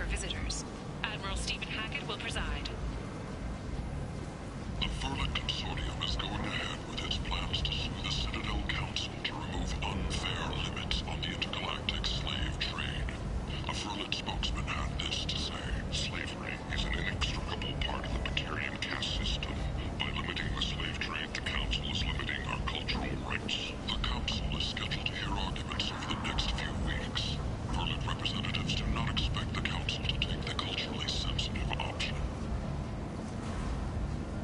for visitors. Admiral Stephen Hackett will preside. The Furlet Consortium is going ahead with its plans to sue the Citadel Council to remove unfair limits on the intergalactic slave trade. A Furlet spokesman had this to say: slavery is an inextricable part of the Bacterian caste system. By limiting the slave trade, the Council is limiting our cultural rights. The Council is scheduled to hear arguments over the next few weeks. Furlet representatives do not expect the Council to take the culturally sensitive option.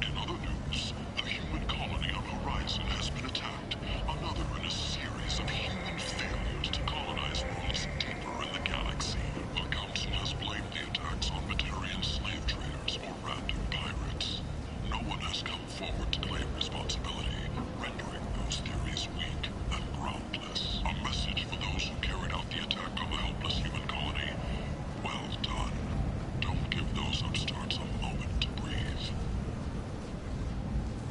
In other news, the human colony on Horizon has been attacked. Another in a series of human failures to colonize worlds deeper in the galaxy. The Council has blamed the attacks on Batarian slave traders or random pirates. No one has come forward to claim responsibility, rendering those theories weak and groundless. A message for those who carried out the attack on the helpless human colony. Well done. Don't give those upstarts a moment to breathe.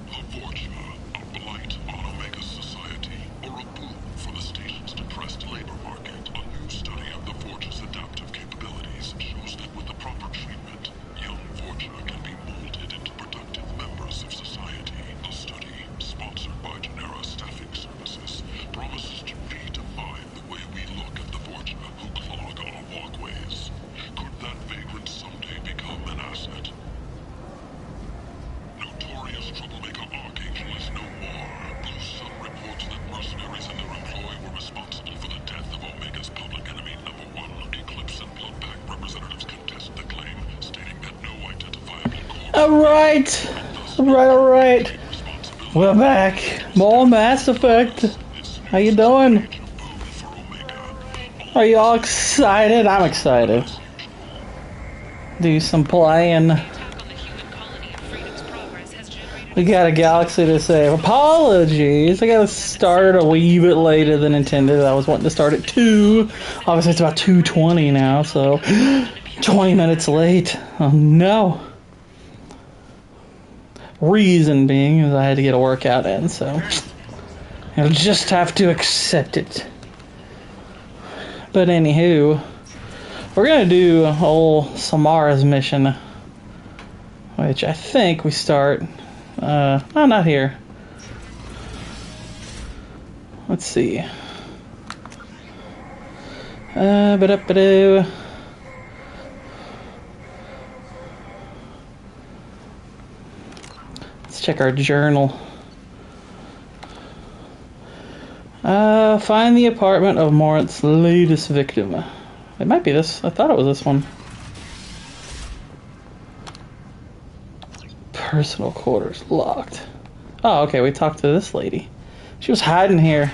The Vorcha, a blight on Omega's society, or a boon for the station's depressed labor market. A new study of the Vorcha's adaptive capabilities shows that with the proper treatment, young Vorcha can be molded into productive members of society. The study, sponsored by Genera Staffing Services, promises to redefine the way we look at the Vorcha who clog our walkways. Could that vagrant someday become an asset? Notorious troublemaker Archangel is no more. Blue Sun reports that mercenaries and their employ were responsible for the death of Omega's public enemy #1. Eclipse and Blood Pack representatives contest the claim, stating that no identifiable corpse... Alright. We're back. More Mass Effect. How you doing? Are you all excited? I'm excited. Do some playing. The attack on the human colony of Freedom's Progress has generated... We got a galaxy to save. Apologies. I gotta start a wee bit later than intended. I was wanting to start at 2. Obviously it's about 2:20 now, so 20 minutes late. Oh no. Reason being is I had to get a workout in, so I'll just have to accept it. But anywho, we're gonna do a whole Samara's mission, which I think we start. Oh, not here. Let's see. Ba-da-ba-doo. Let's check our journal. Find the apartment of Morant's latest victim. It might be this. I thought it was this one. Personal quarters locked. Oh, okay, we talked to this lady. She was hiding here.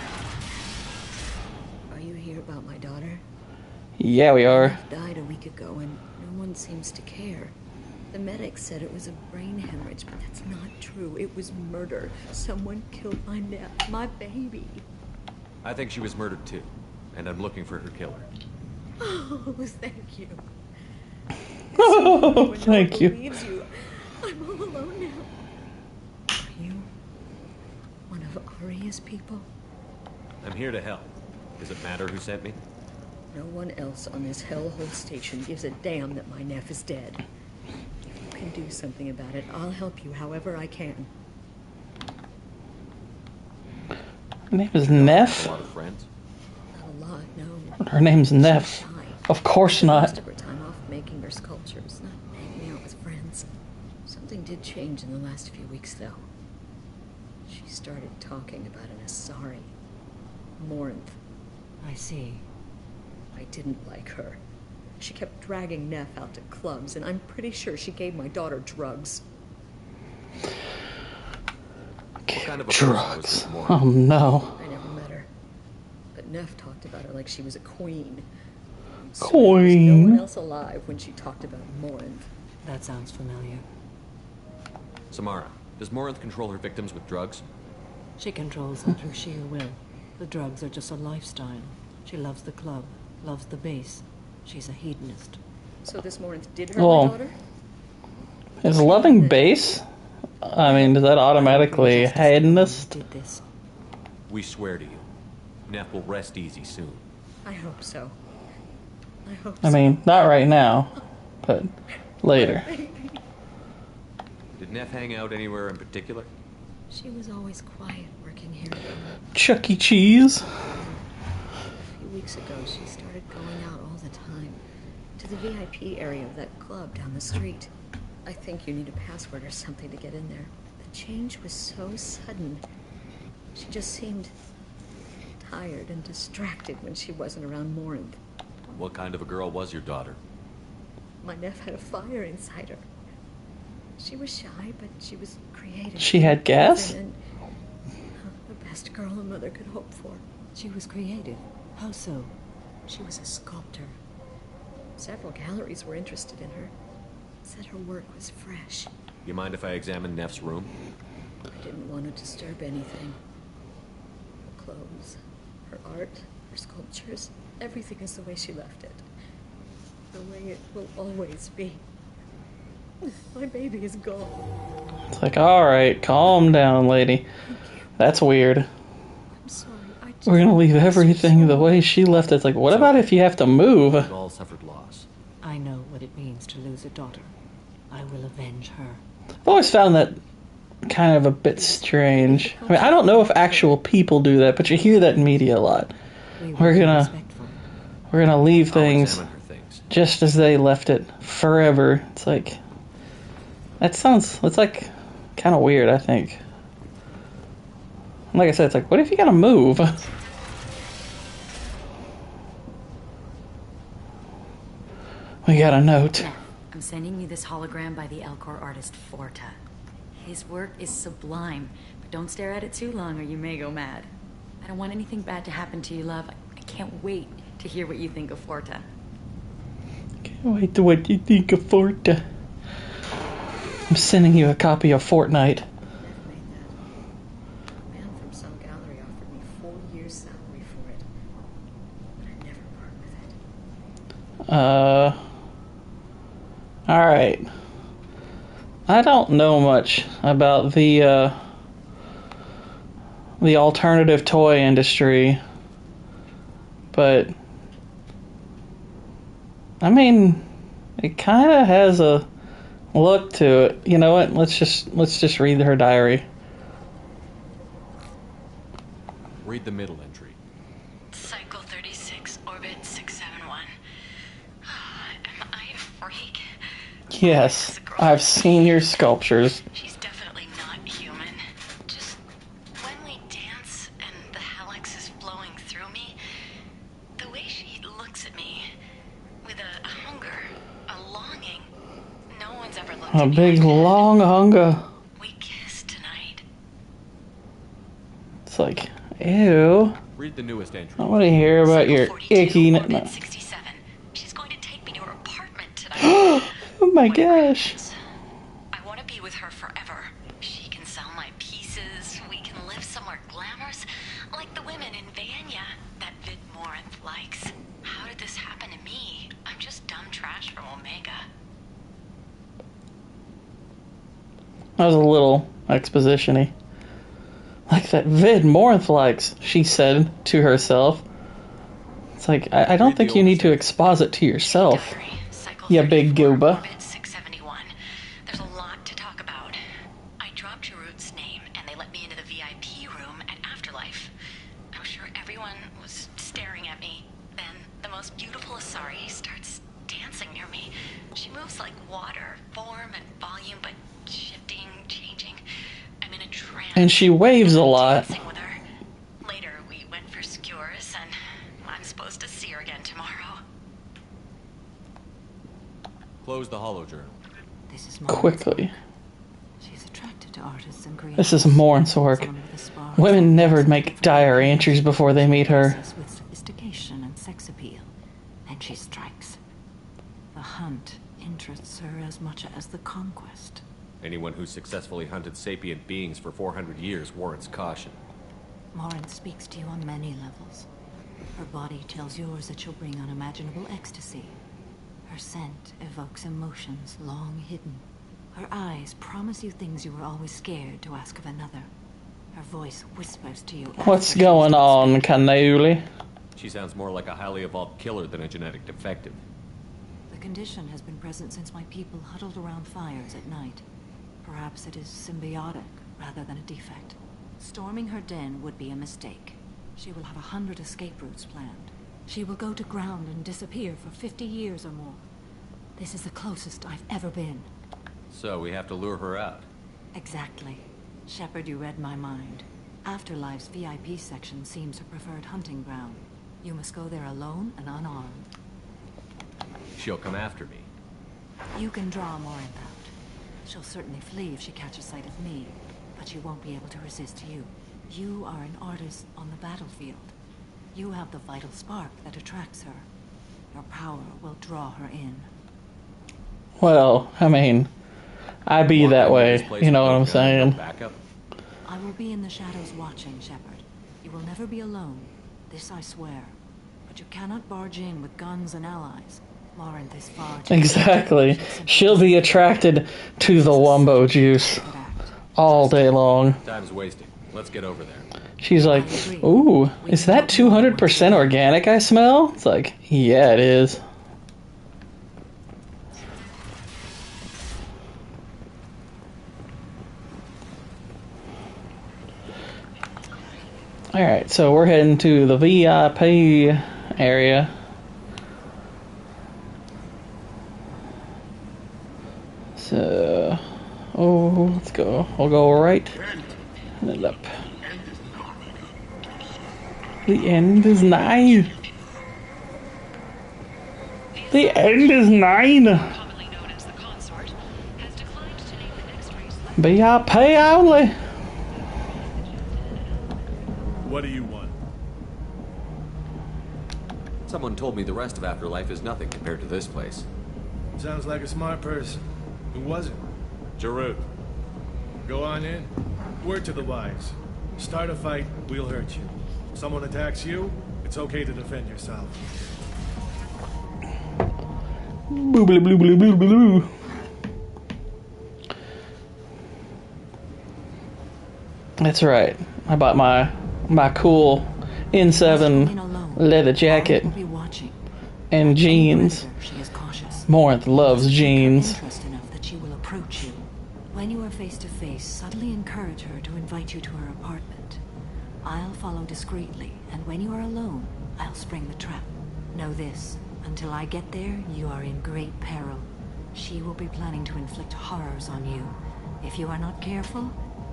Are you here about my daughter? Yeah, we are. She died a week ago and no one seems to care. The medic said it was a brain hemorrhage, but that's not true. It was murder. Someone killed my baby. I think she was murdered too, and I'm looking for her killer. Oh, thank you. Oh, thank you. Believes you. I'm all alone now. Are you one of Aria's people? I'm here to help. Does it matter who sent me? No one else on this hellhole station gives a damn that my Neff is dead. If you can do something about it, I'll help you however I can. Her name is Neff? A lot of friends? Not a lot, no. Her name's Neff. She's shy. Of course Most not. of her time off making her sculptures, not hanging out with friends. Something did change in the last few weeks, though. She started talking about an Asari. Morinth. I see. I didn't like her. She kept dragging Neff out to clubs, and I'm pretty sure she gave my daughter drugs. What kind of a person was Drugs. this Morinth? Oh no. I never met her. But Neff talked about her like she was a queen. So Queen. there was no one else alive when she talked about Morinth. That sounds familiar. Samara, does Morinth control her victims with drugs? She controls them through sheer will. The drugs are just a lifestyle. She loves the club, loves the base. She's a hedonist. So this Morinth did hurt Well, my daughter? Is loving base? I mean, does that automatically Justice Department hedonist? did this. We swear to you. Neff will rest easy soon. I hope so. I hope I so. mean, not right now, but later. Did Neff hang out anywhere in particular? She was always quiet working here. Chuck E. Cheese. A few weeks ago, she started going out all the time. To the VIP area of that club down the street. I think you need a password or something to get in there. The change was so sudden. She just seemed tired and distracted when she wasn't around Morinth. What kind of a girl was your daughter? My nephew had a fire inside her. She was shy, but she was creative. She had gas? And the best girl a mother could hope for. She was creative. How so? She was a sculptor. Several galleries were interested in her. Said her work was fresh. You mind if I examine Neff's room? I didn't want to disturb anything. Her clothes, her art, her sculptures, everything is the way she left it. The way it will always be. My baby is gone. It's like, alright, calm down, lady. That's weird. I'm sorry. We're gonna leave everything the way she left it. It's like, what about if you have to move? We've all suffered loss. I know what it means to lose a daughter. I will avenge her. I've always found that kind of a bit strange. I mean, I don't know if actual people do that, but you hear that in media a lot. We will We're be gonna respectful. leave I'll things examine her things. just as they left it forever. It's like, it's like kind of weird, I think. Like I said, it's like, what if you gotta move? We got a note. Neff, I'm sending you this hologram by the Elcor artist Forta. His work is sublime, but don't stare at it too long or you may go mad. I don't want anything bad to happen to you, love. I can't wait to hear what you think of Forta. Can't wait to what you think of Forta. I'm sending you a copy of Fortnite. Never made that. A man from some gallery offered me 4 years' salary for it. But I'd never part with it. Alright. I don't know much about the alternative toy industry, but I mean, it kind of has a look to it. You know what? Let's just read her diary. Read the middle entry. Cycle 36, orbit 671. Am I a freak? Yes, I've seen your sculptures. She's definitely not human. Just when we dance and the helix is flowing through me, the way she looks at me with a hunger, a longing. No one's ever looked A at me big like that. long hunger. We kissed tonight. It's like, ew. Read the newest entry. I want to hear about Cycle your 42, icky. orbit 67. She's going to take me to her apartment tonight. Oh my Whatever gosh. happens, I want to be with her forever. She can sell my pieces. We can live somewhere glamorous, like the women in Vanya that Vid Morinth likes. How did this happen to me? I'm just dumb trash from Omega. That was a little exposition-y. Like that vid Morinth likes, she said to herself. It's like, I don't Read think the you need to overview. exposit to yourself. Diary, cycle Ya big 34, gooba. orbit 671. There's a lot to talk about. I dropped Jarut's name and they let me into the VIP room at Afterlife. I'm sure everyone was staring at me. Then the most beautiful Asari starts dancing near me. She moves like water, form and volume, but shifting, changing. I'm in a trance. And she waves a lot. Dancing with her. Later, we went for skewers, and I'm supposed to see her again tomorrow. Close the holojournal. This is Quickly. She's attracted to artists and creators. This is Morinth's work. Someone with a spark. Women never Something make from diary her entries before they meet her. pieces with sophistication and sex appeal. And she strikes. The hunt interests her as much as the conquest. Anyone who successfully hunted sapient beings for 400 years warrants caution. Morin speaks to you on many levels. Her body tells yours that she'll bring unimaginable ecstasy. Her scent evokes emotions long hidden. Her eyes promise you things you were always scared to ask of another. Her voice whispers to you. What's going on, cannoli? She sounds more like a highly evolved killer than a genetic defective. The condition has been present since my people huddled around fires at night. Perhaps it is symbiotic rather than a defect. Storming her den would be a mistake. She will have 100 escape routes planned. She will go to ground and disappear for 50 years or more. This is the closest I've ever been. So we have to lure her out. Exactly. Shepard, you read my mind. Afterlife's VIP section seems her preferred hunting ground. You must go there alone and unarmed. She'll come after me. You can draw Morinth out. She'll certainly flee if she catches sight of me, but she won't be able to resist you. You are an artist on the battlefield. You have the vital spark that attracts her. Your power will draw her in. Well, I mean, I be that way. You know what I'm saying? Backup. I will be in the shadows watching, Shepard. You will never be alone. This I swear. But you cannot barge in with guns and allies. Morinth is far too... Exactly. She'll be attracted to the wombo juice all day long. Time's wasting. Let's get over there. She's like, ooh, is that 200% organic I smell? It's like, yeah, it is. Alright, so we're heading to the VIP area. So, oh, let's go. We'll go right and then up. The end is nigh. The end is nigh. Commonly known as the consort, has declined to name the next race. VIP only. What do you want? Someone told me the rest of Afterlife is nothing compared to this place. Sounds like a smart person. Who was it? Jarut. Go on in. Word to the wise. Start a fight, we'll hurt you. Someone attacks you, it's okay to defend yourself. Boo blue blue blue blue blue. That's right. I bought my cool N7 leather jacket and jeans. Morinth loves jeans. When you are face to face, subtly encourage her to invite you to her apartment. I'll follow discreetly, and when you are alone, I'll spring the trap. Know this, until I get there, you are in great peril. She will be planning to inflict horrors on you. If you are not careful,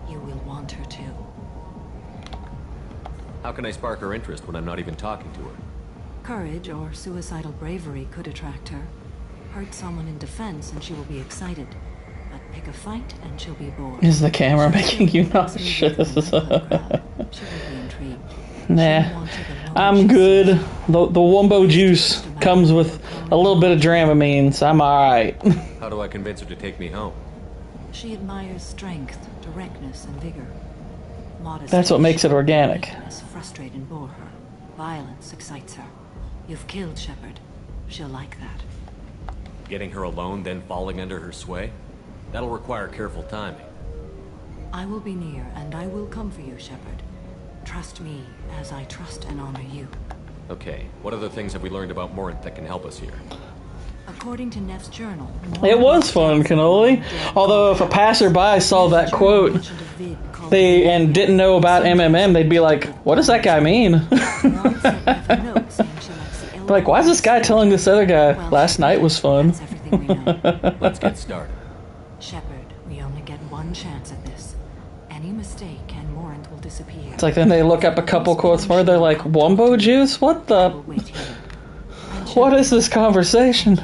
you will want her to. How can I spark her interest when I'm not even talking to her? Courage or suicidal bravery could attract her. Hurt someone in defense and she will be excited. But pick a fight and she'll be bored. Is the camera making you nauseous? Nah, I'm good. The wombo juice comes with a little bit of Dramamine, so I'm alright. How do I convince her to take me home? She admires strength, directness, and vigor. Modesty, That's what makes it organic. Frustrate and bore her. Violence excites her. You've killed Shepard. She'll like that. Getting her alone, then falling under her sway? That'll require careful timing. I will be near, and I will come for you, Shepard. Trust me, as I trust and honor you. Okay, what other things have we learned about Morinth that can help us here? According to Neff's journal... It was fun, cannoli. Although if a passerby saw that quote and didn't know about MMM, they'd be like, what does that guy mean? Like, why is this guy telling this other guy, last night was fun? Let's get started. Shepard, we only get one chance at this. Any mistake and Morinth will disappear. It's like then they look up a couple quotes more, they're like, wombo juice? What the? What is this conversation?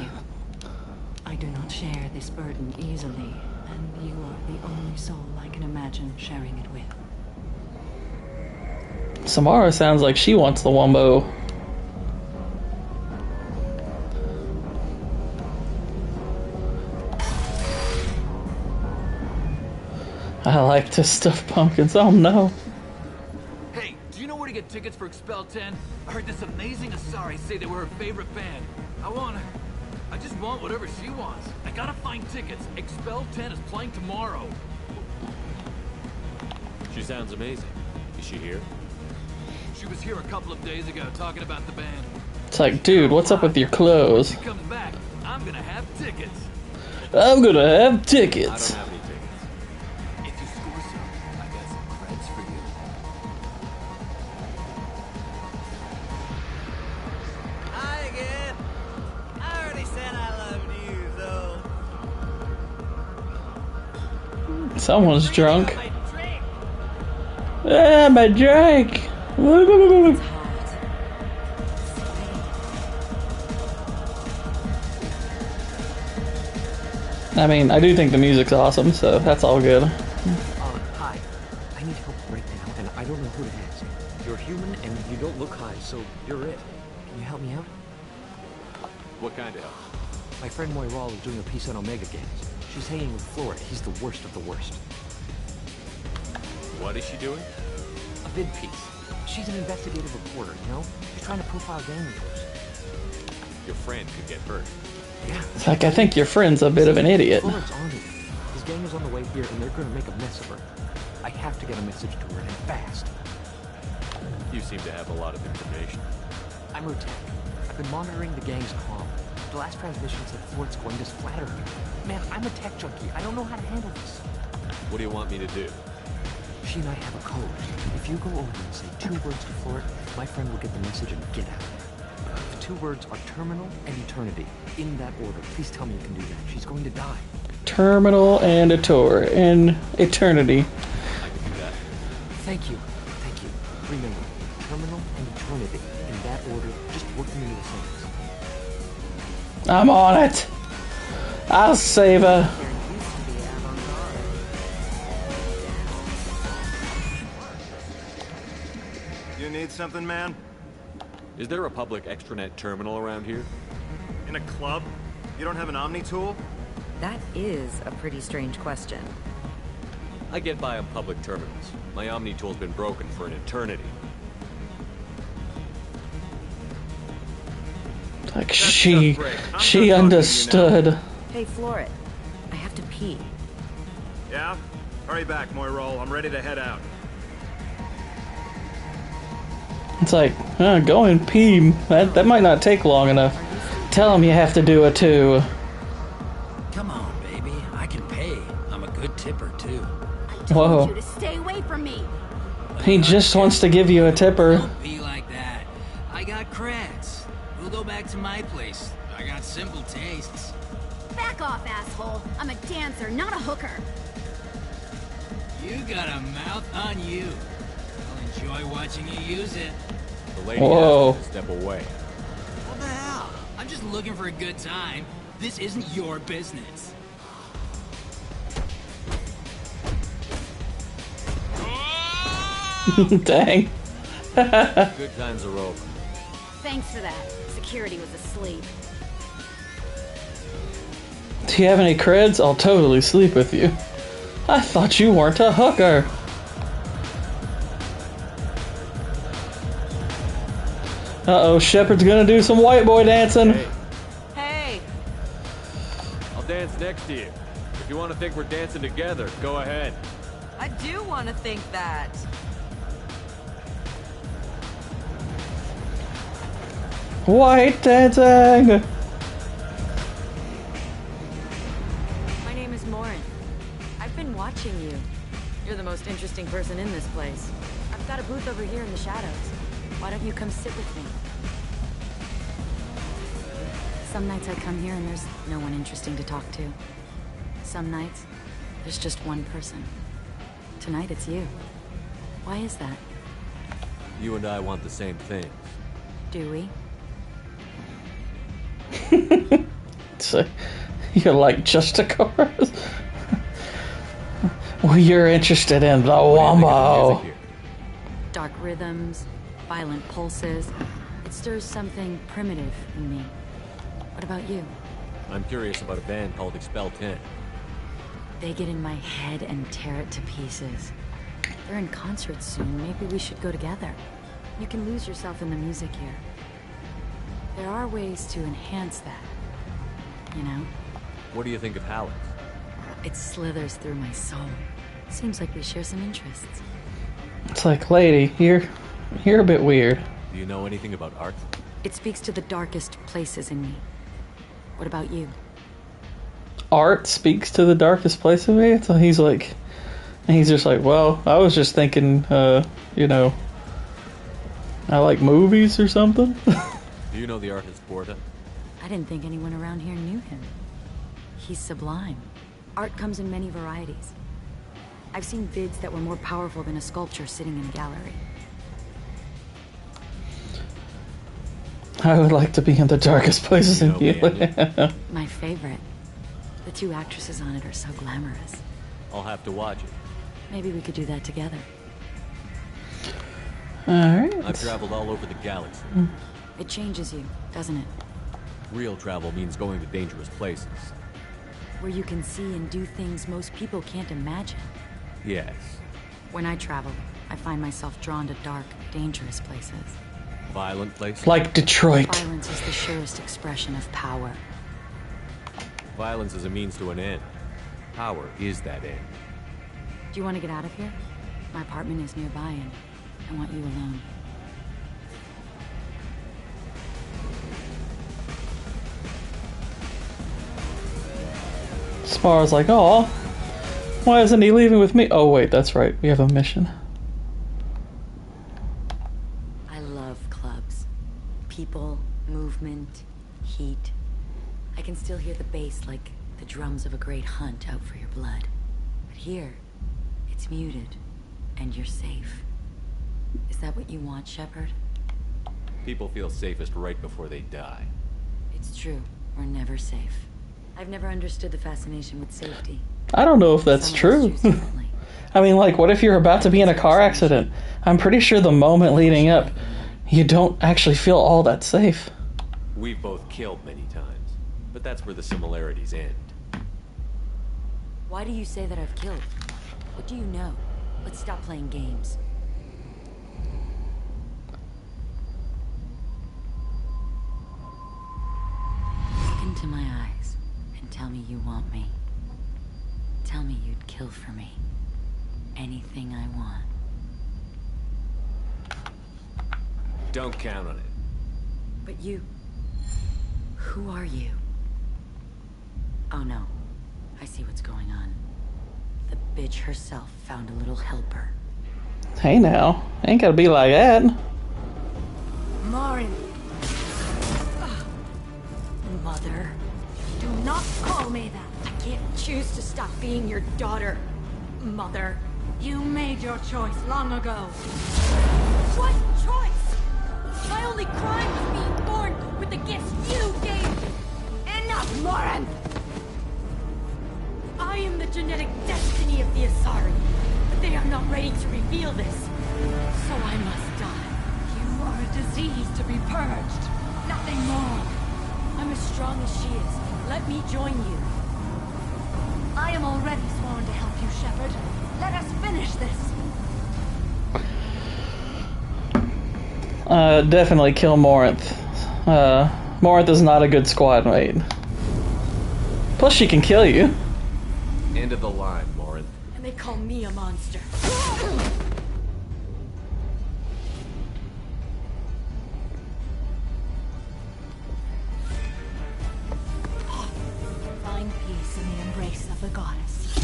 I do not share this burden easily, and you are the only soul I can imagine sharing it with. Samara sounds like she wants the wombo. I like to stuff pumpkins. Oh no. Hey, do you know where to get tickets for Expel 10? I heard this amazing Asari say they were her favorite band. I just want whatever she wants. I gotta find tickets. Expel 10 is playing tomorrow. She sounds amazing. Is she here? She She was here a couple of days ago talking about the band. It's like, dude, what's up with your clothes? She comes back, I'm gonna have tickets. I'm gonna have I don't tickets. have any tickets. If you score some, I got some creds for you. Hi again. I already said I loved you, though. Someone's drunk. My drink. Ah, my drink. I mean, I do think the music's awesome, so that's all good. Hi. I need help right now, and I don't know who to ask. You're human, and you don't look high, so you're it. Can you help me out? What kind of help? My friend Moira is doing a piece on Omega Games. She's hanging with Flora. He's the worst of the worst. What is she doing? A vid piece. She's an investigative reporter, you know? She's trying to profile gang members. Your friend could get hurt. Yeah. It's like, I think your friend's a bit of an idiot. Flora's on it. His gang is on the way here, and they're gonna make a mess of her. I have to get a message to her, and fast. You seem to have a lot of information. I'm Rutek. I've been monitoring the gang's comm. The last transmission said Flora's going to splatter me. Man, I'm a tech junkie. I don't know how to handle this. What do you want me to do? She and I have a code. If you go over and say 2 words to Flora, my friend will get the message and get out. The 2 words are terminal and eternity. In that order. Please tell me you can do that. She's going to die. Terminal and a tour in eternity. I can do that. Thank you. Thank you. Remember, terminal and eternity. In that order, just work them into a sentence. I'm on it. I'll save her. You need something, man? Is there a public extranet terminal around here? In a club? You don't have an Omni tool? That is a pretty strange question. I get by on public terminals. My Omni tool's been broken for an eternity. Like, she understood. Hey, Floret. I have to pee. Yeah? Hurry back, Moira. I'm ready to head out. It's like, go and pee. That might not take long enough. Tell him you have to do it too. Come on, baby. I can pay. I'm a good tipper, too. Whoa. You to stay away from me. He just wants to give you a tipper. Don't be like that. I got creds. We'll go back to my place. I got simple tastes. Back off, asshole. I'm a dancer, not a hooker. You got a mouth on you. I'll enjoy watching you use it. The lady Whoa. asked me to step away. What the hell? I'm just looking for a good time. This isn't your business. Dang. Good times are over. Thanks for that. Security was asleep. Do you have any creds? I'll totally sleep with you. I thought you weren't a hooker. Uh-oh, Shepard's gonna do some white boy dancing. Hey, Hey! I'll dance next to you. If you want to think we're dancing together, go ahead. I do want to think that. White dancing! My name is Morin. I've been watching you. You're the most interesting person in this place. I've got a booth over here in the shadows. Why don't you come sit with me? Some nights I come here and there's no one interesting to talk to. Some nights, there's just one person. Tonight it's you. Why is that? You and I want the same thing. Do we? So, you're like just a chorus. Well, you're interested in the wombo. Dark rhythms, violent pulses. It stirs something primitive in me. What about you? I'm curious about a band called Expel 10. They get in my head and tear it to pieces. They're in concert soon. Maybe we should go together. You can lose yourself in the music here. There are ways to enhance that. You know? What do you think of Hallex? It slithers through my soul. Seems like we share some interests. It's like, lady, You're a bit weird. Do you know anything about art? It speaks to the darkest places in me. What about you? Art speaks to the darkest place in me? So he's like... And he's just like, well, I was just thinking, you know... I like movies or something? Do you know the artist Porta? I didn't think anyone around here knew him. He's sublime. Art comes in many varieties. I've seen vids that were more powerful than a sculpture sitting in a gallery. I would like to be in the darkest places in you. My favorite. The two actresses on it are so glamorous. I'll have to watch it. Maybe we could do that together. Alright. I've traveled all over the galaxy. It changes you, doesn't it? Real travel means going to dangerous places. Where you can see and do things most people can't imagine. Yes. When I travel, I find myself drawn to dark, dangerous places. Violent places? Like Detroit. Violence is the surest expression of power. Violence is a means to an end. Power is that end. Do you want to get out of here? My apartment is nearby and I want you alone. Spar's like, oh, why isn't he leaving with me? Oh wait, that's right, we have a mission. I love clubs. People, movement, heat. I can still hear the bass like the drums of a great hunt out for your blood. But here, it's muted, and you're safe. Is that what you want, Shepard? People feel safest right before they die. It's true. We're never safe. I've never understood the fascination with safety. I don't know if that's true. I mean, like, what if you're about to be in a car accident? I'm pretty sure the moment leading up, you don't actually feel all that safe. We've both killed many times, but that's where the similarities end. Why do you say that I've killed? What do you know? Let's stop playing games. Look into my eyes and tell me you want me. Tell me you'd kill for me. Anything I want. Don't count on it. But you... Who are you? Oh no. I see what's going on. The bitch herself found a little helper. Hey now, ain't gotta be like that. Marin. Mother. Do not call me that. I can't choose to stop being your daughter. Mother. You made your choice long ago. What choice? My only crime was being born with the gifts you gave me. Enough, Marin! I am the genetic destiny of the Asari, but they are not ready to reveal this. So I must die. You are a disease to be purged. Nothing more. I'm as strong as she is. Let me join you. I am already sworn to help you, Shepard. Let us finish this. Definitely kill Morinth. Morinth is not a good squad mate. Plus she can kill you. End of the line, Morin. And they call me a monster. Find peace in the embrace of the goddess.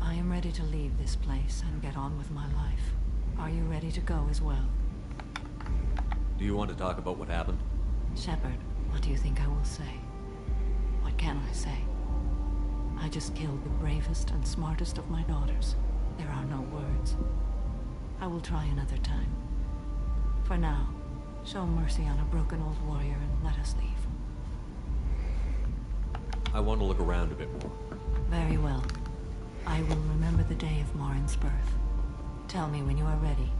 I am ready to leave this place and get on with my life. Are you ready to go as well? Do you want to talk about what happened? Shepard, what do you think I will say? What can I say? I just killed the bravest and smartest of my daughters. There are no words. I will try another time. For now, show mercy on a broken old warrior and let us leave. I want to look around a bit more. Very well. I will remember the day of Morin's birth. Tell me when you are ready.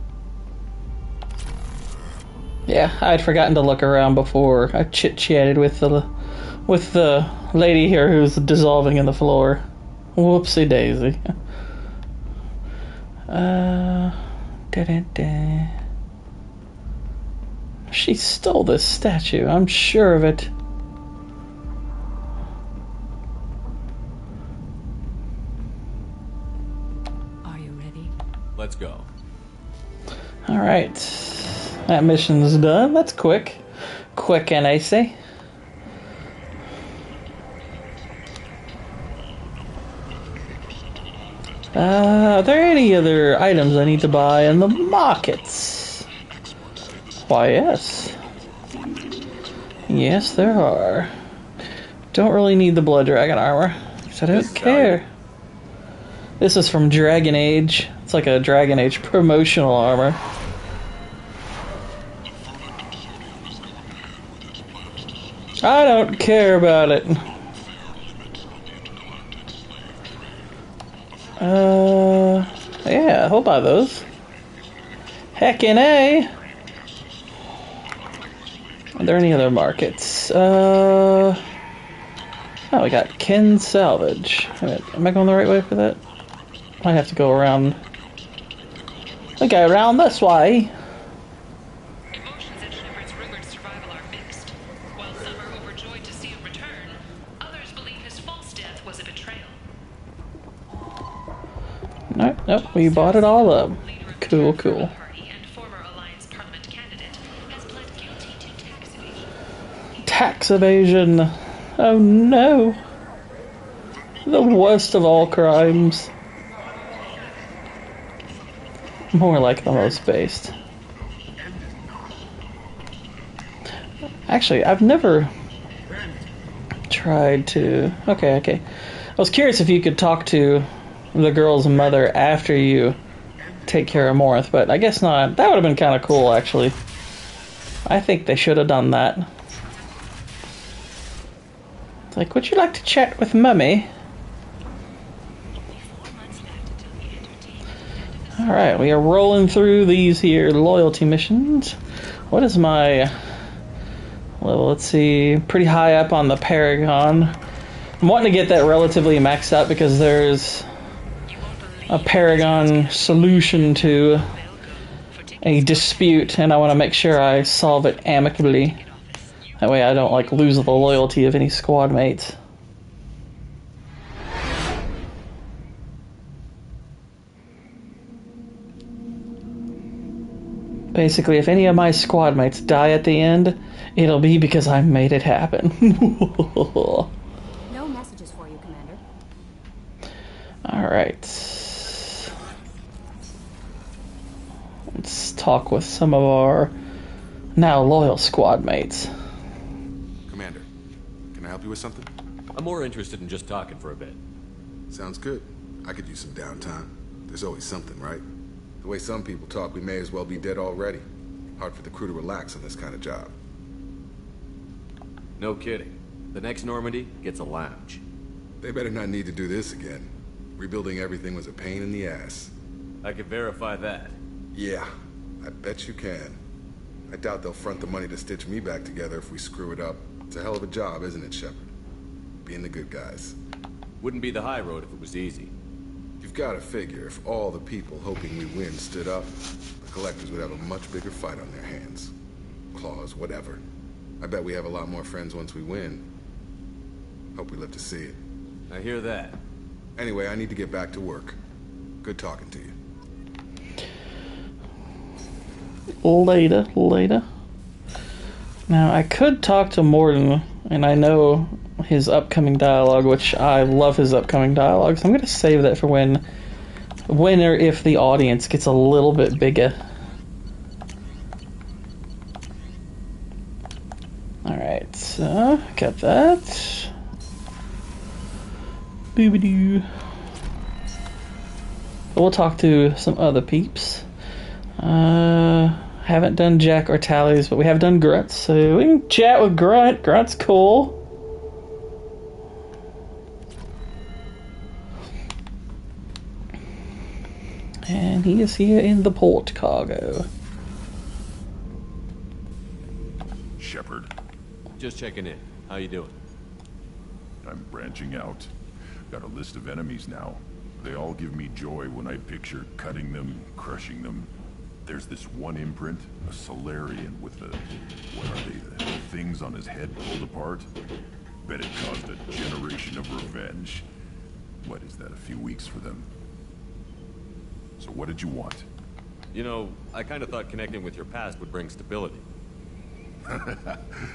Yeah, I'd forgotten to look around before I chit-chatted with the lady here who's dissolving in the floor. Whoopsie daisy. Da-da-da. She stole this statue, I'm sure of it. Let's go. Alright. That mission's done. That's quick. Quick and easy. Are there any other items I need to buy in the markets? Why, yes. Yes, there are. Don't really need the blood dragon armor, because I don't care. This is from Dragon Age. It's like a Dragon Age promotional armor. I don't care about it. Yeah, I'll buy those. Heckin' A! Are there any other markets? Oh, we got Ken Salvage. Am I going the right way for that? I have to go around. I go around this way. Emotions at Shepard's rumored survival are mixed. While some are overjoyed to see him return, others believe his false death was a betrayal. Nope, we bought it all up. Cool, cool. Tax evasion. Oh no. The worst of all crimes. More like the most based. Actually, I've never tried to... Okay. I was curious if you could talk to the girl's mother after you take care of Morth, but I guess not. That would have been kind of cool, actually. I think they should have done that. It's like, would you like to chat with Mummy? Alright, we are rolling through these here loyalty missions. What is my level? Let's see. Pretty high up on the Paragon. I'm wanting to get that relatively maxed out because there's a Paragon solution to a dispute, and I want to make sure I solve it amicably. That way I don't, like, lose the loyalty of any squad mates. Basically, if any of my squad mates die at the end, it'll be because I made it happen. No messages for you, Commander. Alright. Let's talk with some of our now loyal squad mates. Commander, can I help you with something? I'm more interested in just talking for a bit. Sounds good. I could use some downtime. There's always something, right? The way some people talk, we may as well be dead already. Hard for the crew to relax on this kind of job. No kidding. The next Normandy gets a lounge. They better not need to do this again. Rebuilding everything was a pain in the ass. I can verify that. Yeah, I bet you can. I doubt they'll front the money to stitch me back together if we screw it up. It's a hell of a job, isn't it, Shepard? Being the good guys. Wouldn't be the high road if it was easy. You've got to figure if all the people hoping we win stood up, the collectors would have a much bigger fight on their hands. Claws, whatever. I bet we have a lot more friends once we win. Hope we live to see it. I hear that. Anyway, I need to get back to work. Good talking to you. Later. Now, I could talk to Morden, and I know his upcoming dialogue, which I love his upcoming dialogue, so I'm going to save that for when or if the audience gets a little bit bigger. Alright, so, got that. Boobadoo. We'll talk to some other peeps. Haven't done Jack or Tallies, but we have done Grunts, so we can chat with Grunt. Grunt's cool. And he is here in the port cargo. Shepard. Just checking in. How you doing? I'm branching out. Got a list of enemies now. They all give me joy when I picture cutting them, crushing them. There's this one imprint, a Solarian with the... what are they? The things on his head pulled apart? Bet it caused a generation of revenge. What is that, a few weeks for them? So what did you want? You know, I kind of thought connecting with your past would bring stability.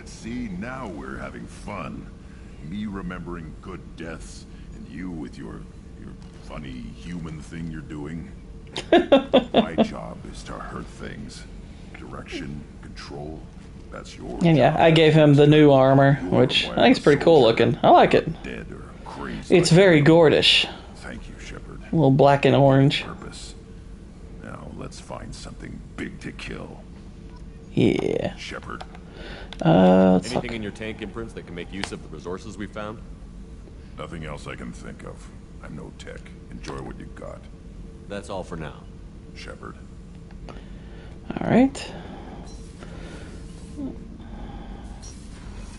See, now we're having fun. Me remembering good deaths, and you with your funny human thing you're doing. My job is to hurt things. Direction, control, that's yours. And yeah, I gave him the new armor, which I think is pretty cool looking. I like it. It's very Gordish. Thank you, Shepard. A little black and orange. Purpose. Now let's find something big to kill. Yeah. Shepard. Anything in your tank imprints that can make use of the resources we found? Nothing else I can think of. I'm no tech. Enjoy what you got. That's all for now. Shepard. Alright.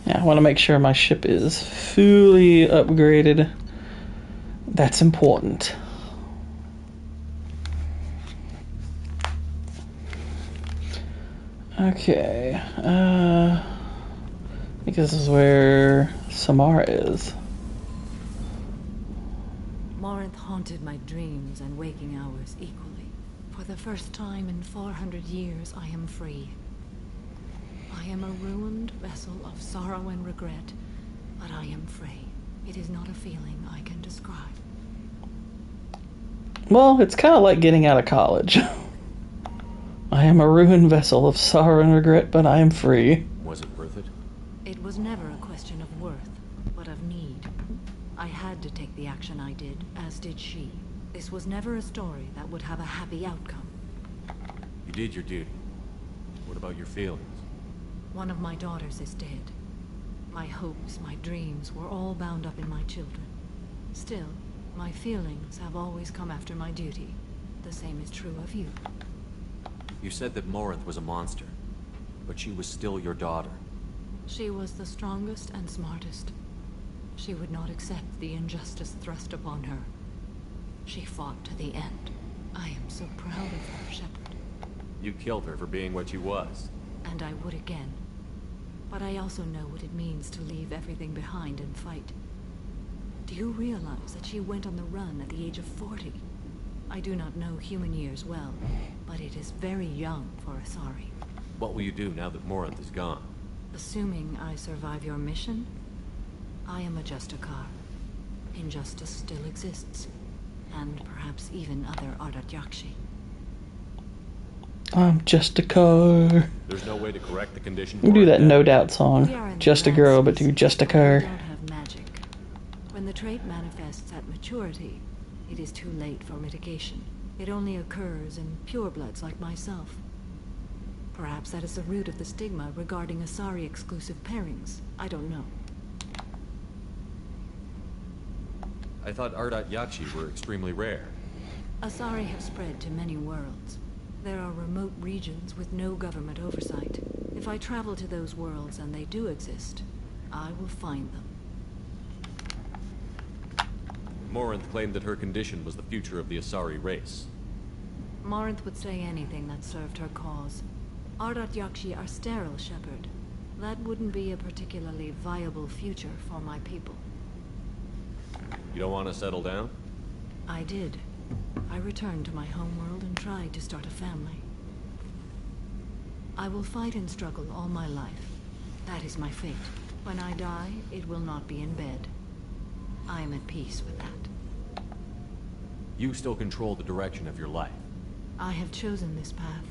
Yeah, I want to make sure my ship is fully upgraded. That's important. Okay. I think this is where Samara is. Morinth haunted my dreams and waking hours equally. For the first time in 400 years, I am free. I am a ruined vessel of sorrow and regret, but I am free. It is not a feeling I can describe. Well, it's kind of like getting out of college. I am a ruined vessel of sorrow and regret, but I am free. Was it worth it? It was never a question of worth, but of need. I had to take the action I did, as did she. This was never a story that would have a happy outcome. You did your duty. What about your feelings? One of my daughters is dead. My hopes, my dreams were all bound up in my children. Still, my feelings have always come after my duty. The same is true of you. You said that Morinth was a monster, but she was still your daughter. She was the strongest and smartest. She would not accept the injustice thrust upon her. She fought to the end. I am so proud of her, Shepard. You killed her for being what she was. And I would again. But I also know what it means to leave everything behind and fight. Do you realize that she went on the run at the age of 40? I do not know human years well, but it is very young for Asari. What will you do now that Morinth is gone? Assuming I survive your mission, I am a Justicar. Injustice still exists, and perhaps even other Ardat-Yakshi. I'm just a car. There's no way to correct the condition. We do that No Doubt song. Just a girl, but do just a car. We don't have magic. When the trait manifests at maturity, it is too late for mitigation. It only occurs in purebloods like myself. Perhaps that is the root of the stigma regarding Asari-exclusive pairings. I don't know. I thought Ardat-Yakshi were extremely rare. Asari have spread to many worlds. There are remote regions with no government oversight. If I travel to those worlds and they do exist, I will find them. Morinth claimed that her condition was the future of the Asari race. Morinth would say anything that served her cause. Ardat-Yakshi are sterile, Shepard. That wouldn't be a particularly viable future for my people. You don't want to settle down? I did. I returned to my homeworld and tried to start a family. I will fight and struggle all my life. That is my fate. When I die, it will not be in bed. I am at peace with that. You still control the direction of your life. I have chosen this path.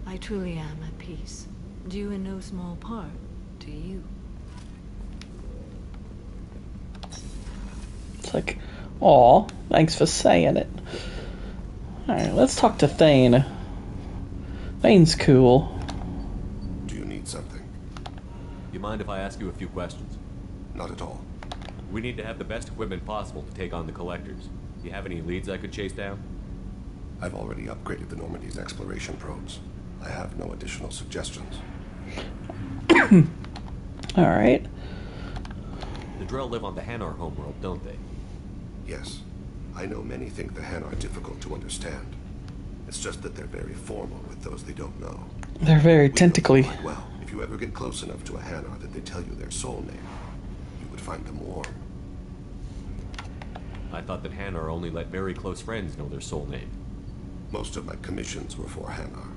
I truly am at peace. Due in no small part to you. It's like, aw, thanks for saying it. Alright, let's talk to Thane. Thane's cool. Do you need something? You mind if I ask you a few questions? Not at all. We need to have the best equipment possible to take on the Collectors. Do you have any leads I could chase down? I've already upgraded the Normandy's exploration probes. I have no additional suggestions. Alright. The Drell live on the Hanar homeworld, don't they? Yes. I know many think the Hanar are difficult to understand. It's just that they're very formal with those they don't know. They're very tentacly. Well, if you ever get close enough to a Hanar that they tell you their soul name, you would find them warm. I thought that Hanar only let very close friends know their soul name. Most of my commissions were for Hanar.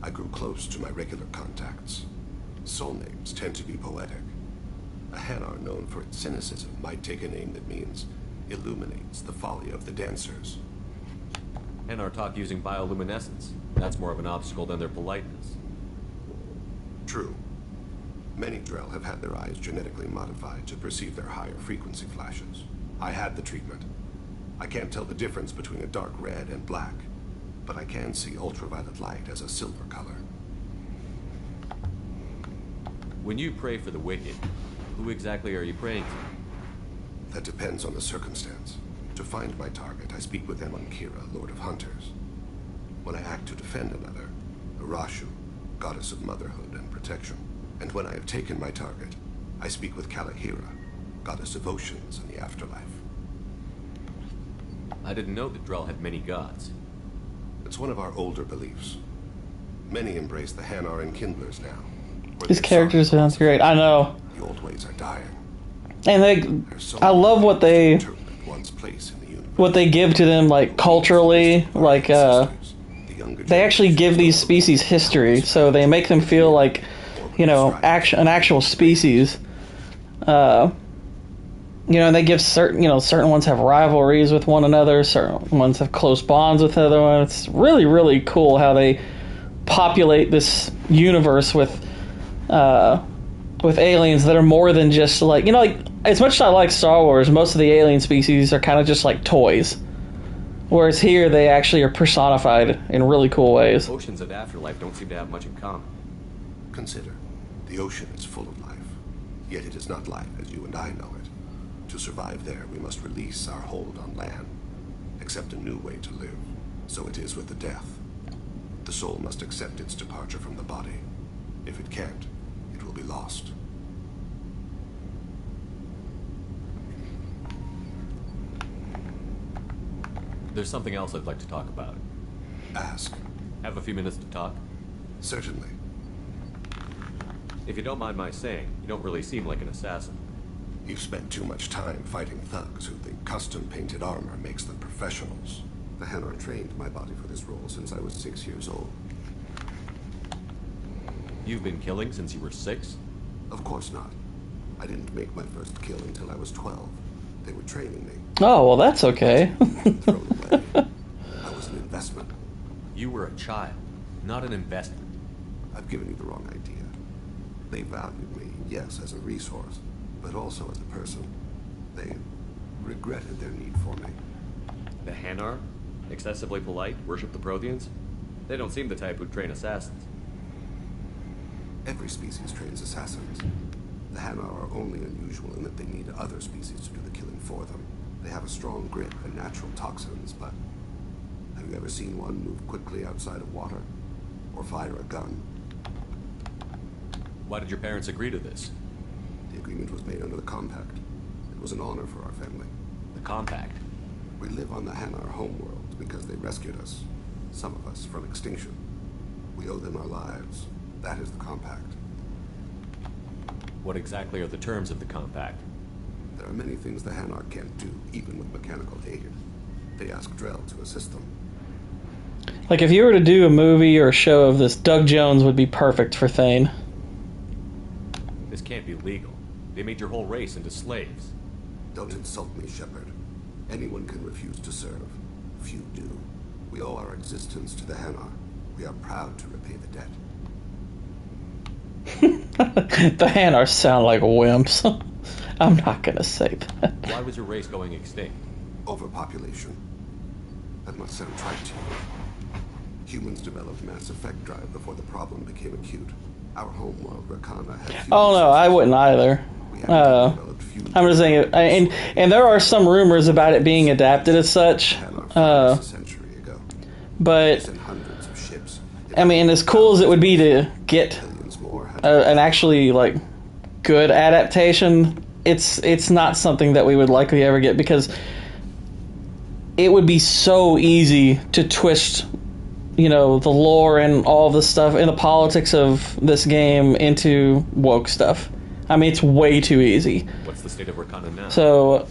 I grew close to my regular contacts. Soul names tend to be poetic. A Hanar known for its cynicism might take a name that means illuminates the folly of the dancers. Hanar talk using bioluminescence. That's more of an obstacle than their politeness. True. Many Drell have had their eyes genetically modified to perceive their higher frequency flashes. I had the treatment. I can't tell the difference between a dark red and black, but I can see ultraviolet light as a silver color. When you pray for the wicked, who exactly are you praying to? That depends on the circumstance. To find my target, I speak with them on Kira, Lord of Hunters. When I act to defend another, Arashu, goddess of motherhood and protection. And when I have taken my target, I speak with Kalahira, goddess of oceans and the afterlife. I didn't know that Drell had many gods. It's one of our older beliefs. Many embrace the Hanar and Kindlers now. These characters sound great. I know. The old ways are dying. And I love what they give to them, like culturally, like they actually give these species history, so they make them feel like, you know, an actual species. You know, and they give certain ones have rivalries with one another, certain ones have close bonds with other ones. It's really, really cool how they populate this universe with aliens that are more than just like, you know, like as much as I like Star Wars, most of the alien species are kind of just like toys. Whereas here, they actually are personified in really cool ways. Oceans of afterlife don't seem to have much in common. Consider, the ocean is full of life, yet it is not life as you and I know it. To survive there, we must release our hold on land, accept a new way to live. So it is with the death. The soul must accept its departure from the body. If it can't, it will be lost. There's something else I'd like to talk about. Ask. Have a few minutes to talk? Certainly. If you don't mind my saying, you don't really seem like an assassin. You've spent too much time fighting thugs who think custom-painted armor makes them professionals. The Hanar trained my body for this role since I was 6 years old. You've been killing since you were 6? Of course not. I didn't make my first kill until I was 12. They were training me. Oh, well, that's okay. I was an investment. You were a child, not an investment. I've given you the wrong idea. They valued me, yes, as a resource, but also as a person. They regretted their need for me. The Hanar? Excessively polite, worship the Protheans? They don't seem the type who'd train assassins. Every species trains assassins. The Hanar are only unusual in that they need other species to do the killing for them. They have a strong grip and natural toxins, but have you ever seen one move quickly outside of water? Or fire a gun? Why did your parents agree to this? The agreement was made under the Compact. It was an honor for our family. The Compact? We live on the Hanar homeworld because they rescued us, some of us, from extinction. We owe them our lives. That is the Compact. What exactly are the terms of the Compact? There are many things the Hanar can't do, even with mechanical aid. They ask Drell to assist them. Like, if you were to do a movie or a show of this, Doug Jones would be perfect for Thane. This can't be legal. They made your whole race into slaves. Don't insult me, Shepard. Anyone can refuse to serve. Few do. We owe our existence to the Hanar. We are proud to repay the debt. The Hanar sound like wimps. I'm not gonna say that. Why was your race going extinct? Overpopulation. That must sound trite to you. Humans developed Mass Effect drive before the problem became acute. Our homeworld, Rakana, had Oh no, I wouldn't either. I'm just saying, and there are some rumors about it being adapted as such. But I mean, as cool as it would be to get an actually like good adaptation, it's not something that we would likely ever get because it would be so easy to twist, you know, the lore and all the stuff and the politics of this game into woke stuff. I mean, it's way too easy. What's the state of Rakana now? So,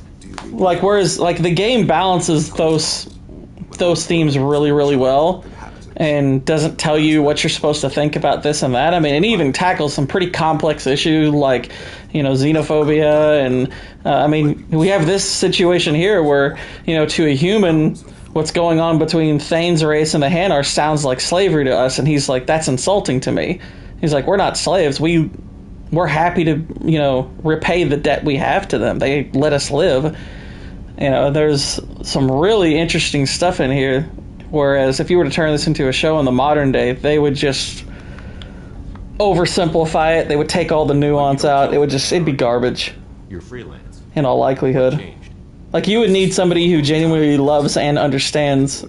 like, whereas, like, the game balances those those themes really, really well, and doesn't tell you what you're supposed to think about this and that. I mean, it even tackles some pretty complex issues like, you know, xenophobia, and I mean, we have this situation here where, you know, to a human, what's going on between Thane's race and the Hanar sounds like slavery to us, and he's like, that's insulting to me. He's like, we're not slaves. We're happy to, you know, repay the debt we have to them. They let us live. You know, there's some really interesting stuff in here. Whereas if you were to turn this into a show in the modern day, they would just oversimplify it. They would take all the nuance out. It'd be garbage. You're freelance. In all likelihood. Like, you would need somebody who genuinely loves and understands,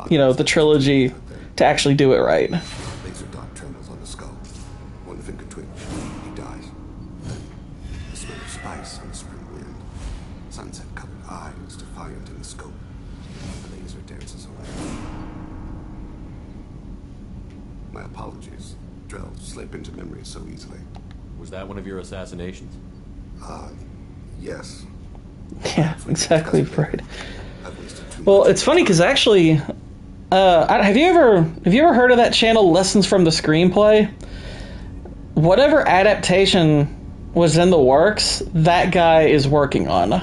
you know, the trilogy to actually do it right. Laser dot trembles on the skull. One finger twitch. He dies. The smell of spice on the spring wind. Sunset-covered eyes defiant in the scope. The laser dances away. My apologies. Drells slip into memory so easily. Was that one of your assassinations? Yes. Yeah, exactly right. Well, it's funny because actually, have you ever heard of that channel, Lessons from the Screenplay? Whatever adaptation was in the works, that guy is working on.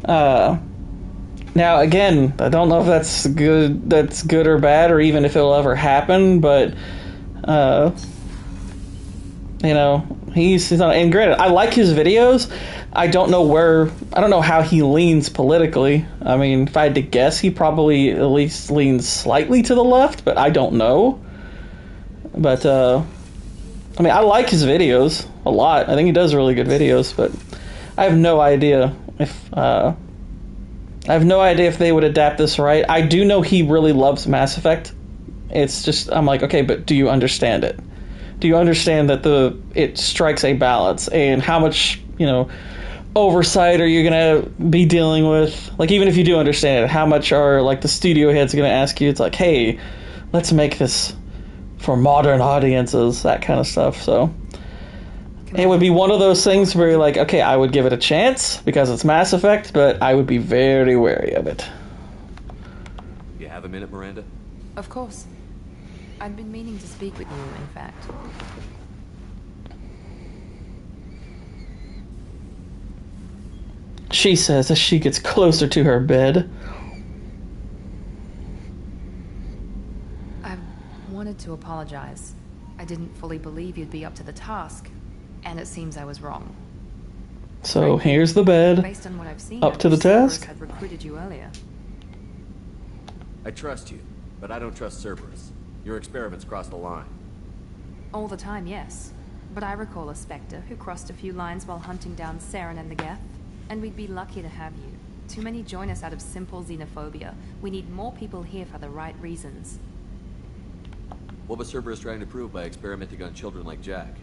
Now, again, I don't know if that's good or bad, or even if it'll ever happen, but you know, he's on. And granted, I like his videos. I don't know how he leans politically. I mean, if I had to guess, he probably at least leans slightly to the left, but I don't know. But, I mean, I like his videos a lot. I think he does really good videos, but I have no idea if they would adapt this right. I do know he really loves Mass Effect. It's just, I'm like, okay, but do you understand it? Do you understand that it strikes a balance, and how much, you know, oversight are you gonna be dealing with? Like, even if you do understand it, how much are, like, the studio heads gonna ask you? It's like, hey, let's make this for modern audiences, that kind of stuff. So it would be one of those things where you're like, okay, I would give it a chance because it's Mass Effect, but I would be very wary of it. You have a minute, Miranda? Of course. I've been meaning to speak with you, in fact. She says as she gets closer to her bed. I wanted to apologize. I didn't fully believe you'd be up to the task, and it seems I was wrong. So here's the bed. Based on what I've seen, up to the task. Had recruited you earlier. I trust you, but I don't trust Cerberus. Your experiments crossed the line. All the time, yes. But I recall a Spectre who crossed a few lines while hunting down Saren and the Geth. And we'd be lucky to have you. Too many join us out of simple xenophobia. We need more people here for the right reasons. What was Cerberus trying to prove by experimenting on children like Jack?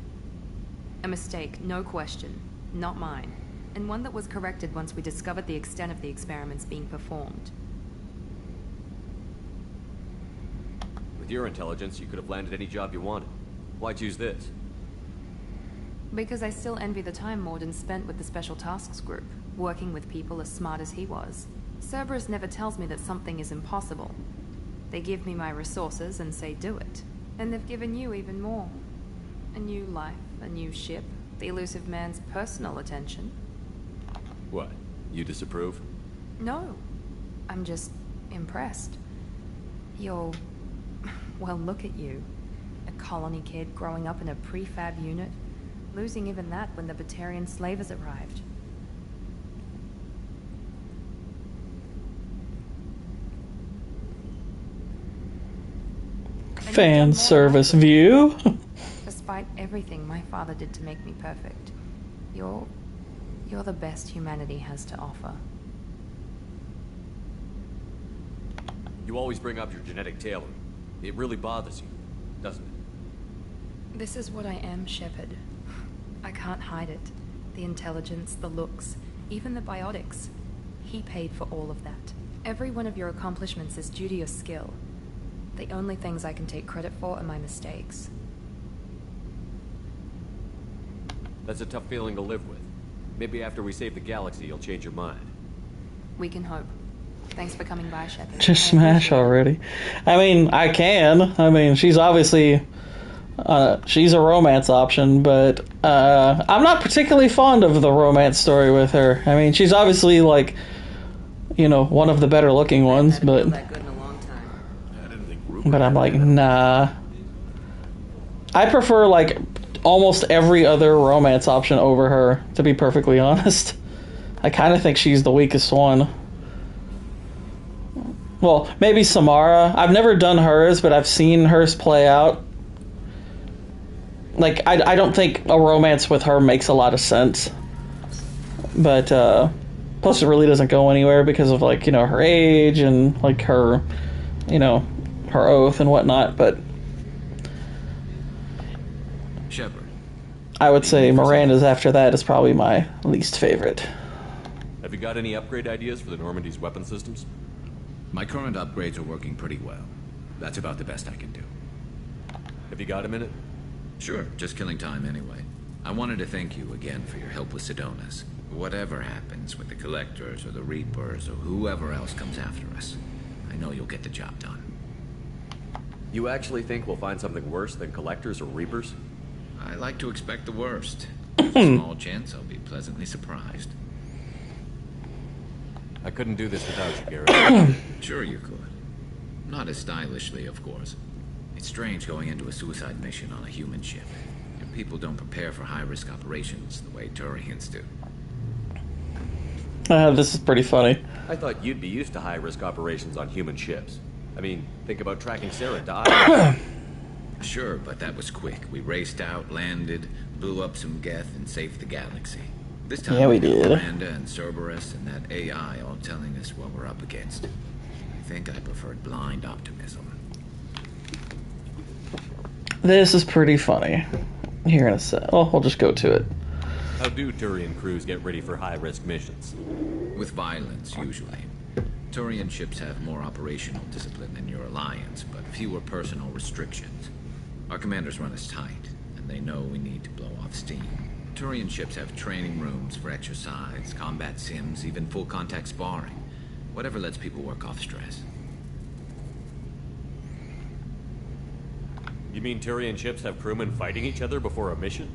A mistake, no question. Not mine. And one that was corrected once we discovered the extent of the experiments being performed. With your intelligence, you could have landed any job you wanted. Why choose this? Because I still envy the time Morden spent with the Special Tasks Group, working with people as smart as he was. Cerberus never tells me that something is impossible. They give me my resources and say do it. And they've given you even more. A new life, a new ship, the elusive man's personal attention. What? You disapprove? No. I'm just impressed. You're... well, look at you. A colony kid growing up in a prefab unit, losing even that when the Batarian slavers arrived. Fan service view. Despite everything my father did to make me perfect, you're the best humanity has to offer. You always bring up your genetic tailoring. It really bothers you, doesn't it? This is what I am, Shepard. I can't hide it. The intelligence, the looks, even the biotics. He paid for all of that. Every one of your accomplishments is due to your skill. The only things I can take credit for are my mistakes. That's a tough feeling to live with. Maybe after we save the galaxy, you'll change your mind. We can hope. Thanks for coming by, Shepard. Just smash already. I mean, I can. I mean, she's obviously... she's a romance option, but I'm not particularly fond of the romance story with her. I mean, she's obviously, like, you know, one of the better looking ones, but... But I'm like, nah. I prefer, like, almost every other romance option over her, to be perfectly honest. I kind of think she's the weakest one. Well, maybe Samara. I've never done hers, but I've seen hers play out. Like, I don't think a romance with her makes a lot of sense. But, plus it really doesn't go anywhere because of, like, you know, her age and, like, her, you know, her oath and whatnot, but... Shepard. I would say Miranda's after that is probably my least favorite. Have you got any upgrade ideas for the Normandy's weapon systems? My current upgrades are working pretty well. That's about the best I can do. Have you got a minute? Sure, just killing time anyway. I wanted to thank you again for your help with Sedona's. Whatever happens with the Collectors or the Reapers or whoever else comes after us, I know you'll get the job done. You actually think we'll find something worse than Collectors or Reapers? I like to expect the worst. There's a small chance I'll be pleasantly surprised. I couldn't do this without you, Garrett. Sure you could. Not as stylishly, of course. It's strange going into a suicide mission on a human ship. Your people don't prepare for high-risk operations the way Turians do. This is pretty funny. I thought you'd be used to high-risk operations on human ships. I mean, think about tracking Sarah to Sure, but that was quick. We raced out, landed, blew up some Geth, and saved the galaxy. This time, yeah, we did. Miranda and Cerberus and that AI all telling us what we're up against. I think I preferred blind optimism. This is pretty funny. Here in a sec. Oh, we'll just go to it. How do Turian crews get ready for high-risk missions? With violence, usually. Turian ships have more operational discipline than your alliance, but fewer personal restrictions. Our commanders run us tight, and they know we need to blow off steam. Turian ships have training rooms for exercise, combat sims, even full-contact sparring. Whatever lets people work off stress. You mean Turian ships have crewmen fighting each other before a mission?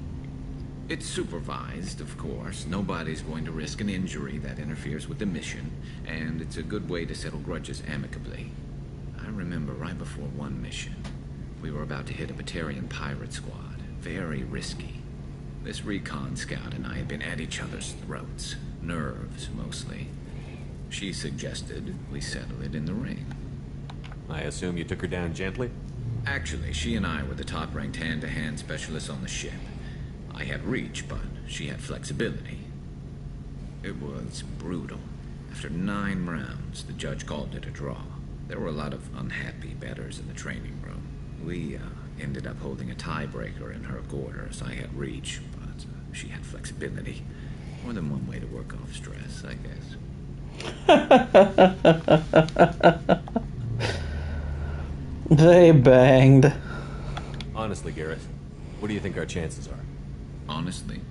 It's supervised, of course. Nobody's going to risk an injury that interferes with the mission, and it's a good way to settle grudges amicably. I remember right before one mission, we were about to hit a Batarian pirate squad. Very risky. This recon scout and I had been at each other's throats. Nerves, mostly. She suggested we settle it in the ring. I assume you took her down gently? Actually, she and I were the top-ranked hand-to-hand specialists on the ship. I had reach, but she had flexibility. It was brutal. After 9 rounds, the judge called it a draw. There were a lot of unhappy bettors in the training room. We ended up holding a tiebreaker in her quarters. I had reach, but she had flexibility. More than one way to work off stress, I guess. They banged. Honestly, Garrett, what do you think our chances are? Honestly,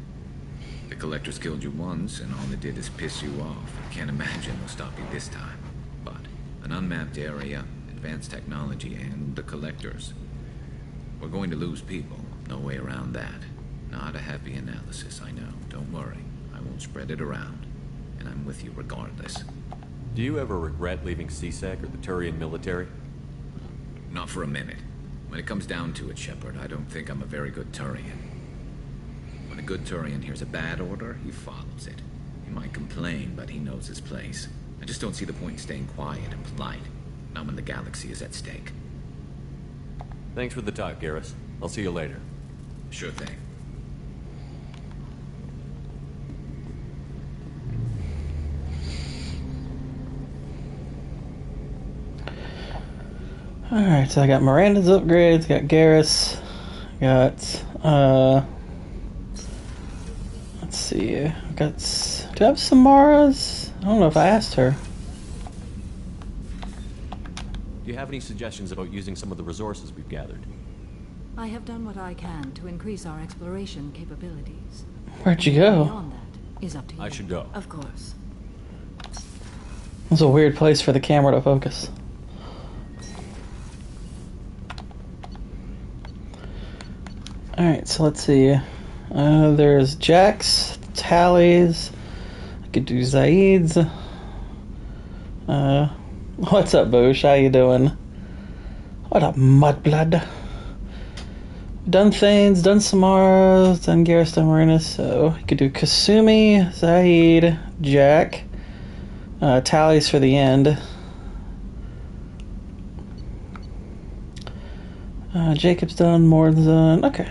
the Collectors killed you once, and all they did is piss you off. I can't imagine they'll stop you this time. But an unmapped area, advanced technology, and the Collectors. We're going to lose people. No way around that. Not a happy analysis, I know. Don't worry. I won't spread it around. And I'm with you regardless. Do you ever regret leaving CSEC or the Turian military? Not for a minute. When it comes down to it, Shepard, I don't think I'm a very good Turian. When a good Turian hears a bad order, he follows it. He might complain, but he knows his place. I just don't see the point in staying quiet and polite. Not when the galaxy is at stake. Thanks for the talk, Garrus. I'll see you later. Sure thing. Alright, so I got Miranda's upgrades, got Garrus, got, let's see, do I have Samara's? I don't know if I asked her. Do you have any suggestions about using some of the resources we've gathered? I have done what I can to increase our exploration capabilities. Where'd you go? Beyond that is up to you. I should go. Of course. It's a weird place for the camera to focus. Alright, so let's see. There's Jack's, Tally's. I could do Zaid's. What's up, Boosh? How you doing? What up, Mudblood? Done Thanes, done Samara, done Garrus, done Marinus. So you could do Kasumi, Zaid, Jack. Tallies for the end. Jacob's done, Morden's done. Okay.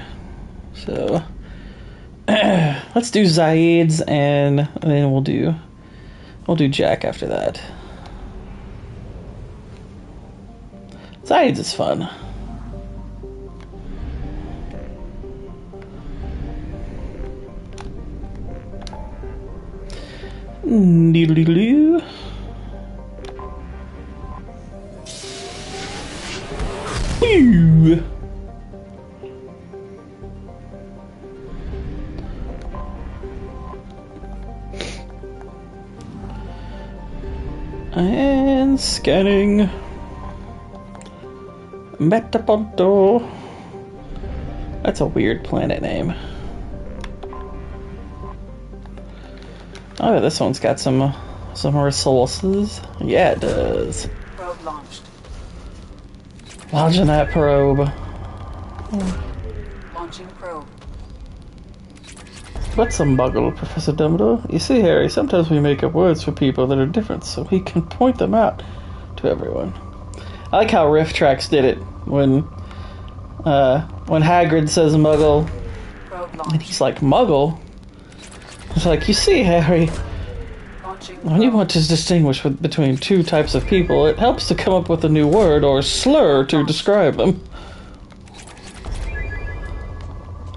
So let's do Zaid's and then we'll do Jack after that. Zaid's is fun. Doodle-doodle-doo. Woo. And scanning. Metaponto. That's a weird planet name. Oh, this one's got some resources. Yeah, it does. Probe launched. Launching that probe. Launching probe. What's a muggle, Professor Dumbledore? You see, Harry, sometimes we make up words for people that are different so we can point them out to everyone. I like how Riff Tracks did it when Hagrid says muggle, and he's like, muggle? It's like, you see, Harry, when you want to distinguish between two types of people, it helps to come up with a new word or slur to describe them.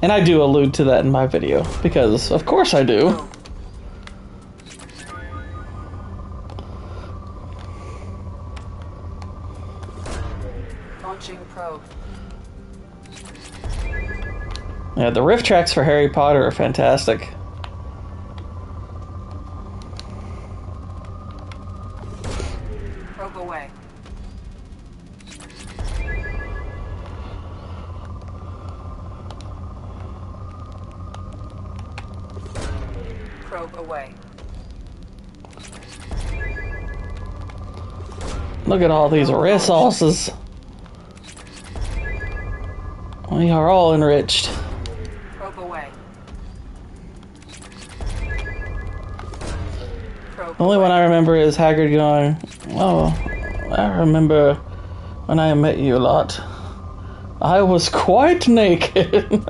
And I do allude to that in my video, because of course I do. Launching probe. Yeah, the riff tracks for Harry Potter are fantastic. Probe away. Probe away. Look at all these resources. We are all enriched. Probe away. The only one I remember is Hagrid going, oh, I remember when I met you a lot. I was quite naked. Probe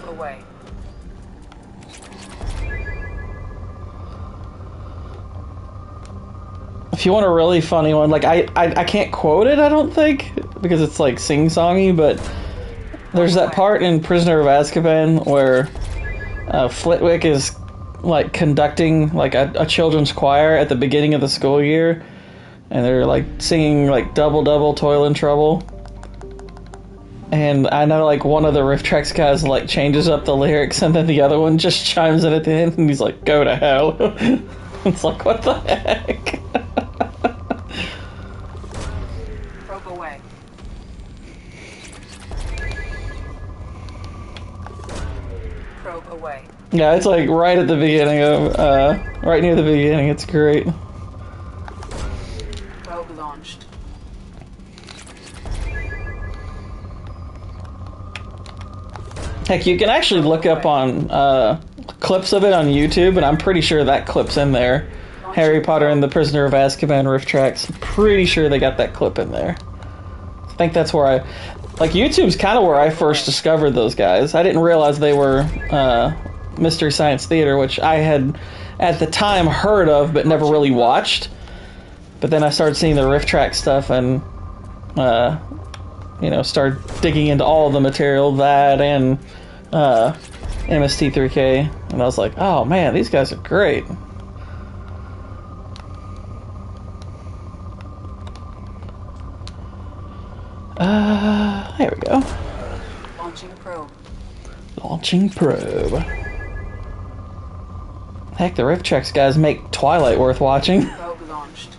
away. If you want a really funny one, like I can't quote it, I don't think, because it's like sing-songy, but there's that part in Prisoner of Azkaban where Flitwick is like conducting like a children's choir at the beginning of the school year, and they're like singing like Double Double Toil and Trouble. And I know like one of the riff tracks guys like changes up the lyrics, and then the other one just chimes in at the end and he's like, go to hell. It's like, what the heck? Probe away. Probe away. Yeah, it's like right at the beginning of, right near the beginning. It's great. Probe launched. Heck, you can actually look up on clips of it on YouTube, and I'm pretty sure that clip's in there. Harry Potter and the Prisoner of Azkaban riff tracks. I'm pretty sure they got that clip in there. I think that's where like, YouTube's kind of where I first discovered those guys. I didn't realize they were Mystery Science Theater, which I had at the time heard of but never really watched. But then I started seeing the riff track stuff and you know, started digging into all the material, that and MST3K, and I was like, oh man, these guys are great. Here we go. Launching probe. Launching probe. Heck, the riff tracks guys make Twilight worth watching. Probe launched.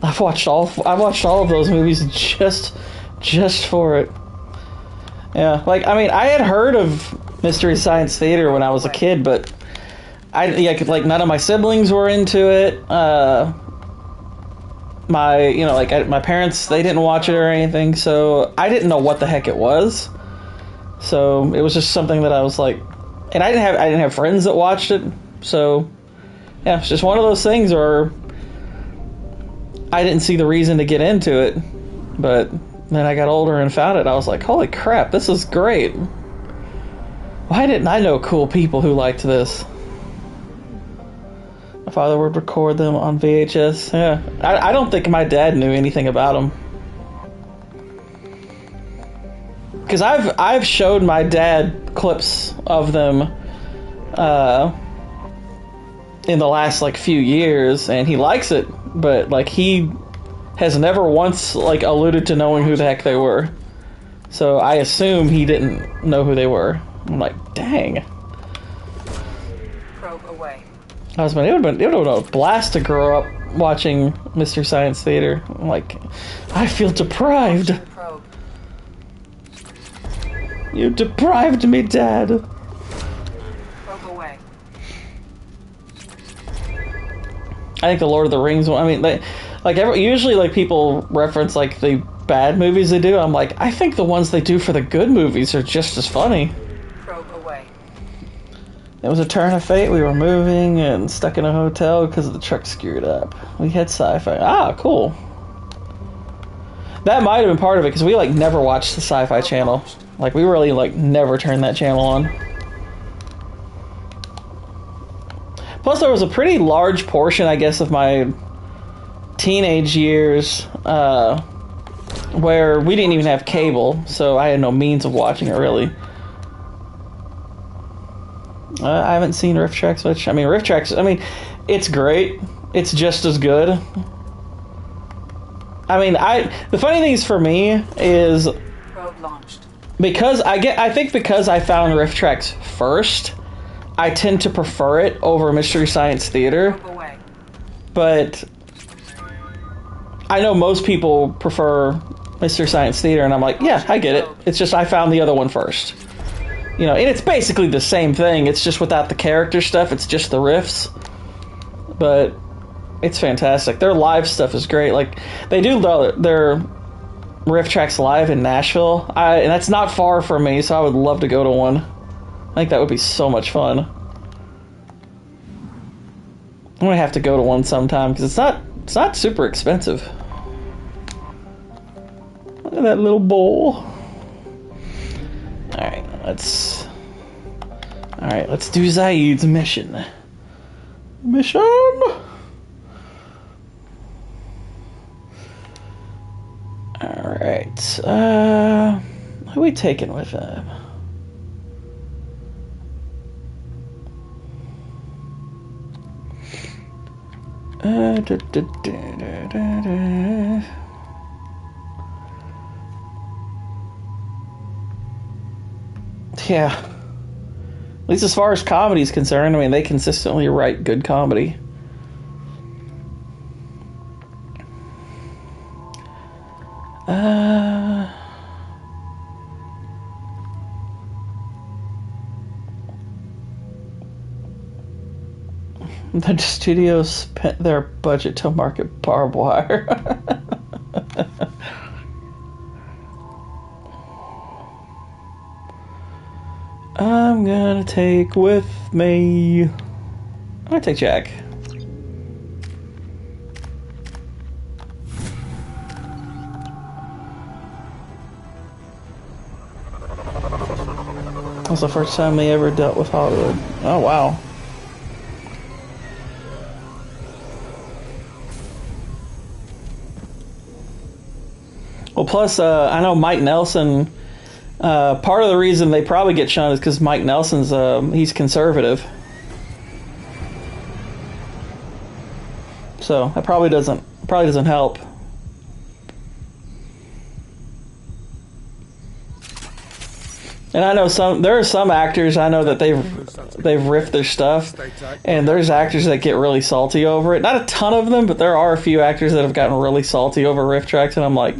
I've watched all of those movies just for it. Yeah, like, I mean, I had heard of Mystery Science Theater when I was a kid, but none of my siblings were into it. My parents, they didn't watch it or anything, so I didn't know what the heck it was. So it was just something that I was like, and I didn't have friends that watched it, so yeah, it's just one of those things where I didn't see the reason to get into it, but then I got older and found it. I was like, holy crap, this is great. Why didn't I know cool people who liked this? My father would record them on VHS. Yeah, I don't think my dad knew anything about them. Because I've showed my dad clips of them in the last like few years, and he likes it, but like he has never once like alluded to knowing who the heck they were. So I assume he didn't know who they were. I'm like, dang. Probe away. It would have been a blast to grow up watching Mystery Science Theater. I'm like, I feel deprived. Probe. You deprived me, Dad. Probe away. I think the Lord of the Rings one. I mean, usually like people reference like the bad movies they do. I'm like, I think the ones they do for the good movies are just as funny. Probe away. It was a turn of fate. We were moving and stuck in a hotel because the truck screwed up. We had sci-fi. Ah, cool. That might have been part of it because we like never watched the Sci-Fi Channel. Like we really like never turned that channel on. Plus, there was a pretty large portion, I guess, of my teenage years where we didn't even have cable, so I had no means of watching it, really. I haven't seen Riff Tracks much. I mean, Riff Tracks, I mean, it's great. It's just as good. I mean, the funny thing is for me is Probe launched. because I think because I found Riff Tracks first, I tend to prefer it over Mystery Science Theater. Probe away. But I know most people prefer Mystery Science Theater, and I'm like, yeah, I get it. It's just I found the other one first. You know, and it's basically the same thing. It's just without the character stuff. It's just the riffs. But it's fantastic. Their live stuff is great. Like, they do their Riff Tracks live in Nashville. And that's not far from me, so I would love to go to one. I think that would be so much fun. I'm gonna have to go to one sometime because it's not super expensive. Look at that little bowl. Alright, let's do Zaid's mission. Alright, who are we taking with him? Yeah. At least as far as comedy is concerned, I mean, they consistently write good comedy. The studios spent their budget to market barbed wire. I'm gonna take with me... I'm gonna take Jack. That was the first time they ever dealt with Hollywood. Oh, wow. Well, plus, I know Mike Nelson... part of the reason they probably get shown is because Mike Nelson's he's conservative, so that probably doesn't help. And I know there are some actors I know that they've riffed their stuff, and there's actors that get really salty over it. Not a ton of them, but there are a few actors that have gotten really salty over riff tracks, and I'm like,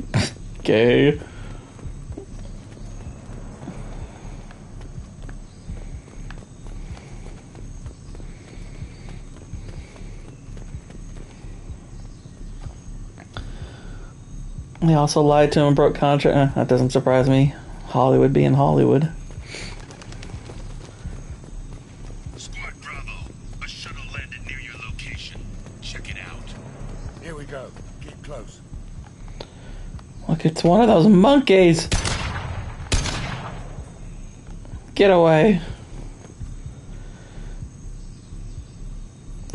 okay. They also lied to him and broke contract. That doesn't surprise me. Hollywood being Hollywood. Squad Bravo, a shuttle landed near your location. Check it out. Here we go. Keep close. Look, it's one of those monkeys. Get away.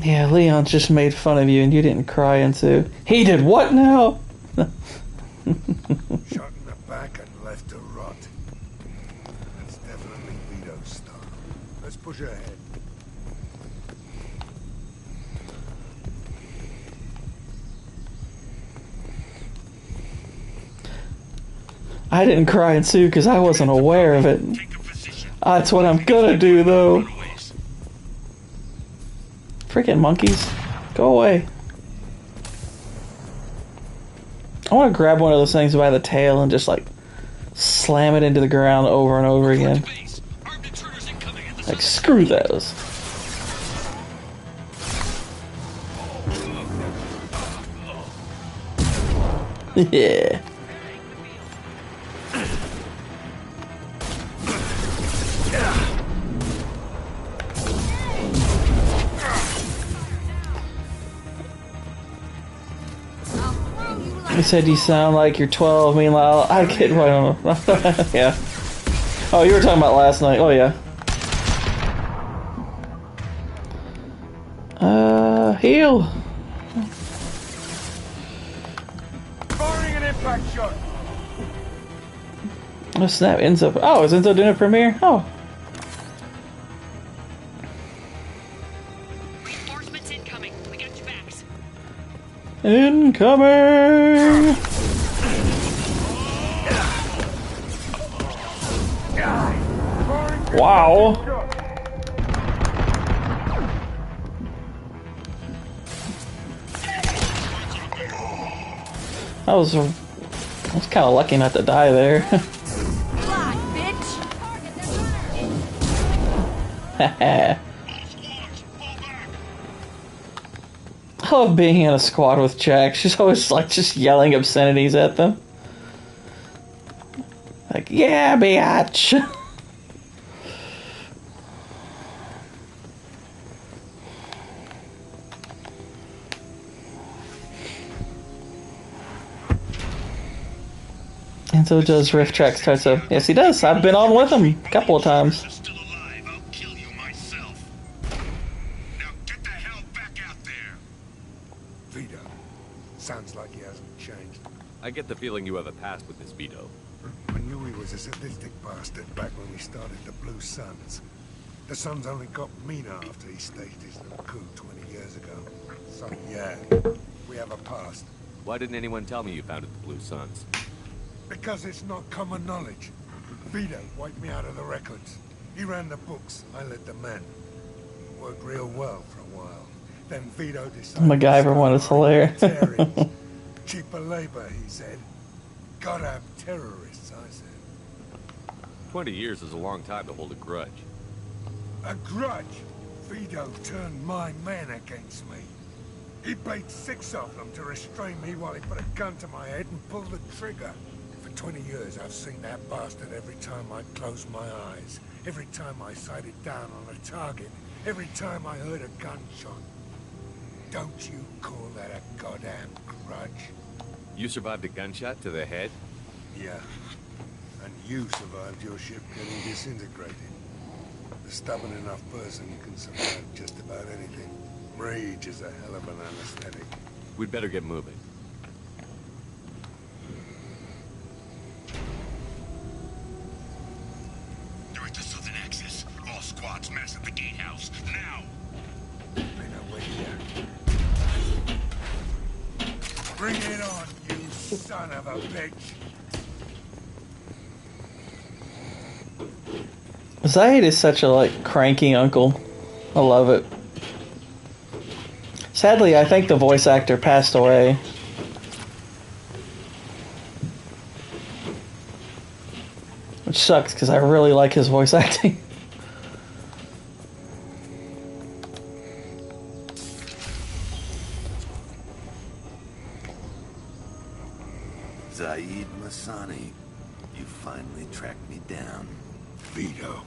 Yeah, Leon just made fun of you and you didn't cry into. He did what now? Shot in the back and left to rot. That's definitely Vito's style. Let's push ahead. I didn't cry and sue because I wasn't aware of it. That's what I'm gonna do, though. Freaking monkeys. Go away. I want to grab one of those things by the tail and just, like, slam it into the ground over and over again. Like, screw those. Yeah. He said you sound like you're 12, meanwhile, I kid, I don't know. Yeah. Oh, you were talking about last night. Oh, yeah. Heal. Firing an impact shot. Oh, snap. Enzo. Oh, is Enzo doing a premiere? Oh. Reinforcements incoming. We got your backs. Incoming! Wow. I was kind of lucky not to die there. I love being in a squad with Jack. She's always like just yelling obscenities at them. Like, yeah, biatch. And so does riff tracks start, so yes he does. I've been on with him a couple of times. Vito. Sounds like he hasn't changed. I get the feeling you have a past with this Vito. I knew he was a sadistic bastard back when we started the Blue Suns. The Suns only got meaner after he staged his little coup 20 years ago. So yeah, we have a past. Why didn't anyone tell me you founded the Blue Suns? Because it's not common knowledge. Vito wiped me out of the records. He ran the books, I led the men. Worked real well for a while. Then Vito decided MacGyver one is hilarious. Cheaper labor, he said. Gotta have terrorists, I said. 20 years is a long time to hold a grudge. A grudge? Vito turned my men against me. He paid 6 of them to restrain me while he put a gun to my head and pulled the trigger. For 20 years, I've seen that bastard every time I closed my eyes. Every time I sighted down on a target. Every time I heard a gunshot. Don't you call that a goddamn grudge? You survived a gunshot to the head? Yeah. And you survived your ship getting disintegrated. A stubborn enough person can survive just about anything. Rage is a hell of an anesthetic. We'd better get moving. They're at the southern axis. All squads mass at the gatehouse. Now! They know we're here. Bring it on, you son of a bitch! Zaid is such a like cranky uncle. I love it. Sadly, I think the voice actor passed away. Which sucks because I really like his voice acting. Zaid Masani, you finally tracked me down. Vito.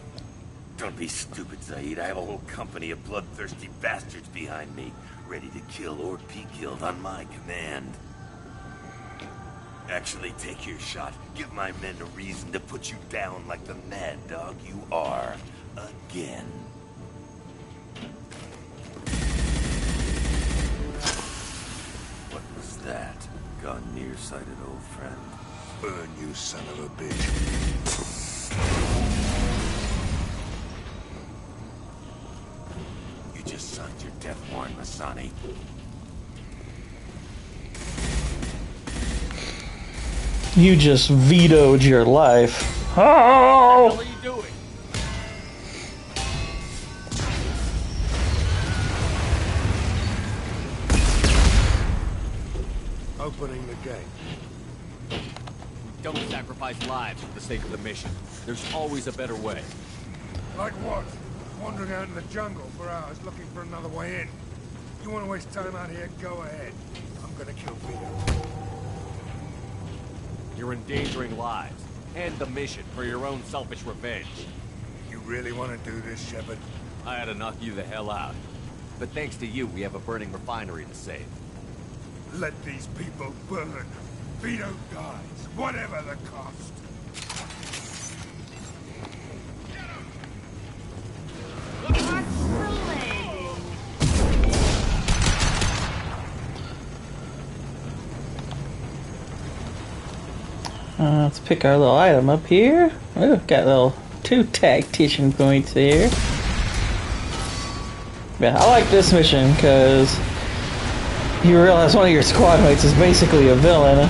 Don't be stupid, Zaid. I have a whole company of bloodthirsty bastards behind me, ready to kill or be killed on my command. Actually, take your shot. Give my men a reason to put you down like the mad dog you are. Again. What was that? Gone nearsighted, old friend. Burn, you son of a bitch. You just signed your death warrant, Masani. You just vetoed your life. Oh! Oh! What are you doing? Opening the gate. Don't sacrifice lives for the sake of the mission. There's always a better way. Like what? Wandering out in the jungle for hours looking for another way in. You want to waste time out here? Go ahead. I'm gonna kill Vito. You're endangering lives and the mission for your own selfish revenge. You really want to do this, Shepard? I had to knock you the hell out. But thanks to you, we have a burning refinery to save. Let these people burn. Vito dies, whatever the cost. Let's pick our little item up here. Ooh, got little 2 tactician points here. Yeah, I like this mission because you realize one of your squad mates is basically a villain,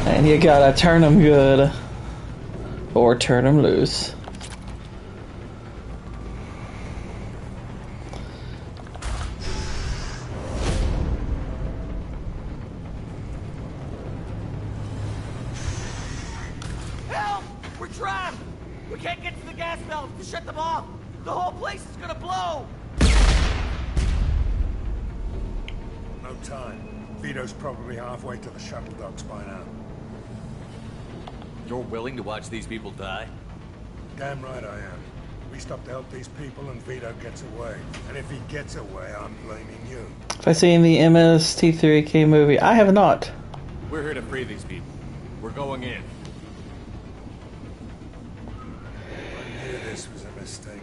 and you gotta turn him good or turn him loose. Help! We're trapped! We can't get to the gas valves to shut them off! The whole place is gonna blow! No time. Vito's probably halfway to the shuttle docks by now. You're willing to watch these people die? Damn right I am. We stop to help these people and Vito gets away. And if he gets away, I'm blaming you. If I seen the MST3K movie, I have not. We're here to free these people. We're going in. I knew this was a mistake.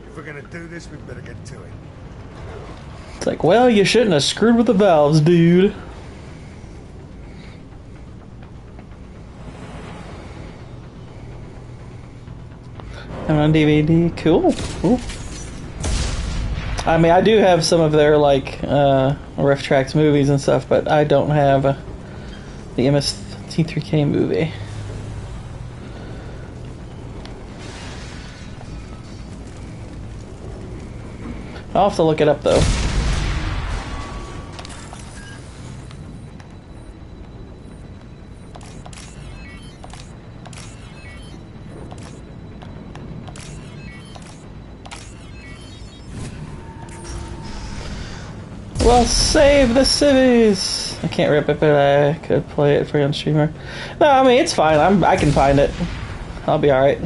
If we're gonna do this, we'd better get to it. It's like, well, you shouldn't have screwed with the valves, dude. I'm on DVD. Cool. Cool. I mean, I do have some of their, like, Riff Tracks movies and stuff, but I don't have the MST3K movie. I'll have to look it up, though. Well, save the civvies! I can't rip it, but I could play it for you on streamer. No, I mean, it's fine. I can find it. I'll be alright.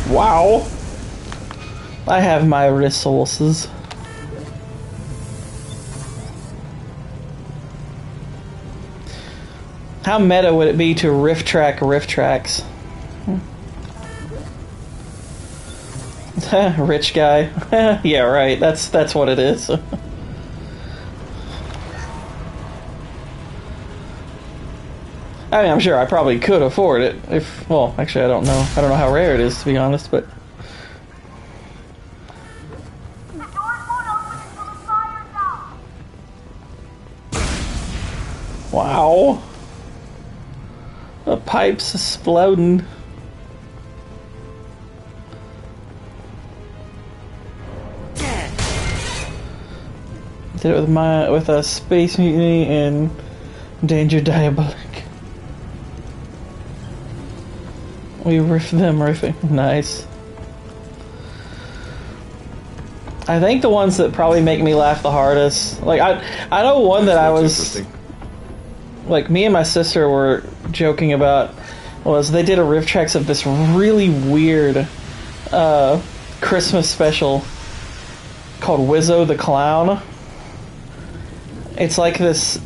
Wow! I have my resources. How meta would it be to riff tracks? Rich guy. Yeah, right. That's what it is. I mean, I'm sure I probably could afford it if. Well, actually, I don't know. I don't know how rare it is, to be honest. But wow. A pipe's exploding. Did it with a space mutiny and Danger Diabolic. We riff them riffing. Nice. I think the ones that probably make me laugh the hardest, like I know one that I was, like, me and my sister were joking about, was they did a riff tracks of this really weird Christmas special called Wizzo the Clown. It's like this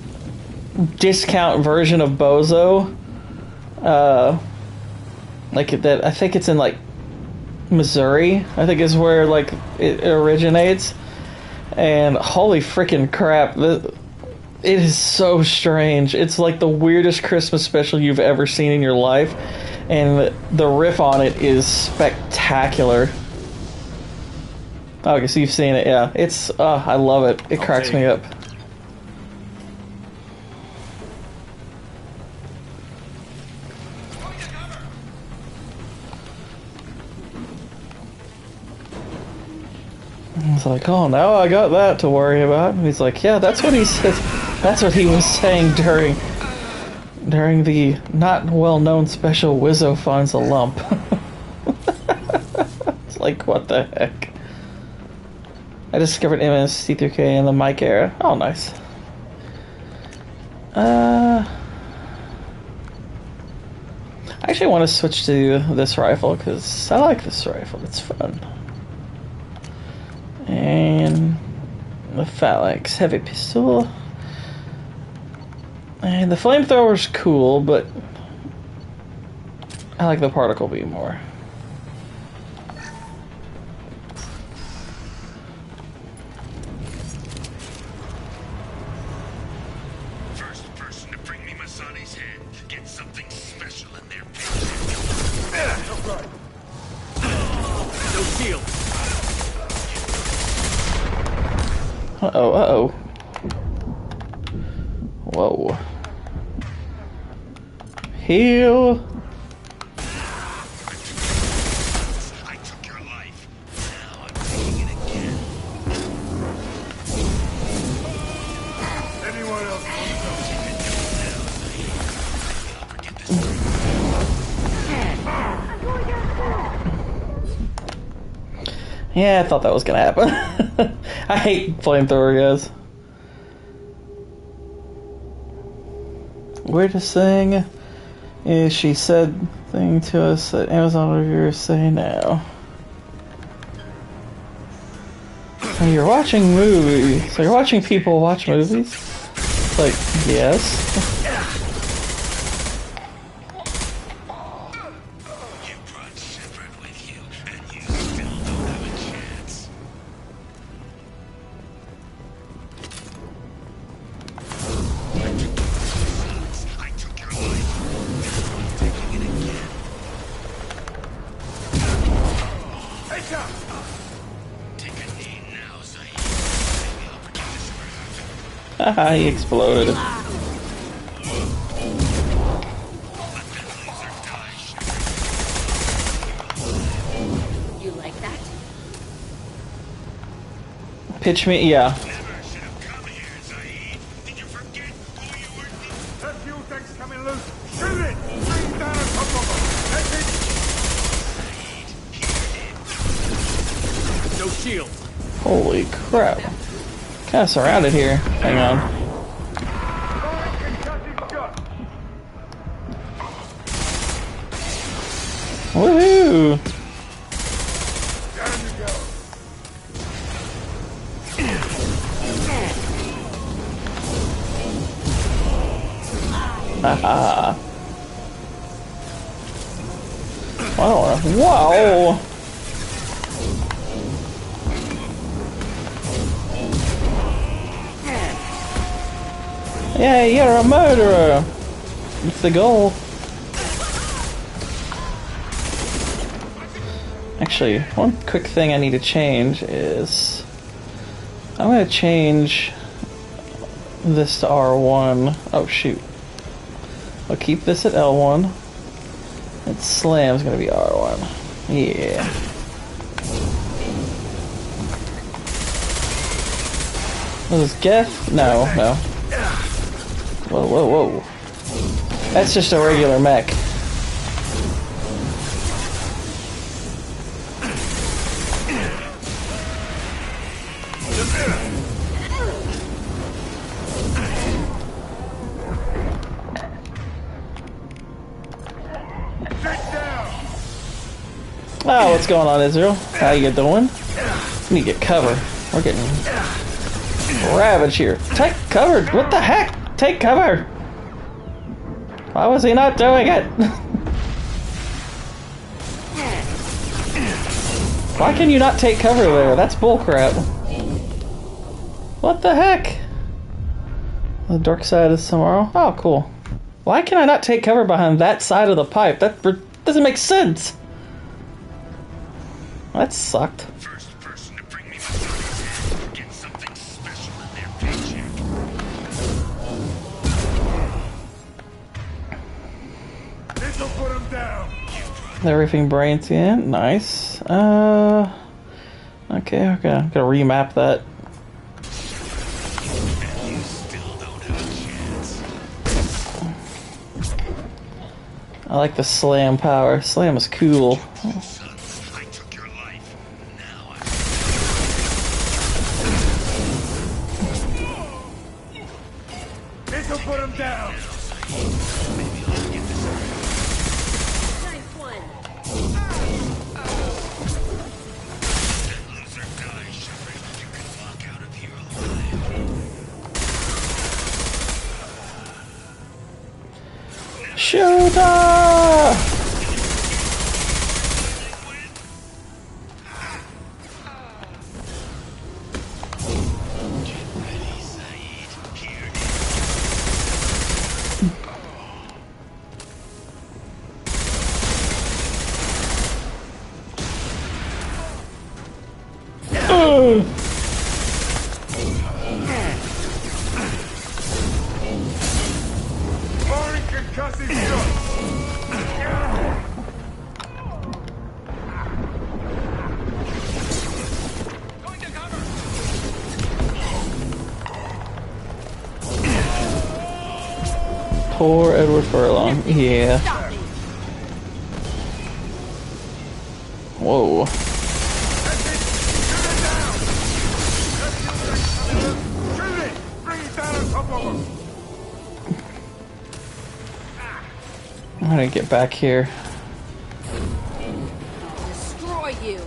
discount version of Bozo. Like that, I think it's in like Missouri, I think is where like it originates. And holy freaking crap, it is so strange. It's like the weirdest Christmas special you've ever seen in your life, and the riff on it is spectacular. Okay, so you've seen it, yeah. It's I love it. It cracks me up. It's like, oh, now I got that to worry about. And he's like, yeah, that's what he said. That's what he was saying during the not well-known special Wizzo finds a lump. It's like, what the heck? I discovered MST3K in the mic era. Oh, nice. I actually want to switch to this rifle because I like this rifle. It's fun. And the Phalanx heavy pistol. And the flamethrower's cool, but I like the particle beam more. First person to bring me Masani's head gets something special in their picture. Right. No shield. Uh-oh, uh-oh. Whoa. Heal. I took your life. Now I'm taking it again. Anyone else Yeah, I thought that was gonna happen. I hate flamethrower guys. Weirdest thing is she said thing to us that Amazon reviewers say now. So you're watching movies. So you're watching people watch movies? It's like, yes. Haha, he exploded. You like that? Pitch me, yeah. That fuel tank's coming loose. Shoot it! Bring down a couple of them. That's it. No shield. Holy crap. Kind of surrounded here. Hang on. Woohoo! Haha. Wow. Wow. Yeah, you're a murderer. It's the goal. Actually, one quick thing I need to change is I'm going to change this to R1. Oh shoot. I'll keep this at L1. And slam's gonna be R1. Yeah. Was this Geth? No, no. Whoa, whoa, whoa. That's just a regular mech. Oh, what's going on, Israel? How you doing? We need to get cover. We're getting ravaged here. Take cover! What the heck? Take cover! Why was he not doing it? Why can you not take cover there? That's bullcrap. What the heck? The dark side is tomorrow? Oh, cool. Why can I not take cover behind that side of the pipe? That doesn't make sense. That sucked. First person to bring me my head will get something special in their paycheck. This'll put him down. Everything brains in. Nice. Okay, okay. I'm gonna remap that. You still don't have a chance. I like the slam power. Slam is cool. This'll put him down. Nice one. Loser die, Shepard. You can walk out of here alive. Shooter! Firing concussive shots. Going to cover. Poor Edward Furlong. Yeah. Whoa. I'm gonna get back here. Destroy you.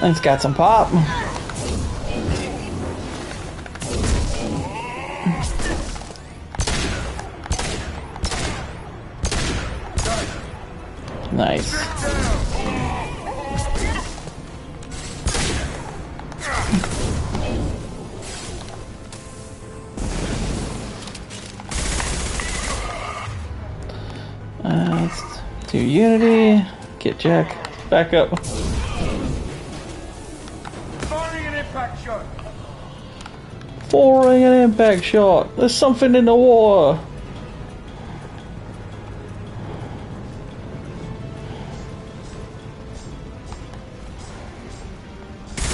It's got some pop. Nice. Let's do Unity. Get Jack back up. Firing an impact shot. Firing an impact shot. There's something in the water.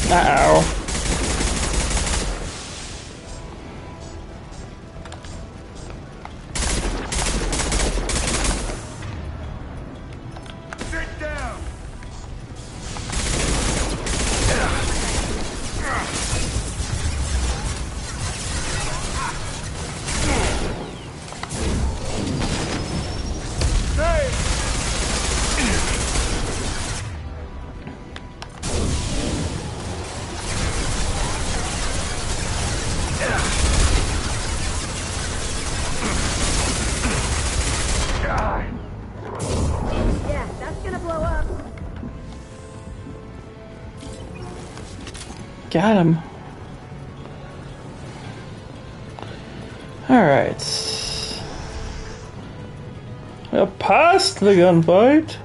Uh-oh. Sit down. Yeah, that's gonna blow up. Got him. Alright. We're past the gunfight.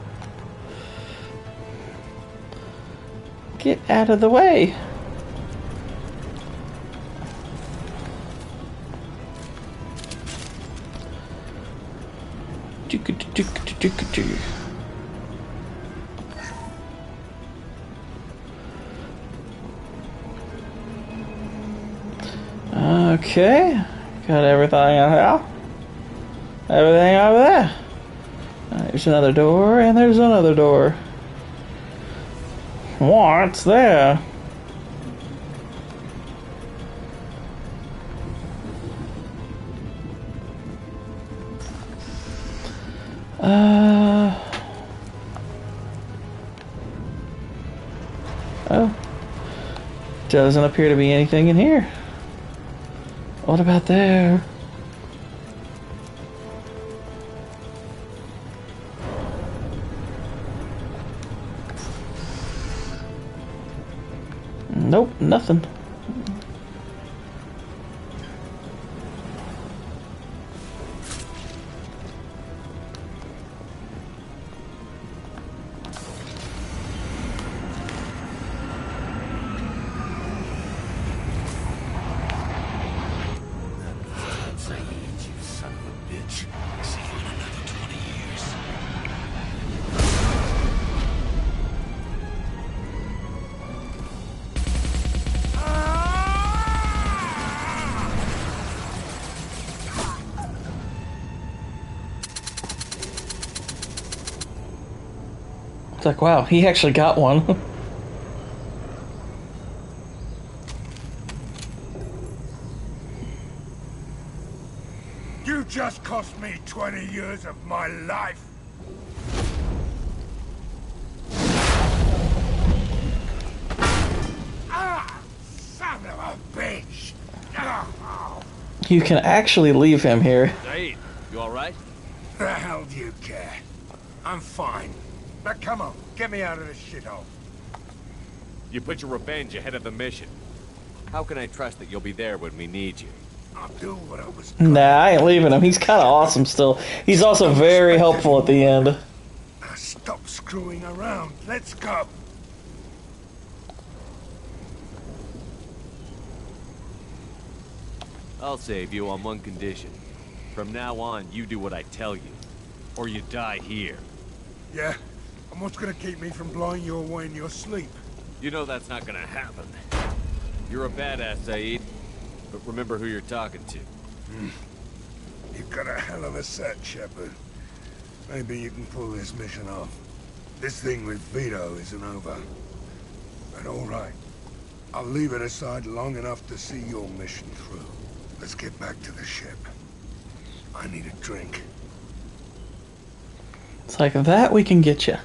Get out of the way. Okay, got everything in here. Everything over there. There's another door, and there's another door. What's there? Oh. Doesn't appear to be anything in here. What about there? Nope, nothing. It's like, wow, he actually got one. You just cost me 20 years of my life. Ah, son of a bitch. Oh. You can actually leave him here. Hey, you alright? The hell do you care? I'm fine. Now come on, get me out of this shithole. You put your revenge ahead of the mission. How can I trust that you'll be there when we need you? I'll do what I was. Nah, I ain't leaving him. He's kind of awesome still. He's also very helpful at the end. Now stop screwing around. Let's go. I'll save you on one condition. From now on, you do what I tell you. Or you die here. Yeah? And what's gonna keep me from blowing you away in your sleep? You know that's not gonna happen. You're a badass, Saeed. But remember who you're talking to. You've got a hell of a set, Shepard. Maybe you can pull this mission off. This thing with Vito isn't over. But alright. I'll leave it aside long enough to see your mission through. Let's get back to the ship. I need a drink. It's like that we can get you.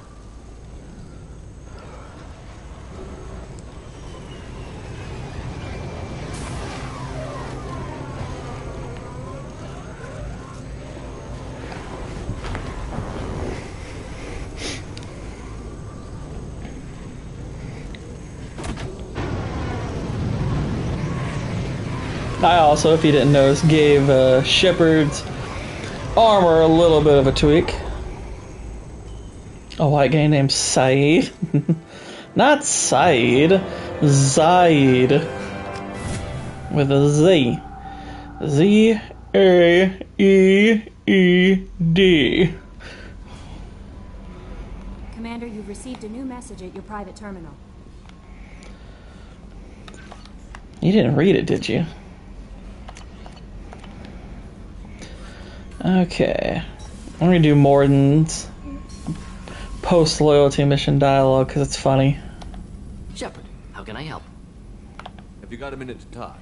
I also, if you didn't notice, gave Shepard's armor a little bit of a tweak. A white guy named Saeed. Not Saeed. Zaid. With a Z. Z-A-E-E-D. Commander, you've received a new message at your private terminal. You didn't read it, did you? Okay. I'm gonna do Morden's post-loyalty mission dialogue because it's funny. Shepard, how can I help? Have you got a minute to talk?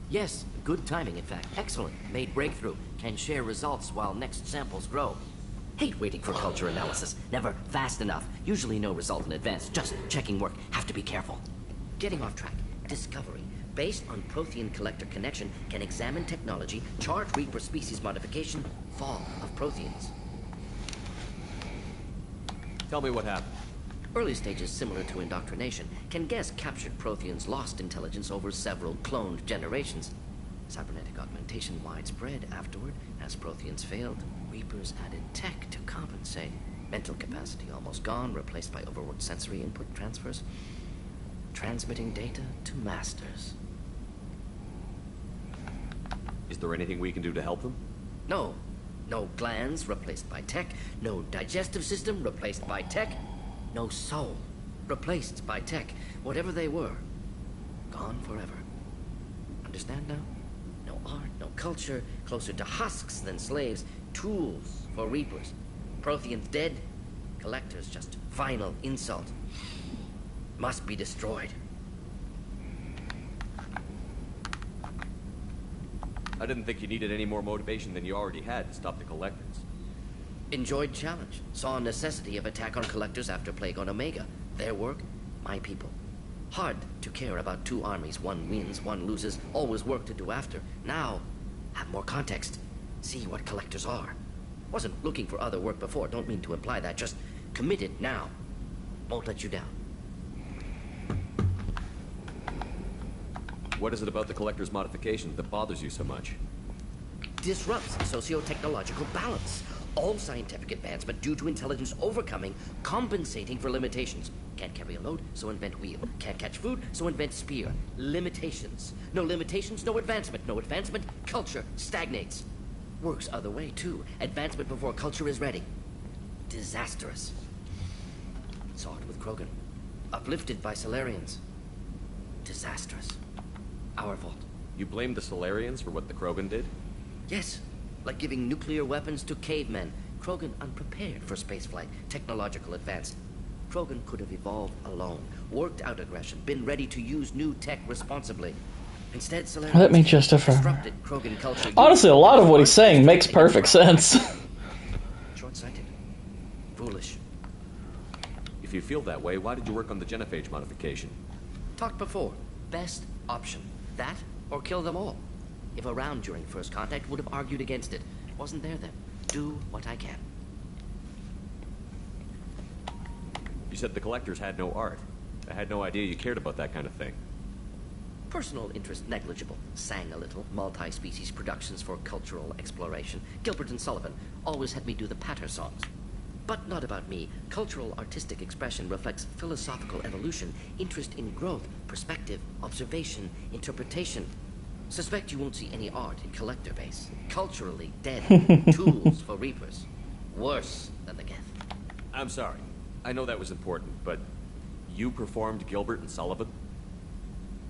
Yes, good timing in fact. Excellent. Made breakthrough. Can share results while next samples grow. Hate waiting for culture analysis. Never fast enough. Usually no result in advance. Just checking work. Have to be careful. Getting off track. Discovery. Based on Prothean collector connection, can examine technology, chart Reaper species modification, fall of Protheans. Tell me what happened. Early stages similar to indoctrination. Can guess captured Protheans lost intelligence over several cloned generations. Cybernetic augmentation widespread afterward. As Protheans failed, Reapers added tech to compensate. Mental capacity almost gone, replaced by overworked sensory input transfers. transmitting data to masters. Is there anything we can do to help them? No. No glands replaced by tech. No digestive system replaced by tech. No soul replaced by tech. Whatever they were, gone forever. Understand now? No art, no culture, closer to husks than slaves. Tools for reapers. Protheans dead. Collectors just final insult. Must be destroyed. I didn't think you needed any more motivation than you already had to stop the Collectors. Enjoyed challenge. Saw necessity of attack on Collectors after Plague on Omega. Their work, my people. Hard to care about two armies. One wins, one loses. Always work to do after. Now, have more context. See what Collectors are. Wasn't looking for other work before. Don't mean to imply that. Just committed now. Won't let you down. What is it about the Collector's modification that bothers you so much? Disrupts socio-technological balance. All scientific advancement due to intelligence overcoming, compensating for limitations. Can't carry a load, so invent wheel. Can't catch food, so invent spear. Limitations. No limitations, no advancement. No advancement, culture stagnates. Works other way, too. Advancement before culture is ready. Disastrous. Saw it with Krogan. Uplifted by Solarians. Disastrous. Our fault. You blame the Solarians for what the Krogan did? Yes. Like giving nuclear weapons to cavemen. Krogan unprepared for spaceflight. Technological advance. Krogan could have evolved alone. Worked out aggression. Been ready to use new tech responsibly. Instead, Solarians Let me justify. disrupted Krogan culture. Honestly, a lot of what he's saying makes perfect sense. Short-sighted. Foolish. If you feel that way, why did you work on the genophage modification? Talked before. Best option. That, or kill them all. If around during first contact, would have argued against it. Wasn't there then. Do what I can. You said the Collectors had no art. I had no idea you cared about that kind of thing. Personal interest negligible. Sang a little. Multi-species productions for cultural exploration. Gilbert and Sullivan always had me do the patter songs. But not about me. Cultural artistic expression reflects philosophical evolution, interest in growth, perspective, observation, interpretation. Suspect you won't see any art in collector base. Culturally dead. Tools for reapers. Worse than the Geth. I'm sorry. I know that was important, but you performed Gilbert and Sullivan?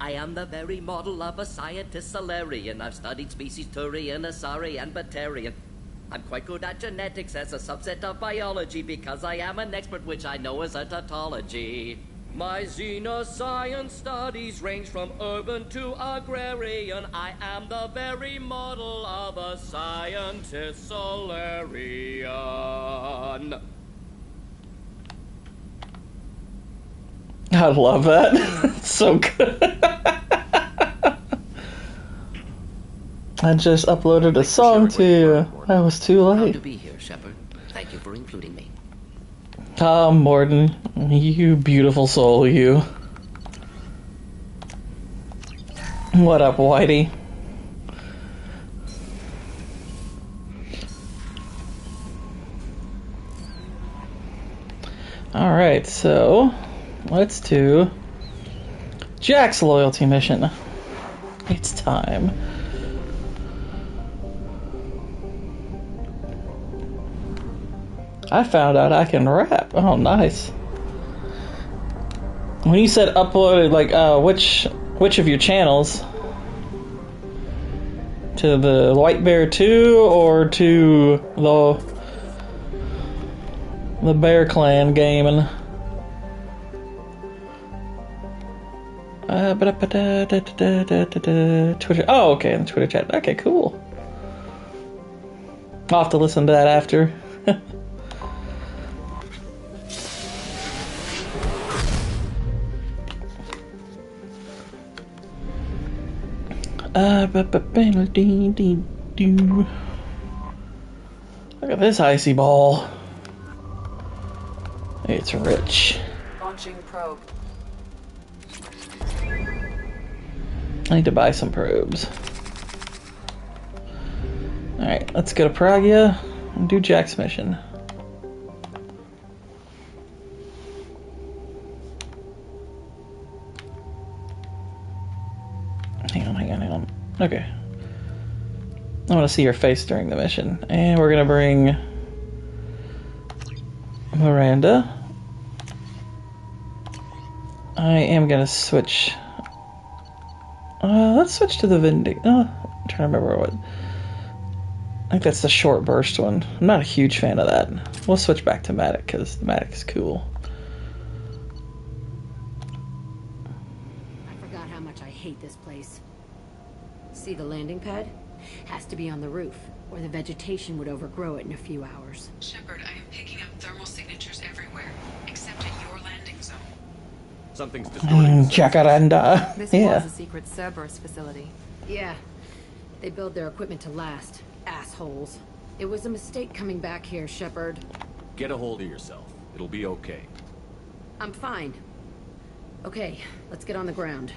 I am the very model of a scientist Solarian. I've studied species Turian, Asari, and Batarian. I'm quite good at genetics as a subset of biology because I am an expert, which I know is a tautology. My xenoscience studies range from urban to agrarian. I am the very model of a scientist Solarian. I love that. It's so good. I just uploaded a song to you. I was too Proud late. to be here, Shepard. Thank you for including me. Ah, Morden, you beautiful soul, you. What up, Whitey? Alright, so let's do Jack's loyalty mission. It's time. I found out I can rap. Oh, nice. When you said uploaded, like, which of your channels? To the White Bear 2 or to the Bear Clan gaming? Twitter. Oh, okay, in the Twitter chat. Okay, cool. I'll have to listen to that after. Look at this icy ball. It's rich. Launching probe. I need to buy some probes. Alright, let's go to Pragia and do Jack's mission. Okay. I want to see your face during the mission. And we're going to bring Miranda. I am going to switch. Let's switch to the Vindic. I'm trying to remember what. I think that's the short burst one. I'm not a huge fan of that. We'll switch back to Matic because the Matic is cool. I forgot how much I hate this place. See the landing pad? Has to be on the roof, or the vegetation would overgrow it in a few hours. Shepard, I am picking up thermal signatures everywhere, except at your landing zone. Something's distorting. Jacaranda. This Yeah. was a secret Cerberus facility. Yeah. They build their equipment to last. Assholes. It was a mistake coming back here, Shepard. Get a hold of yourself. It'll be okay. I'm fine. Okay, let's get on the ground.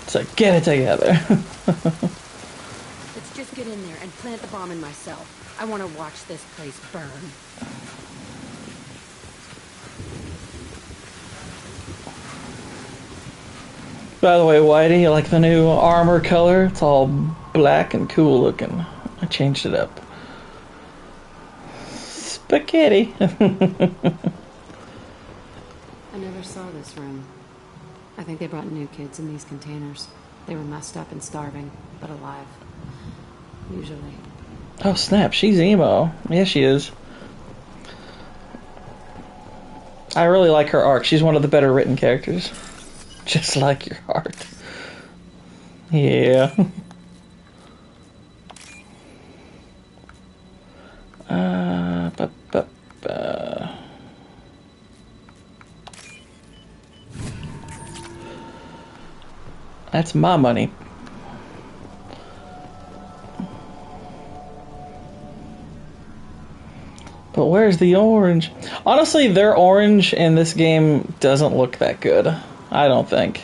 So get it together. Let's just get in there and plant the bomb in myself. I want to watch this place burn. By the way, Whitey, you like the new armor color? It's all black and cool looking. I changed it up. Spaghetti. I never saw this room. I think they brought new kids in these containers. They were messed up and starving, but alive. Usually. Oh snap, she's emo. Yeah, she is. I really like her arc. She's one of the better written characters. Just like your heart. Yeah. That's my money. But where's the orange? Honestly, their orange in this game doesn't look that good. I don't think.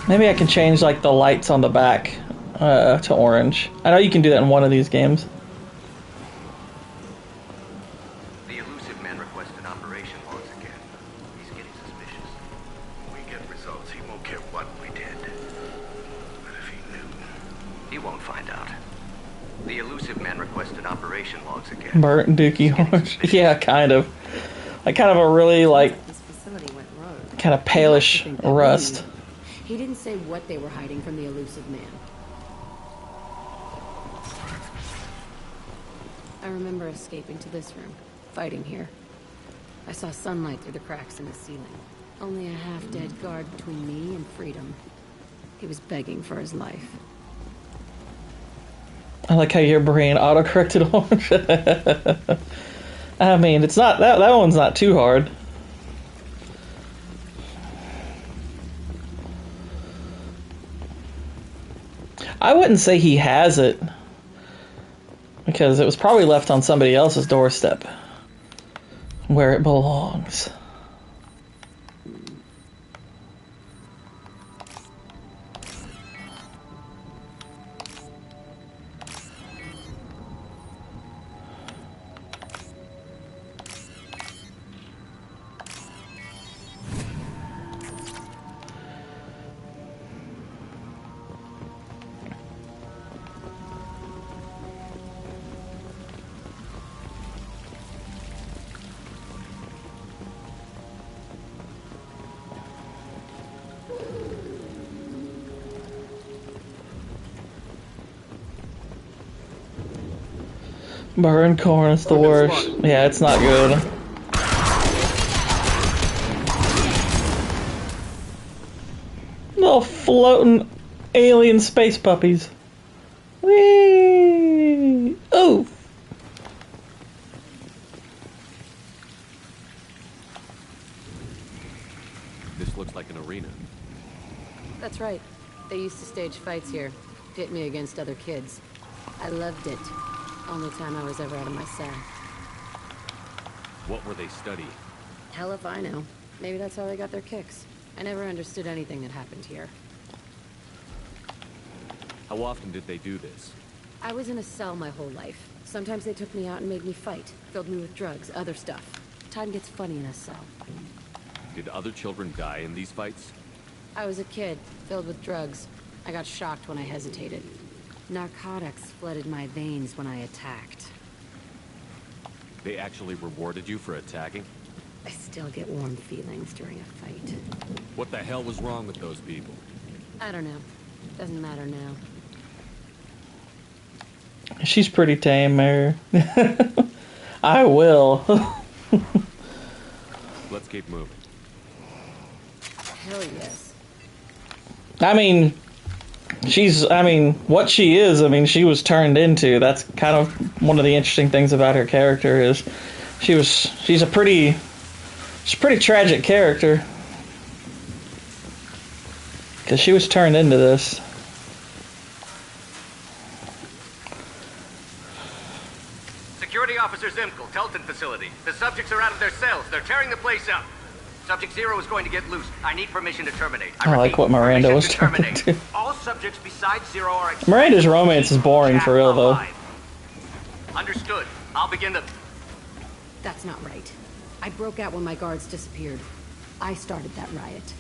Maybe I can change like the lights on the back to orange. I know you can do that in one of these games. The elusive man requested operation once again. He's getting suspicious. We get results. He won't care what we did. But if he knew, he won't find out. The elusive man requested operation logs again. Burnt Dookie orange. Yeah, kind of. Like kind of a really like kind of palish rust. He didn't say what they were hiding from the elusive man. I remember escaping to this room, fighting here. I saw sunlight through the cracks in the ceiling. Only a half-dead guard between me and freedom. He was begging for his life. I like how your brain auto-corrected orange. I mean, it's not that one's not too hard. I wouldn't say he has it because it was probably left on somebody else's doorstep where it belongs. Burn corn is the worst. Yeah, it's not good. Little floating alien space puppies. Whee! Oh! This looks like an arena. That's right. They used to stage fights here. Pit me against other kids. I loved it. Only time I was ever out of my cell. What were they studying? Hell if I know. Maybe that's how they got their kicks. I never understood anything that happened here. How often did they do this? I was in a cell my whole life. Sometimes they took me out and made me fight. Filled me with drugs, other stuff. Time gets funny in a cell. Did other children die in these fights? I was a kid, filled with drugs. I got shocked when I hesitated. Narcotics flooded my veins when I attacked. They actually rewarded you for attacking? I still get warm feelings during a fight. What the hell was wrong with those people? I don't know. Doesn't matter now. She's pretty tame, Mary. I will. Let's keep moving. Hell yes. I mean, what she is, she was turned into. That's kind of one of the interesting things about her character is she's a pretty tragic character. Because she was turned into this. Security Officer Zimkel, Telton facility. The subjects are out of their cells. They're tearing the place up. Subject 0 is going to get loose. I need permission to terminate. I like what Miranda was turned into. All subjects besides 0 are expelled. Miranda's romance is boring for real, though. Understood. I'll begin the... That's not right. I broke out when my guards disappeared. I started that riot.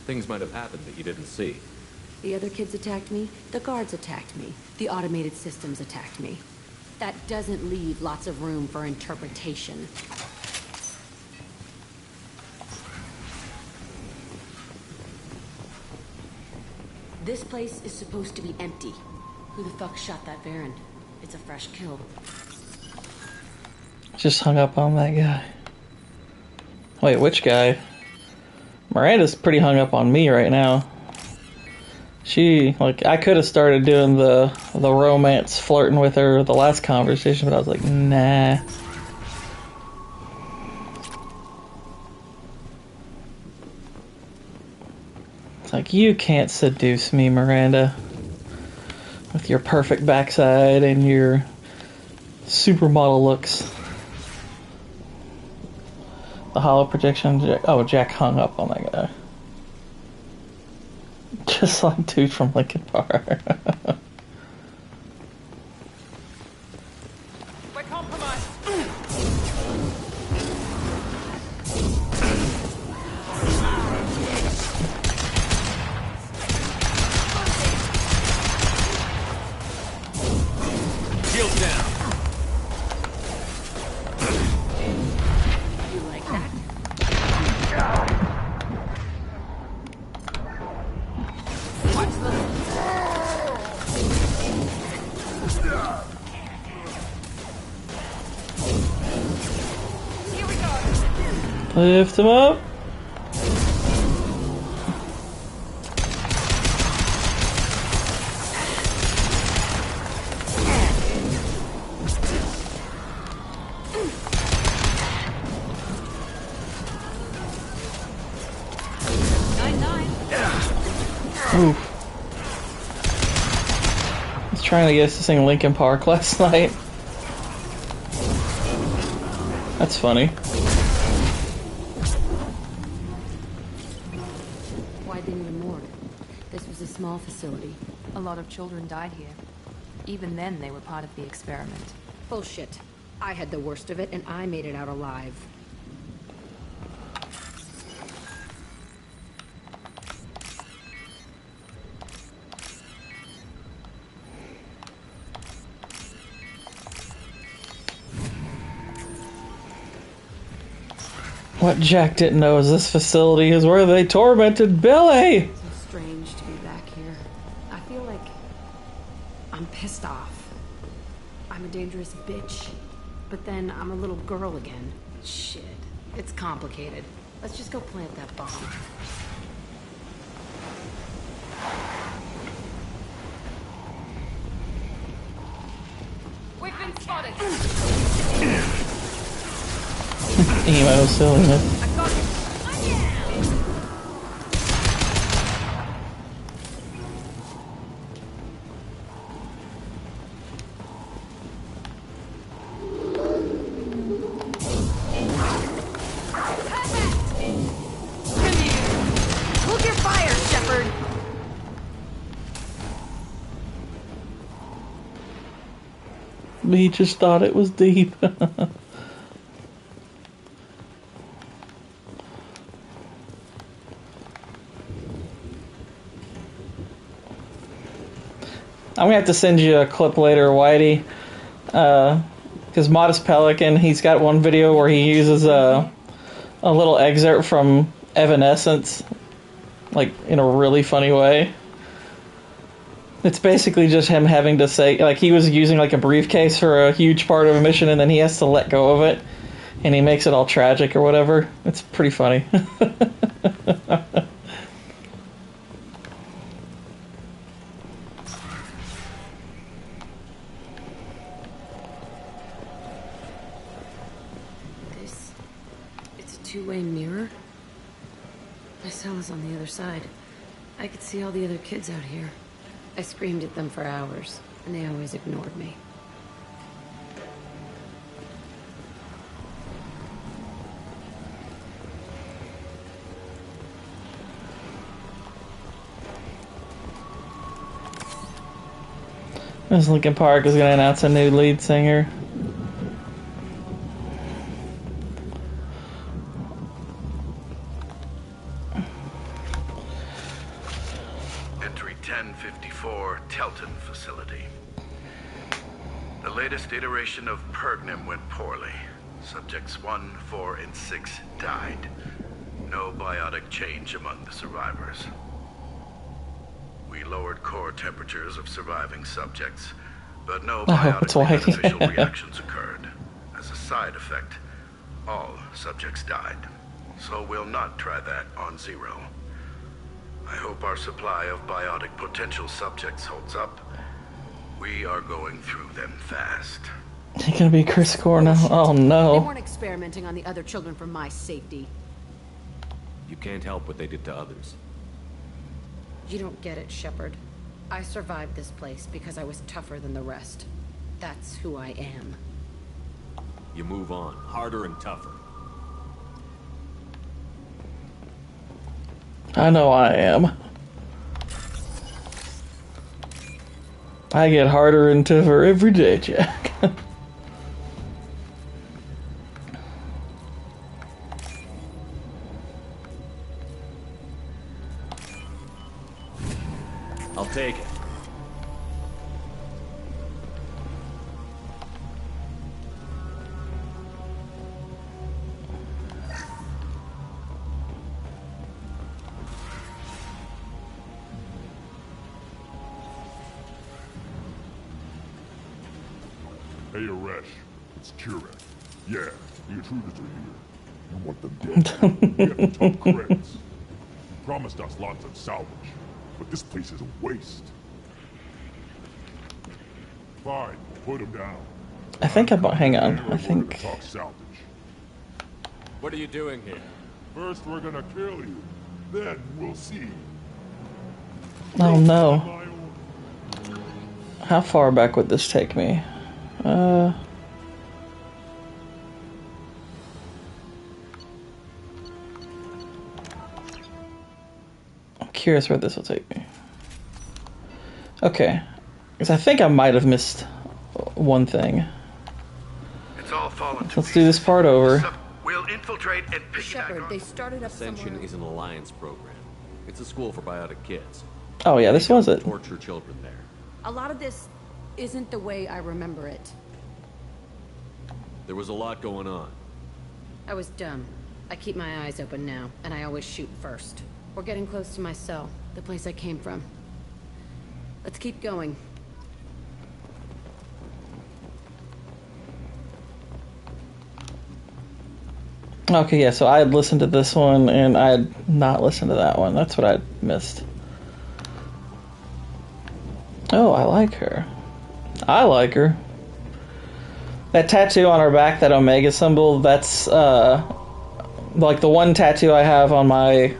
Things might have happened that you didn't see. The other kids attacked me. The guards attacked me. The automated systems attacked me. That doesn't leave lots of room for interpretation. This place is supposed to be empty. Who the fuck shot that Baron? It's a fresh kill. Just hung up on that guy. Wait, which guy? Miranda's pretty hung up on me right now. I could have started doing the romance flirting with her the last conversation, but I was like, nah. It's like, you can't seduce me, Miranda. With your perfect backside and your supermodel looks. The hollow projection. Jack hung up on that guy. Just like dude from Linkin Park. We're compromised. Shield down. You like that? Lift him up. Ooh. I was trying to get us to sing Linkin Park last night. That's funny. Why didn't the morgue? This was a small facility. A lot of children died here. Even then, they were part of the experiment. Bullshit. I had the worst of it, and I made it out alive. What Jack didn't know is this facility is where they tormented Billy. So strange to be back here. I feel like I'm pissed off. I'm a dangerous bitch. But then I'm a little girl again. Shit. It's complicated. Let's just go plant that bomb. We've been spotted. Emo silliness. I got it. He just thought it was deep. I'm gonna have to send you a clip later, Whitey. Because Modest Pelican, he's got one video where he uses a little excerpt from Evanescence, like in a really funny way. It's basically just him having to say, like, he was using like a briefcase for a huge part of a mission, and then he has to let go of it, and he makes it all tragic or whatever. It's pretty funny. It's a two-way mirror. My cell is on the other side. I could see all the other kids out here. I screamed at them for hours, and they always ignored me. This Linkin Park is going to announce a new lead singer. Entry 1054, Telton facility. The latest iteration of Pergnum went poorly. Subjects 1, 4, and 6 died. No biotic change among the survivors. We lowered core temperatures of surviving subjects, but no biotically beneficial reactions occurred. As a side effect, all subjects died. So we'll not try that on Zero. I hope our supply of biotic potential subjects holds up. We are going through them fast. He's gonna be Chris Cornell. Oh no. They weren't experimenting on the other children for my safety. You can't help what they did to others. You don't get it, Shepard. I survived this place because I was tougher than the rest. That's who I am. You move on, harder and tougher. I know I am. I get harder and tougher every day, Jack. I'll take it. Hey, Aresh, it's Kirek. Yeah, the intruders are here. You want them dead. We have to talk credits. You promised us lots of salvage, but this place is a waste. Fine, put them down. I think hang on. I think. Talk salvage. What are you doing here? First, we're gonna kill you. Then we'll see. Oh no. How far back would this take me? I'm curious where this will take me. Okay. Because I think I might have missed one thing. It's all fallen to Let's do this part over. We'll infiltrate and piggyback Shepard, on. they started up Ascension somewhere. is an alliance program. It's a school for biotic kids. Oh yeah, this was it. Torture children there. A lot of this isn't the way I remember it. There was a lot going on. I was dumb. I keep my eyes open now, and I always shoot first. We're getting close to my cell, the place I came from. Let's keep going. Okay, yeah, so I had listened to this one, and I had not listened to that one. That's what I missed. Oh, I like her. I like her. That tattoo on her back, that Omega symbol, that's, like the one tattoo I have on my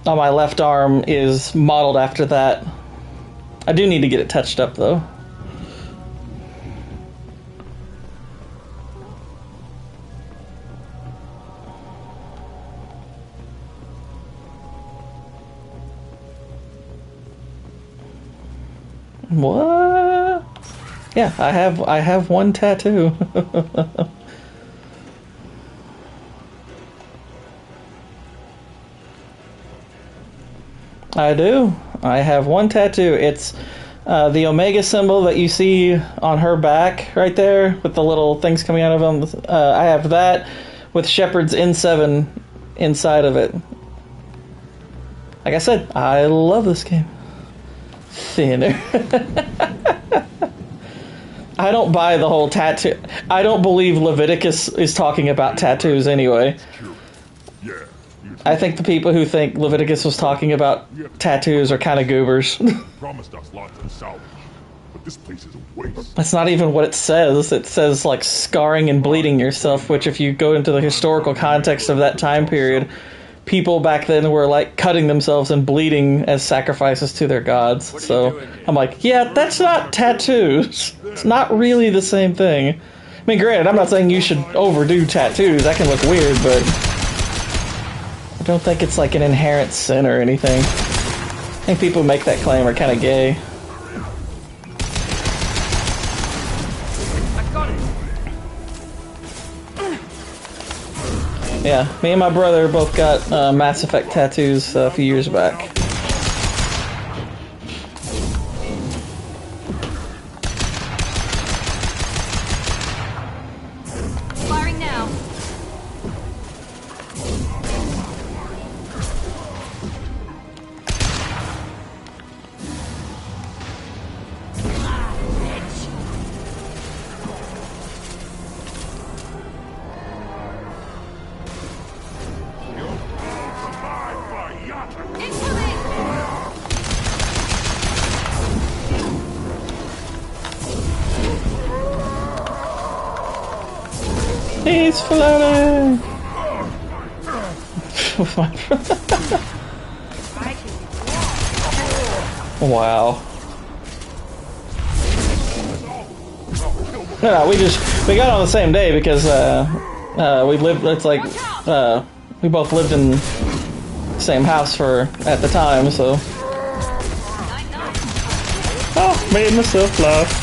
left arm is modeled after that. I do need to get it touched up, though. What? Yeah, I have one tattoo. I do. I have one tattoo. It's the Omega symbol that you see on her back right there with the little things coming out of them. I have that with Shepard's N7 inside of it. Like I said, I love this game. Thinner. I don't buy the whole tattoo. I don't believe Leviticus is talking about tattoos anyway. I think the people who think Leviticus was talking about tattoos are kind of goobers. Promised us lots of salvage, but this place is a waste. That's not even what it says. It says, like, scarring and bleeding yourself, which if you go into the historical context of that time period, people back then were, like, cutting themselves and bleeding as sacrifices to their gods. So I'm like, yeah, that's not tattoos. It's not really the same thing. I mean, granted, I'm not saying you should overdo tattoos. That can look weird, but I don't think it's like an inherent sin or anything. I think people who make that claim are kind of gay. Yeah, me and my brother both got Mass Effect tattoos a few years back. Firing now. He's floating! Wow. No, we got on the same day because we lived. It's like we both lived in the same house at the time, so. Oh, made myself laugh.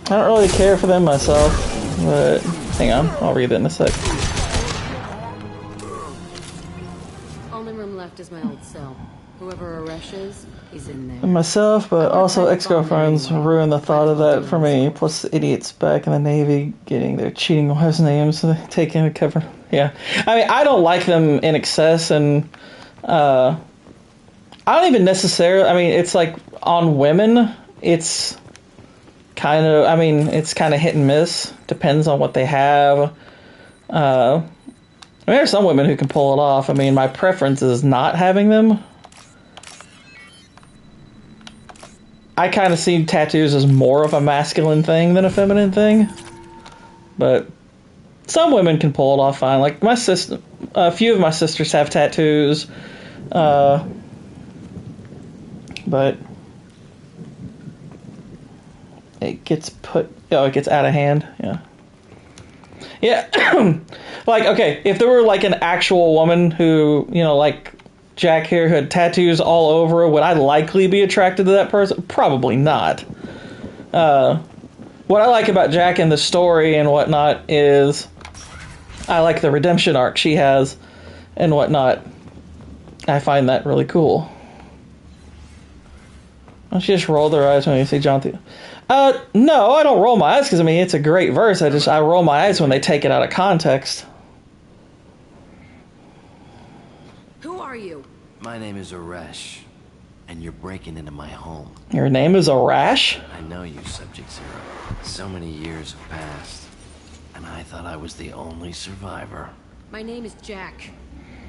I don't really care for them myself, but hang on, I'll read it in a sec. Only room left is my old cell. Whoever Aresh is, he's in there. And myself, but also ex-girlfriends ruined the thought of that for me. Plus the idiots back in the Navy getting their cheating wives' names taken to cover. Yeah, I mean, I don't like them in excess, and I don't even necessarily. I mean, it's like on women, it's kind of. I mean, it's kind of hit and miss. Depends on what they have. I mean, there's some women who can pull it off. I mean, my preference is not having them. I kind of see tattoos as more of a masculine thing than a feminine thing. But some women can pull it off fine. Like my sister, a few of my sisters have tattoos. But it gets it gets out of hand. Yeah. Yeah. Like, okay, if there were like an actual woman who, like Jack here, who had tattoos all over her, would I likely be attracted to that person? Probably not. What I like about Jack in the story and whatnot is I like the redemption arc she has and whatnot. I find that really cool. Don't you just roll their eyes when you see Jonathan? No, I don't roll my eyes because, I mean, it's a great verse. I roll my eyes when they take it out of context. Who are you? My name is Aresh, and you're breaking into my home. Your name is Arash? I know you, Subject Zero. So many years have passed, and I thought I was the only survivor. My name is Jack.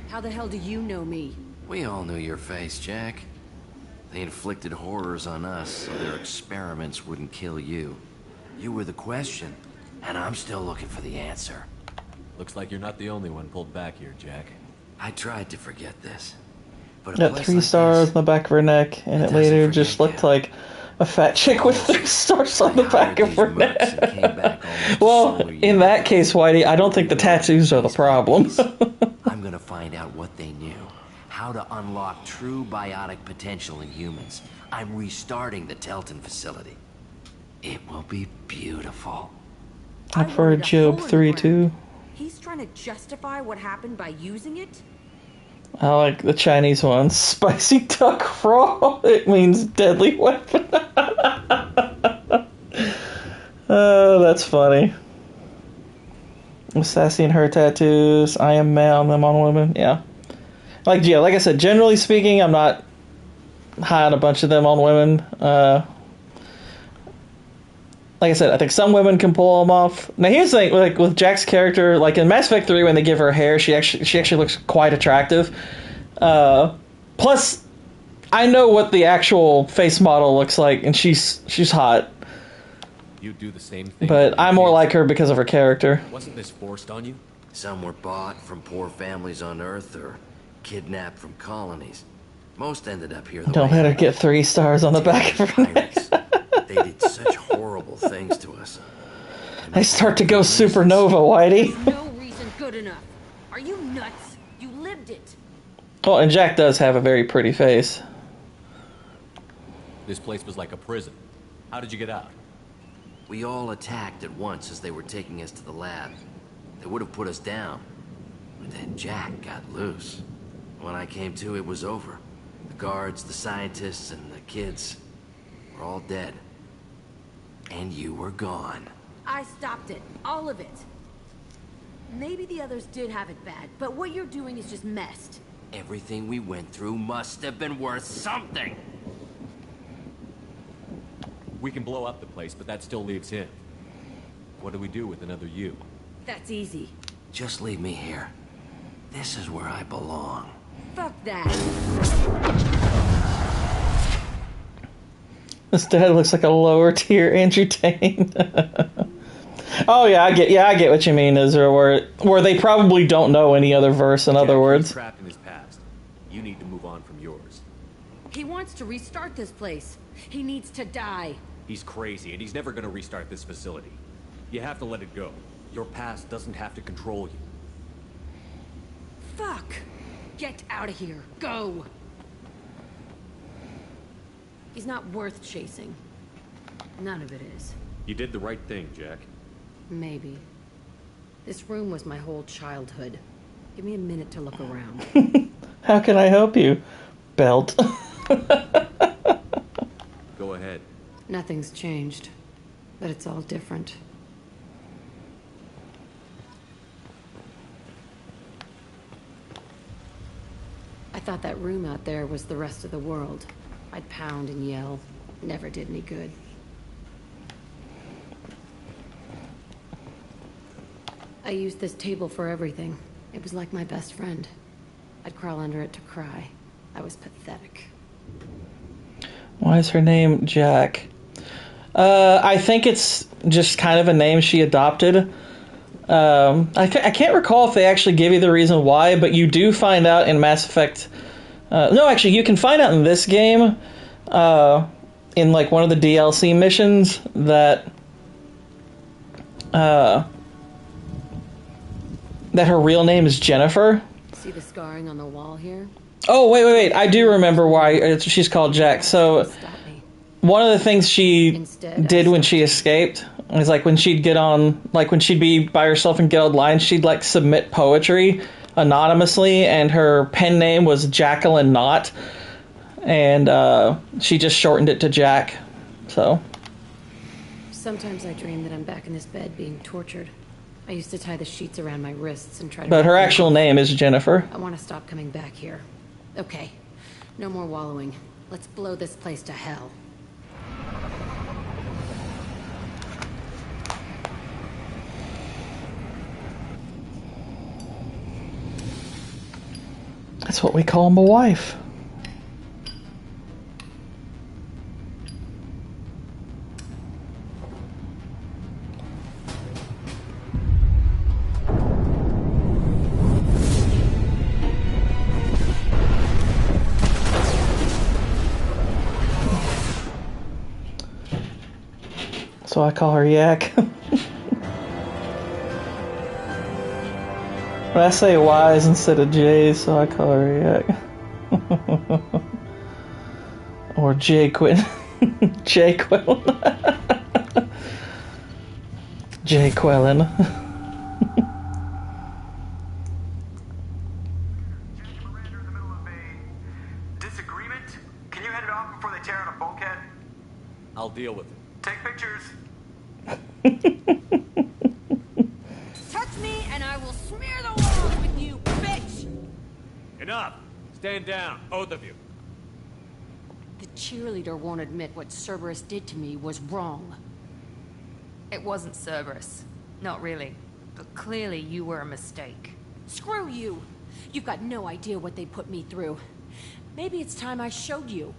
How the hell do you know me? We all knew your face, Jack. They inflicted horrors on us so their experiments wouldn't kill you. You were the question, and I'm still looking for the answer. Looks like you're not the only one pulled back here, Jack. I tried to forget this. But Got 3 stars on the back of her neck, and it later just looked like a fat chick with 3 stars on the back of her neck. Well, in that case, Whitey, I don't think the tattoos are the problem. I'm gonna find out what they knew, How to unlock true biotic potential in humans. I'm restarting the Telton facility. It will be beautiful. I've heard Job 3 too. He's trying to justify what happened by using it? I like the Chinese one. Spicy duck raw. It means deadly weapon. Oh, that's funny. Sassy and her tattoos. I am male, them on women. Yeah. Like I said, generally speaking, I'm not high on a bunch of them on women. Like I said, I think some women can pull them off. Now here's the thing, like with Jack's character, like in Mass Effect 3 when they give her hair, she actually looks quite attractive. Plus, I know what the actual face model looks like, and she's hot. You do the same thing. But I'm more like her because of her character. Wasn't this forced on you? Some were bought from poor families on Earth or kidnapped from colonies. Most ended up here. Don't let her get 3 stars on the back of her neck. They did such horrible things to us. They start to go supernova, Whitey. No reason good enough. Are you nuts? You lived it. Well, and Jack does have a very pretty face. This place was like a prison. How did you get out? We all attacked at once as they were taking us to the lab. They would have put us down. But then Jack got loose. When I came to, it was over. The guards, the scientists, and the kids were all dead. And you were gone. I stopped it. All of it. Maybe the others did have it bad, but what you're doing is just messed. Everything we went through must have been worth something. We can blow up the place, but that still leaves him. What do we do with another you? That's easy. Just leave me here. This is where I belong. Fuck that. This dad looks like a lower tier Andrew Tate. Oh yeah, I get what you mean, Ezra. Where they probably don't know any other verse. In other words, he's trapped in his past. You need to move on from yours. He wants to restart this place. He needs to die. He's crazy, and he's never going to restart this facility. You have to let it go. Your past doesn't have to control you. Fuck. Get out of here. Go. He's not worth chasing. None of it is. You did the right thing, Jack. Maybe. This room was my whole childhood. Give me a minute to look around. How can I help you? Belt. Go ahead. Nothing's changed, but it's all different. I thought that room out there was the rest of the world. I'd pound and yell. Never did any good. I used this table for everything. It was like my best friend. I'd crawl under it to cry. I was pathetic. Why is her name Jack? I think it's just kind of a name she adopted. I can't recall if they actually give you the reason why, but you do find out in Mass Effect. No, actually, you can find out in this game, in like one of the DLC missions, that her real name is Jennifer. See the scarring on the wall here? Oh, wait. I do remember why she's called Jack. So, one of the things she did when she escaped is like when she'd get on, like when she'd be by herself and get online, she'd like submit poetry anonymously, and her pen name was Jacqueline Knott, and she just shortened it to Jack. So. Sometimes I dream that I'm back in this bed being tortured. I used to tie the sheets around my wrists and try to... But her actual name is Jennifer. I want to stop coming back here. Okay, no more wallowing. Let's blow this place to hell. That's what we call my wife. So I call her Yak. But I say Y's instead of J's, so I call her Yak. Or Jay Quinn. Jay Quillen. Jay Quillen. Disagreement? Can you head it off before they tear out a bulkhead? I'll deal with it. Take pictures. Touch me and I will smear the walls with you, bitch! Enough! Stand down, both of you. The cheerleader won't admit what Cerberus did to me was wrong. It wasn't Cerberus. Not really. But clearly you were a mistake. Screw you! You've got no idea what they put me through. Maybe it's time I showed you.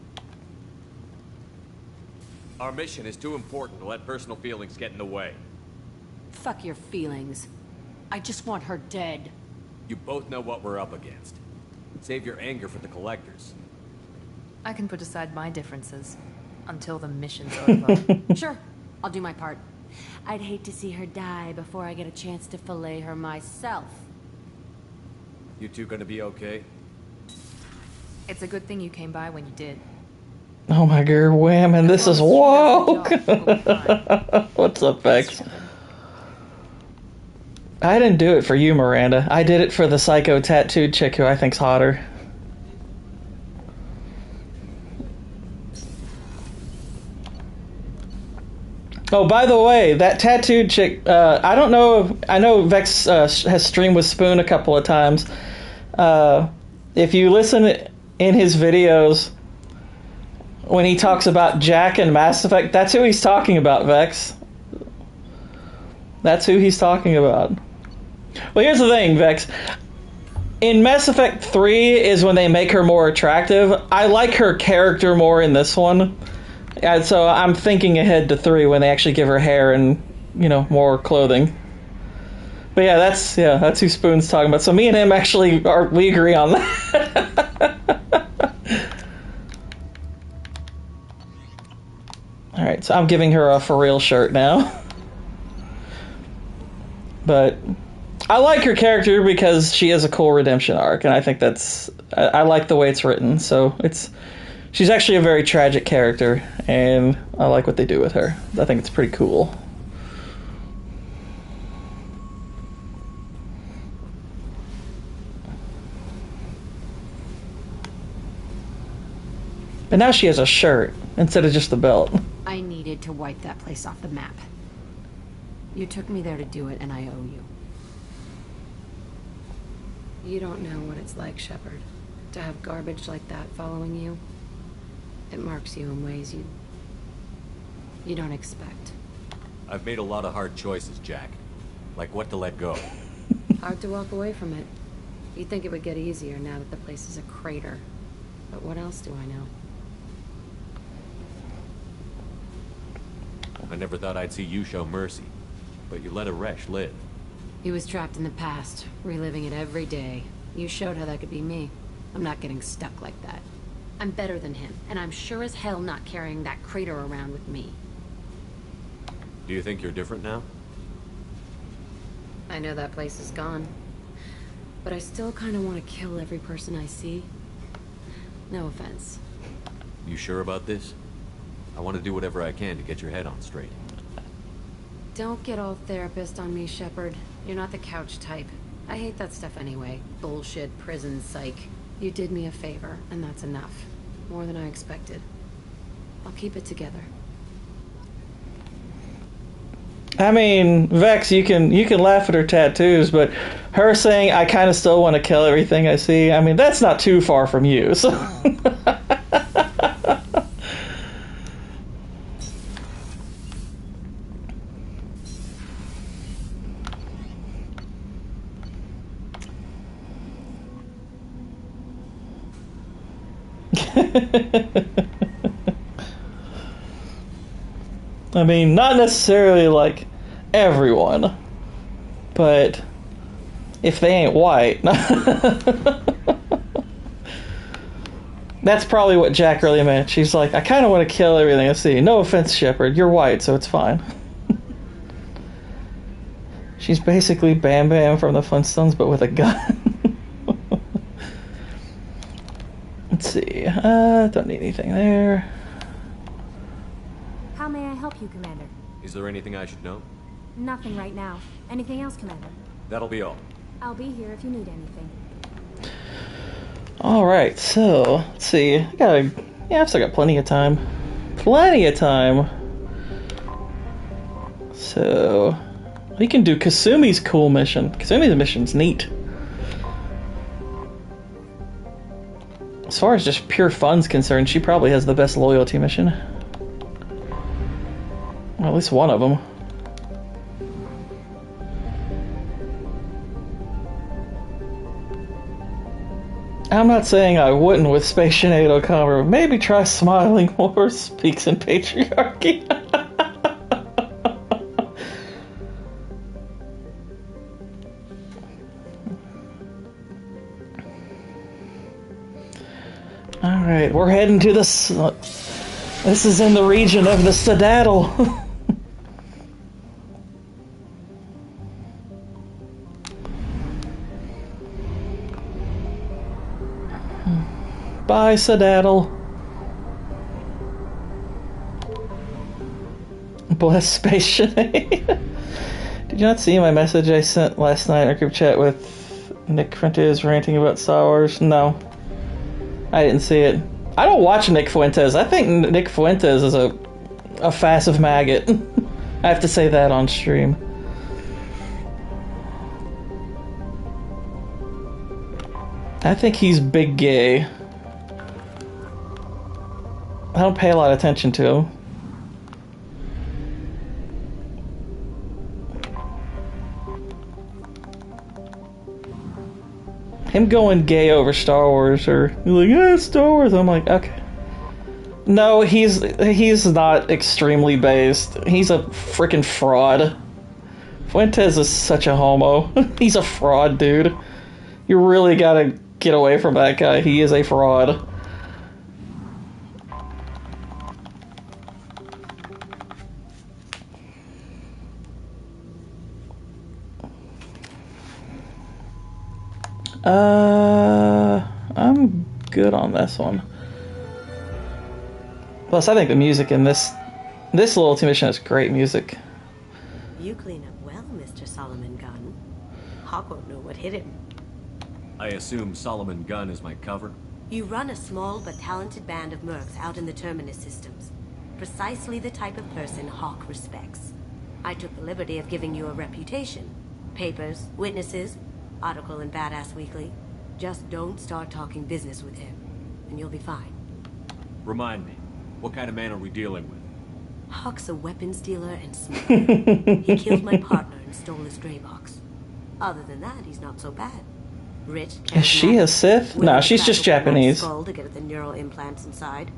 Our mission is too important to let personal feelings get in the way. Fuck your feelings. I just want her dead. You both know what we're up against. Save your anger for the collectors. I can put aside my differences until the mission's over. Sure, I'll do my part. I'd hate to see her die before I get a chance to fillet her myself. You two gonna be okay? It's a good thing you came by when you did. Oh my god, wham, and this is woke! What's up, Vex? I didn't do it for you, Miranda. I did it for the psycho tattooed chick who I think's hotter. Oh, by the way, that tattooed chick, I don't know, I know Vex has streamed with Spoon a couple of times. If you listen in his videos, when he talks about Jack and Mass Effect, that's who he's talking about, Vex. That's who he's talking about. Well, here's the thing, Vex. In Mass Effect 3 is when they make her more attractive. I like her character more in this one. So I'm thinking ahead to 3 when they actually give her hair and, you know, more clothing. But yeah, that's who Spoon's talking about. So me and him actually we agree on that. Alright, so I'm giving her a for real shirt now. But I like her character because she has a cool redemption arc, and I think I like the way it's written. So she's actually a very tragic character, and I like what they do with her. I think it's pretty cool. But now she has a shirt instead of just the belt. I needed to wipe that place off the map. You took me there to do it, and I owe you. You don't know what it's like, Shepard, to have garbage like that following you. It marks you in ways you don't expect. I've made a lot of hard choices, Jack. Like what to let go. Hard to walk away from it. You'd think it would get easier now that the place is a crater. But what else do I know? I never thought I'd see you show mercy, but you let a Resh live. He was trapped in the past, reliving it every day. You showed how that could be me. I'm not getting stuck like that. I'm better than him, and I'm sure as hell not carrying that crater around with me. Do you think you're different now? I know that place is gone. But I still kind of want to kill every person I see. No offense. You sure about this? I want to do whatever I can to get your head on straight. Don't get all therapist on me, Shepard. You're not the couch type. I hate that stuff anyway. Bullshit, prison, psych. You did me a favor, and that's enough. More than I expected. I'll keep it together. I mean, Vex, you can laugh at her tattoos, but her saying, I kind of still want to kill everything I see, I mean, that's not too far from you, so... I mean, not necessarily like everyone, but if they ain't white. That's probably what Jack really meant. She's like, I kind of want to kill everything I see. No offense, Shepard, you're white, so it's fine. She's basically Bam Bam from the Flintstones, but with a gun. Let's see. Don't need anything there. How may I help you, Commander? Is there anything I should know? Nothing right now. Anything else, Commander? That'll be all. I'll be here if you need anything. Alright, so, let's see. I've still got plenty of time. Plenty of time. So, we can do Kasumi's cool mission. Kasumi's mission's neat. As far as just pure fun's concerned, she probably has the best loyalty mission. Well, at least one of them. I'm not saying I wouldn't with Space Shenado Conver, but maybe try Smiling Horse, Speaks in Patriarchy. Alright, we're heading to this. This is in the region of the Citadel. Bye, Citadel. Bless Space Shenade. Did you not see my message I sent last night in our group chat with Nick Fuentes ranting about Star Wars? No. I didn't see it. I don't watch Nick Fuentes. I think Nick Fuentes is a passive maggot. I have to say that on stream. I think he's big gay. I don't pay a lot of attention to him. Him going gay over Star Wars, or like, yeah, Star Wars. I'm like, okay. No, he's not extremely based. He's a freaking fraud. Fuentes is such a homo. He's a fraud, dude. You really gotta get away from that guy. He is a fraud. I'm good on this one. Plus, I think the music in this loyalty mission is great music. You clean up well, Mr. Solomon Gunn. Hawk won't know what hit him. I assume Solomon Gunn is my cover? You run a small but talented band of mercs out in the Terminus systems. Precisely the type of person Hawk respects. I took the liberty of giving you a reputation. Papers, witnesses, article in Badass Weekly. Just don't start talking business with him, and you'll be fine. Remind me, what kind of man are we dealing with? Hawk's a weapons dealer and smuggler. He killed my partner and stole his gray box. Other than that, he's not so bad. Rich, is she a Sith? No, she's just Japanese. Skull to get the neural implants inside.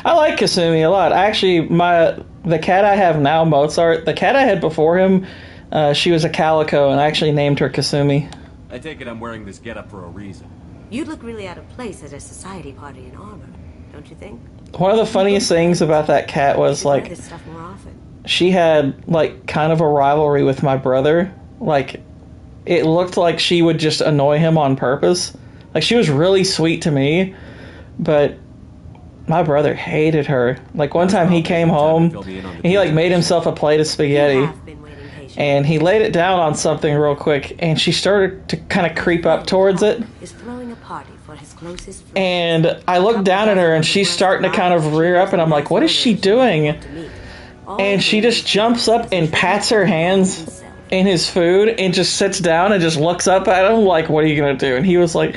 I like Kasumi a lot. Actually, the cat I have now, Mozart, the cat I had before him, she was a calico, and I actually named her Kasumi. I take it I'm wearing this getup for a reason. You'd look really out of place at a society party in armor, don't you think? One of the funniest things about that cat was, like, this stuff more often. she had, like, kind of a rivalry with my brother. Like, it looked like she would just annoy him on purpose. Like, she was really sweet to me, but my brother hated her. Like, one time he came home, and he, like, made himself a plate of spaghetti, and he laid it down on something real quick, and she started to kind of creep up towards it. And I looked down at her, and she's starting to kind of rear up, and I'm like, what is she doing? And she just jumps up and pats her hands in his food and just sits down and just looks up at him like, what are you going to do? And he was like,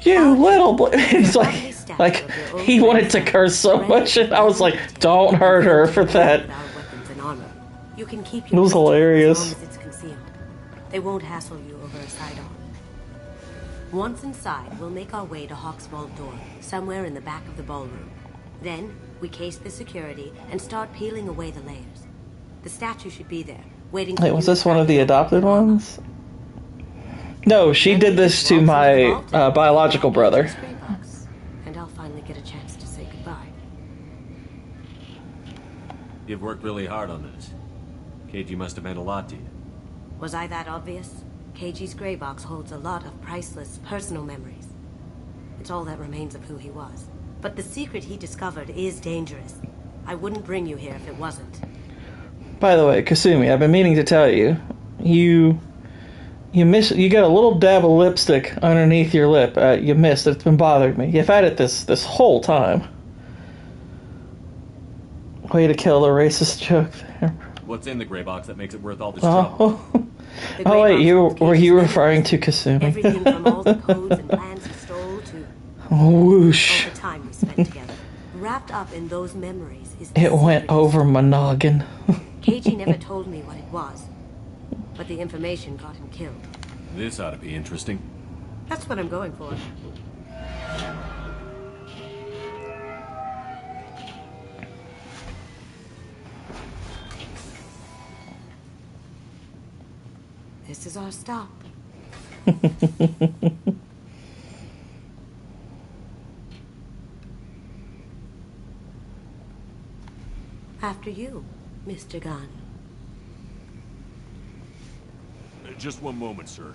you little boy. He's like he wanted to curse so much, and I was like, don't hurt her for that. You can keep it was hilarious. As long as it's concealed. They won't hassle you over a sidearm. Once inside, we'll make our way to Hawk's vault door, somewhere in the back of the ballroom. Then, we case the security and start peeling away the layers. The statue should be there, waiting for Wait, was this one of the adopted ones? No, she did this to my biological brother. And I'll finally get a chance to say goodbye. You've worked really hard on this. KG must have meant a lot to you. Was I that obvious? KG's gray box holds a lot of priceless personal memories. It's all that remains of who he was. But the secret he discovered is dangerous. I wouldn't bring you here if it wasn't. By the way, Kasumi, I've been meaning to tell you, you got a little dab of lipstick underneath your lip. You missed. It's been bothering me. You've had it this whole time. Way to kill the racist joke there. What's in the gray box that makes it worth all this trouble? Oh wait, were you referring to Kasumi? Everything from all the codes and plans he stole to Whoosh. all the time we spent together. Wrapped up in those memories is It went over my noggin. Keiji never told me what it was, but the information got him killed. This ought to be interesting. That's what I'm going for. This is our stop. After you, Mr. Gunn. Just one moment, sir.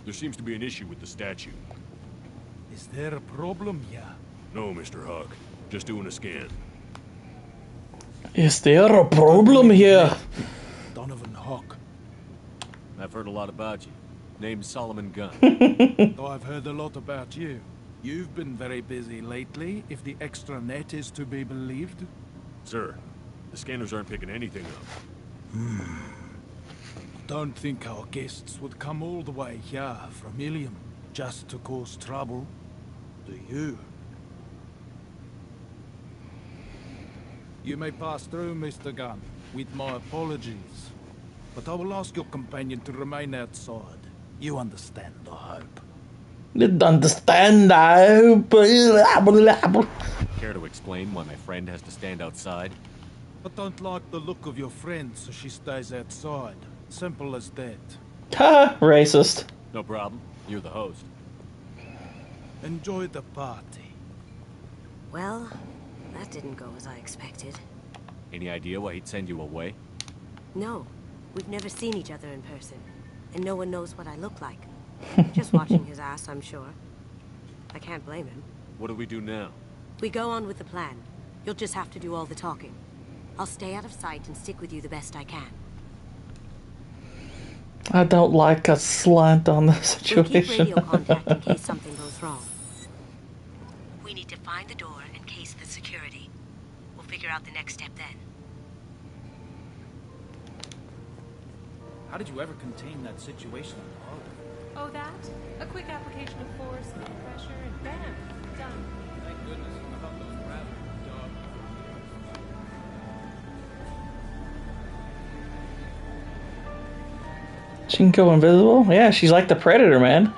There seems to be an issue with the statue. Is there a problem here? No, Mr. Hawk. Just doing a scan. Is there a problem here? Donovan Hawk. I've heard a lot about you. Name's Solomon Gunn. Oh, I've heard a lot about you. You've been very busy lately, if the extra net is to be believed. Sir, the scanners aren't picking anything up. Don't think our guests would come all the way here from Ilium just to cause trouble, do you? You may pass through, Mr. Gunn, with my apologies. But I will ask your companion to remain outside. You understand, I hope. Didn't understand, I hope. Care to explain why my friend has to stand outside? I don't like the look of your friend, so she stays outside. Simple as that. Ha! Racist. No problem. You're the host. Enjoy the party. Well, that didn't go as I expected. Any idea why he'd send you away? No, we've never seen each other in person, and no one knows what I look like. Just watching his ass, I'm sure. I can't blame him. What do we do now? We go on with the plan. You'll just have to do all the talking. I'll stay out of sight and stick with you the best I can. I don't like a slant on the situation. We'll keep radio contact in case something goes wrong. We need to find the door and case the security. We'll figure out the next step then. How did you ever contain that situation on Harlem? Oh, that? A quick application of force, no pressure, and bam! Done. Thank goodness. I thought those rabbits were dog. She can go invisible? Yeah, she's like the Predator, man.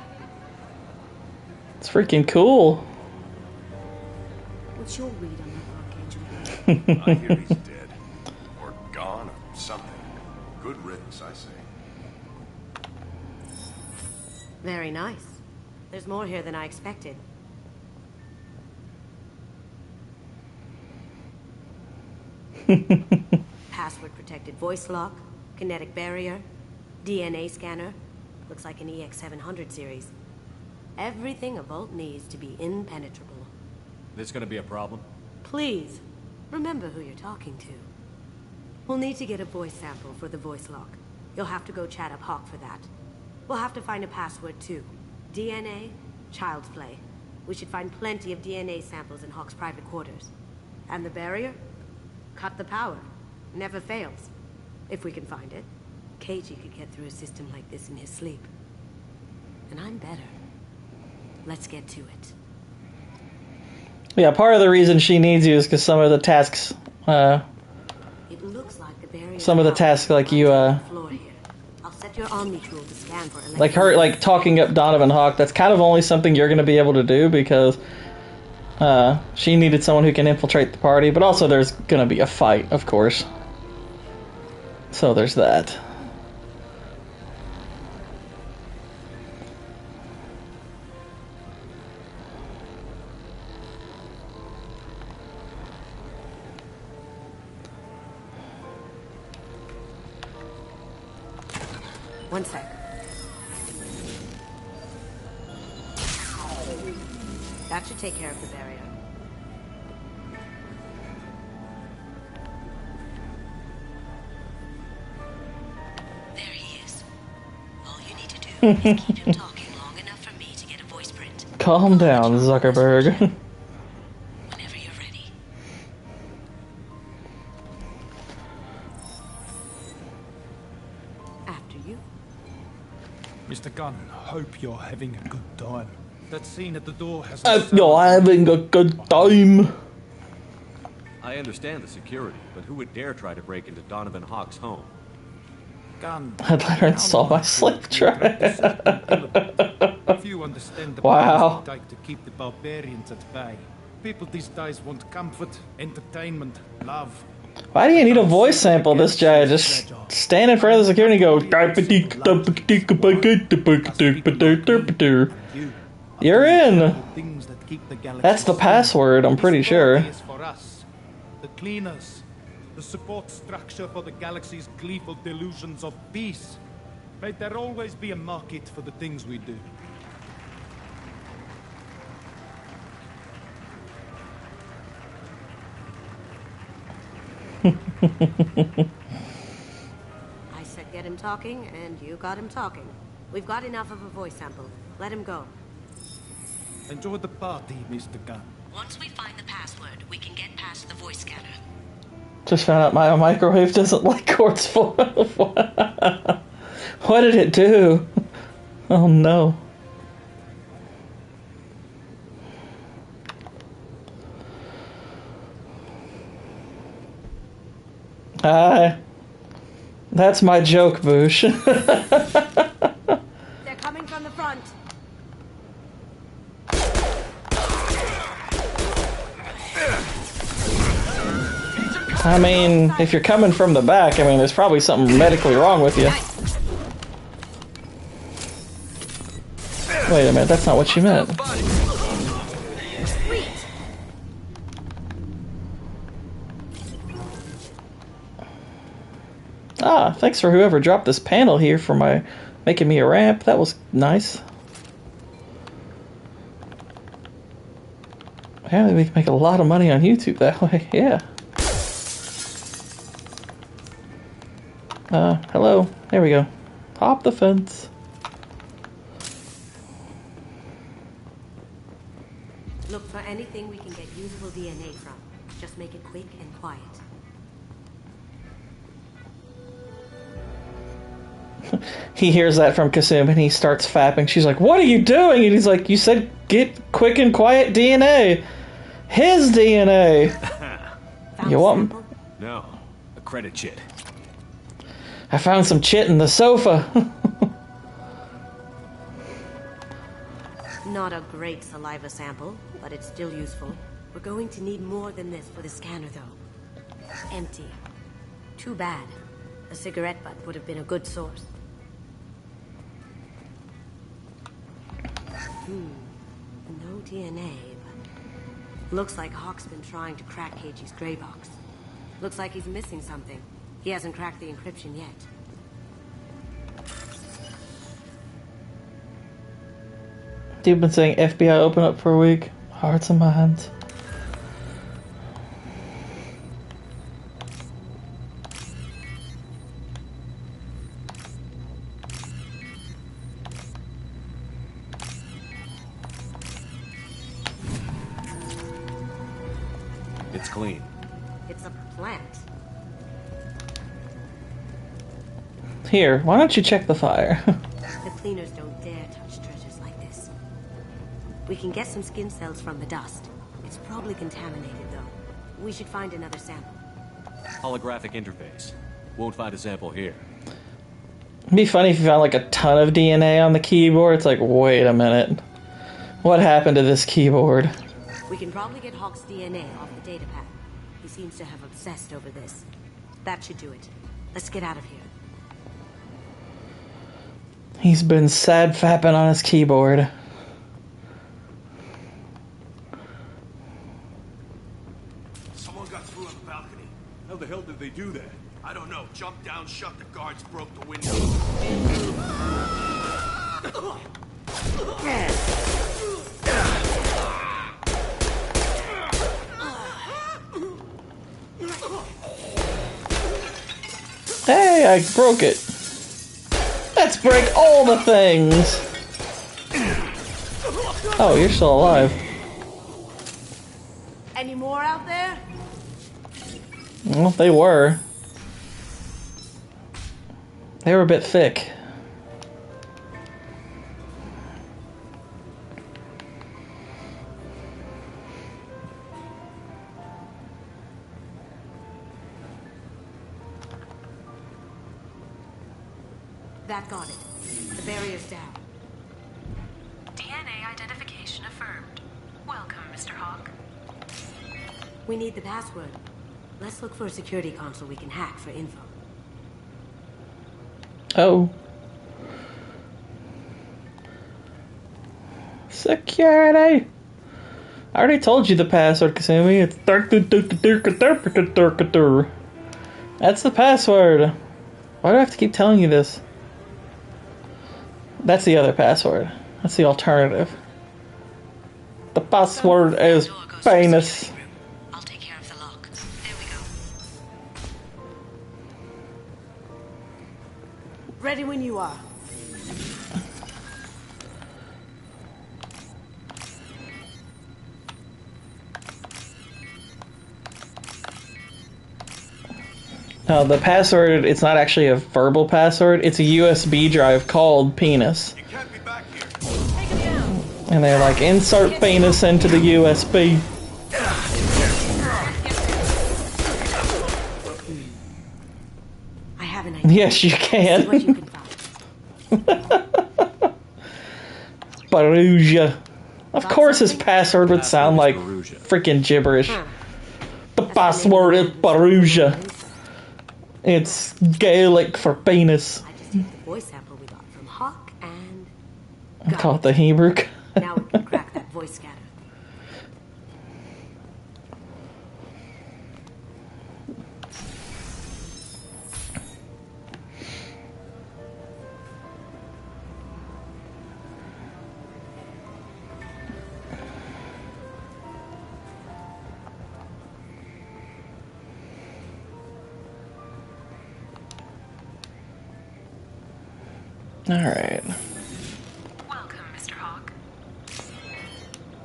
It's freaking cool. What's your read on that Archangel? I hear he's dead. Or gone, or something. Good riddance, I say. Very nice. There's more here than I expected. Password-protected voice lock, kinetic barrier, DNA scanner. Looks like an EX700 series. Everything a Vault needs to be impenetrable. This gonna be a problem? Please, remember who you're talking to. We'll need to get a voice sample for the voice lock. You'll have to go chat up Hawk for that. We'll have to find a password too. DNA, child's play. We should find plenty of DNA samples in Hawk's private quarters. And the barrier? Cut the power. Never fails. If we can find it. Keiji could get through a system like this in his sleep. And I'm better. Let's get to it. Yeah, part of the reason she needs you is because some of the tasks, It looks like the barrier. some of the tasks like you, Floor here. I'll set your Omni tool to scan for like her, like talking up Donovan Hawk, that's kind of only something you're going to be able to do because she needed someone who can infiltrate the party, but also there's going to be a fight, of course. So there's that. One sec. That take care of the barrier. There he is. All you need to do is keep him talking long enough for me to get a voice print. Calm down, Zuckerberg. Whenever you're ready. After you. Mr. Gunn, hope you're having a good time. That scene at the door has... You're having a good time. I understand the security, but who would dare try to break into Donovan Hawk's home? Gunn. I'd let her install my slave trade. If you understand the Wow. price it takes to keep the barbarians at bay. People these days want comfort, entertainment, love. Why do you need a voice sample? This guy just stand in front of the security and go. You're in. That's the password, I'm pretty sure. For us, the cleaners, the support structure for the galaxy's gleeful delusions of peace. May there always be a market for the things we do. I said get him talking, and you got him talking. We've got enough of a voice sample. Let him go. Enjoy the party, Mr. Gunn. Once we find the password, we can get past the voice scanner. Just found out my microwave doesn't like quartz foil. What did it do? Oh no. That's my joke, Boosh. They're coming from the front. I mean, if you're coming from the back, I mean, there's probably something medically wrong with you. Wait a minute, that's not what she meant. Ah, thanks for whoever dropped this panel here for making me a ramp. That was nice. Apparently we can make a lot of money on YouTube that way, yeah. Hello. There we go. Hop the fence. Look for anything we can get usable DNA from. Just make it quick and quiet. He hears that from Kasum and he starts fapping. She's like, "What are you doing?" And he's like, "You said get quick and quiet DNA. His DNA." You want? No, a credit chit. I found some chit in the sofa. Not a great saliva sample, but it's still useful. We're going to need more than this for the scanner, though. Empty. Too bad. A cigarette butt would have been a good source. No DNA, but... Looks like Hawk's been trying to crack KG's gray box. Looks like he's missing something. He hasn't cracked the encryption yet. You've been saying FBI open up for a week. Hearts and minds. It's clean. It's a plant. Here, why don't you check the fire? The cleaners don't dare touch treasures like this. We can get some skin cells from the dust. It's probably contaminated, though. We should find another sample. Holographic interface. Won't find a sample here. It'd be funny if you found like a ton of DNA on the keyboard. It's like, wait a minute. What happened to this keyboard? We can probably get Hawk's DNA off the data pad. He seems to have obsessed over this. That should do it. Let's get out of here. He's been sad fapping on his keyboard. Someone got through on the balcony. How the hell did they do that? I don't know. Jumped down, shut the guards, broke the window. Hey, I broke it. Let's break all the things. Oh, you're still alive. Any more out there? Well, they were. They were a bit thick. That got it. The barrier's down. DNA identification affirmed. Welcome, Mr. Hawk. We need the password. Let's look for a security console we can hack for info. Oh. Security! I already told you the password, Kasumi. It's That's the password. Why do I have to keep telling you this? That's the other password. That's the alternative. The password is penis. I'll take care of the lock. There we go. Ready when you are. No, the password, it's not actually a verbal password. It's a USB drive called penis. And they're like, insert penis into the USB. I have an idea. Yes, you can. See what you can find. Baruja. Of course his password would sound like freaking gibberish. The password is Baruja. It's Gaelic for penis. I just used the voice sample we got from Hawk and... I call it the Hebrew. Now we can crack that voice scanner. Alright. Welcome, Mr. Hawk.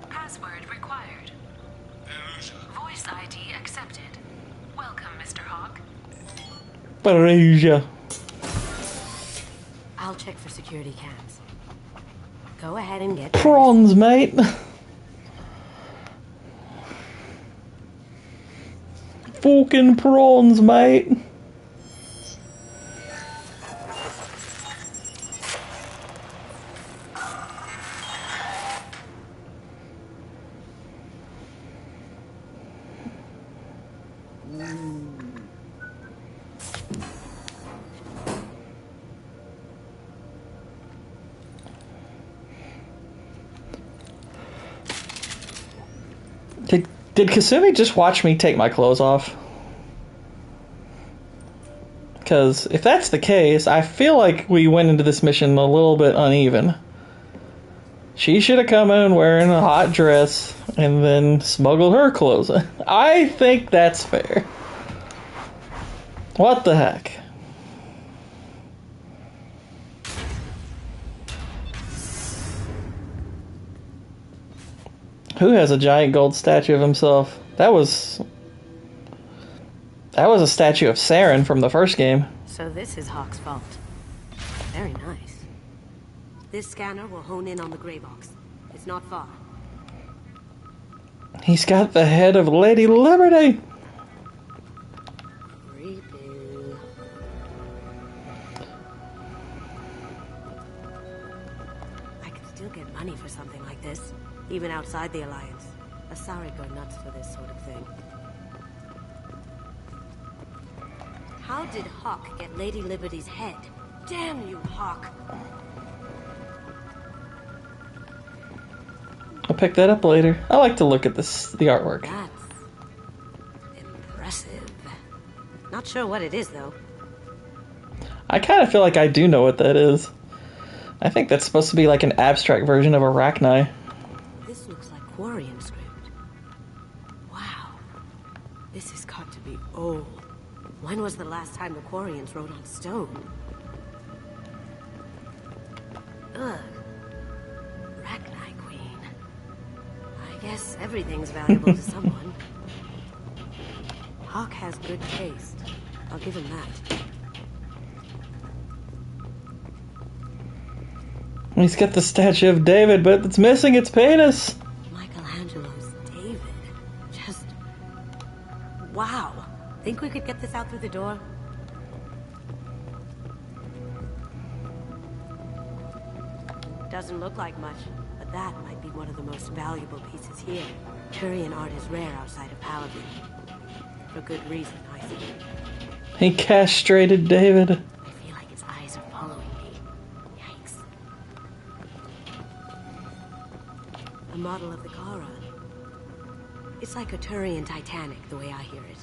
Password required. Voice ID accepted. Welcome, Mr. Hawk. Baruja. I'll check for security cams. Go ahead and get... Prawns, mate. Fucking prawns, mate. Did Kasumi just watch me take my clothes off? Because if that's the case, I feel like we went into this mission a little bit uneven. She should have come in wearing a hot dress and then smuggled her clothes in. I think that's fair. What the heck? Who has a giant gold statue of himself? That was a statue of Saren from the first game. So this is Hawk's fault. Very nice. This scanner will hone in on the gray box. It's not far. He's got the head of Lady Liberty. Creepy. I could still get money for something like this, even outside the Alliance. Asari go nuts for this sort of thing. How did Hawk get Lady Liberty's head? Damn you, Hawk! I'll pick that up later. I like to look at the artwork. That's impressive. Not sure what it is, though. I kind of feel like I do know what that is. I think that's supposed to be like an abstract version of Arachni. This looks like Quarian script. Wow. This has got to be old. When was the last time the Quarians wrote on stone? Ugh. Rachni Queen. I guess everything's valuable to someone. Hawk has good taste. I'll give him that. He's got the statue of David, but it's missing its penis. Michelangelo's David. Just... wow. Think we could get this out through the door? Doesn't look like much, but that might be one of the most valuable pieces here. Turian art is rare outside of Paladin. For good reason, I think. He castrated David. I feel like its eyes are following me. Yikes. A model of the Kara. It's like a Turian Titanic, the way I hear it.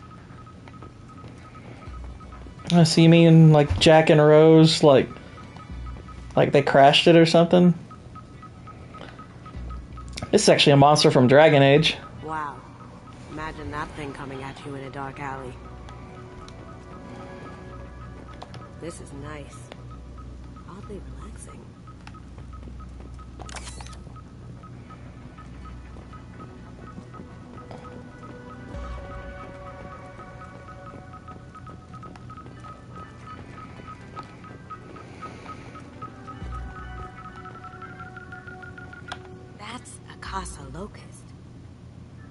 So you mean like Jack and Rose, like they crashed it or something? This is actually a monster from Dragon Age. Wow. Imagine that thing coming at you in a dark alley. This is nice. Oddly relaxing. That's a Casa Locust.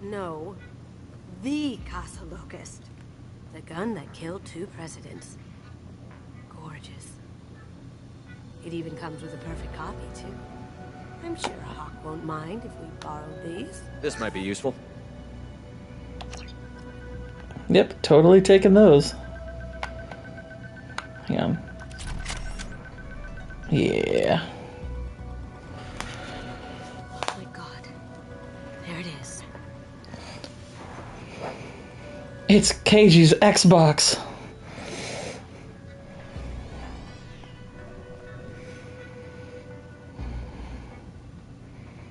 No, the Casa Locust. The gun that killed 2 presidents. Gorgeous. It even comes with a perfect copy, too. I'm sure Hawk won't mind if we borrow these. This might be useful. Yep, totally taking those. Hang on. Yeah. Oh my god. There it is. It's Keiji's Xbox.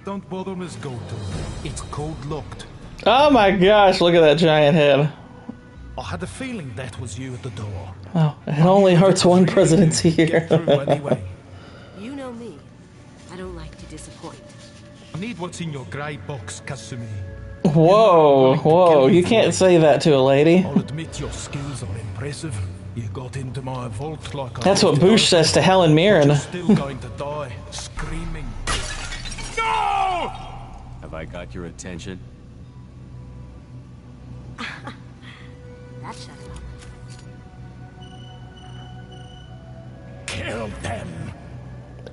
Don't bother, Miss Goto. It's code locked. Oh my gosh, look at that giant head. I had a feeling that was you at the door. Oh, it only hurts one presidency here. Anyway. You know me. I don't like to disappoint. I need what's in your grey box, Kasumi. Whoa, whoa, you can't say that to a lady. I'll admit your skills are impressive. You got into my vault like That's what Boosh says to Helen Mirren. You're still going to die, screaming. No! Have I got your attention? That shut him up. Kill them.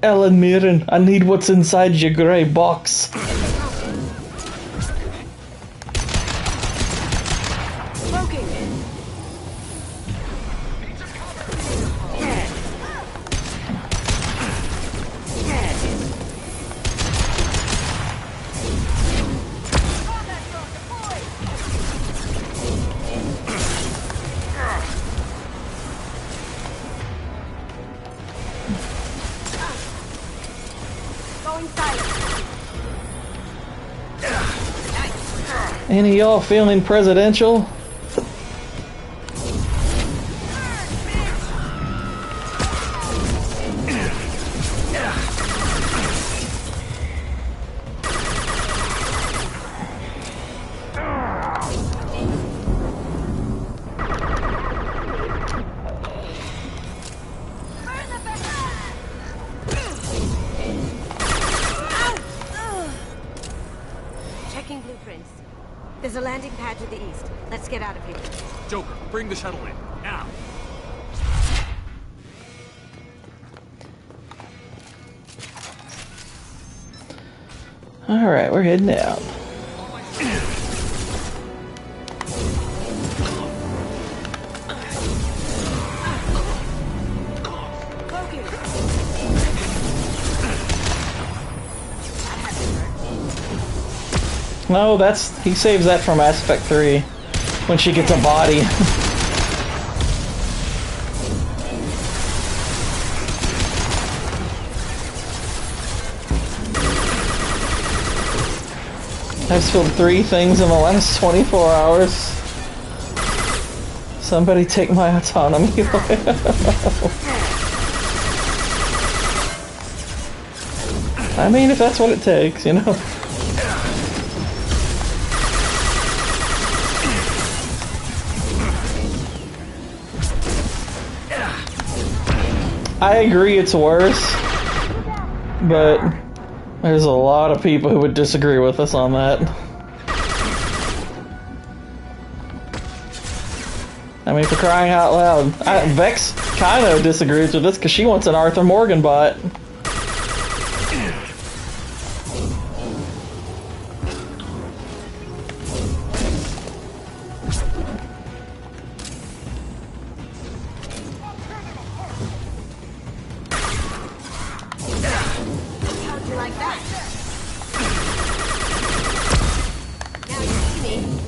Helen Mirren, I need what's inside your grey box. Smoking. Going silent. Any of y'all feeling presidential? Checking blueprints. There's a landing pad to the east. Let's get out of here. Joker, bring the shuttle in. Now! Alright, we're heading out. No, he saves that from Aspect 3 when she gets a body. I've filled 3 things in the last 24 hours. Somebody take my autonomy away. I mean, if that's what it takes, you know. I agree it's worse, but there's a lot of people who would disagree with us on that. I mean, for crying out loud. Vex kind of disagrees with us because she wants an Arthur Morgan bot. How'd you like that? Now you see me.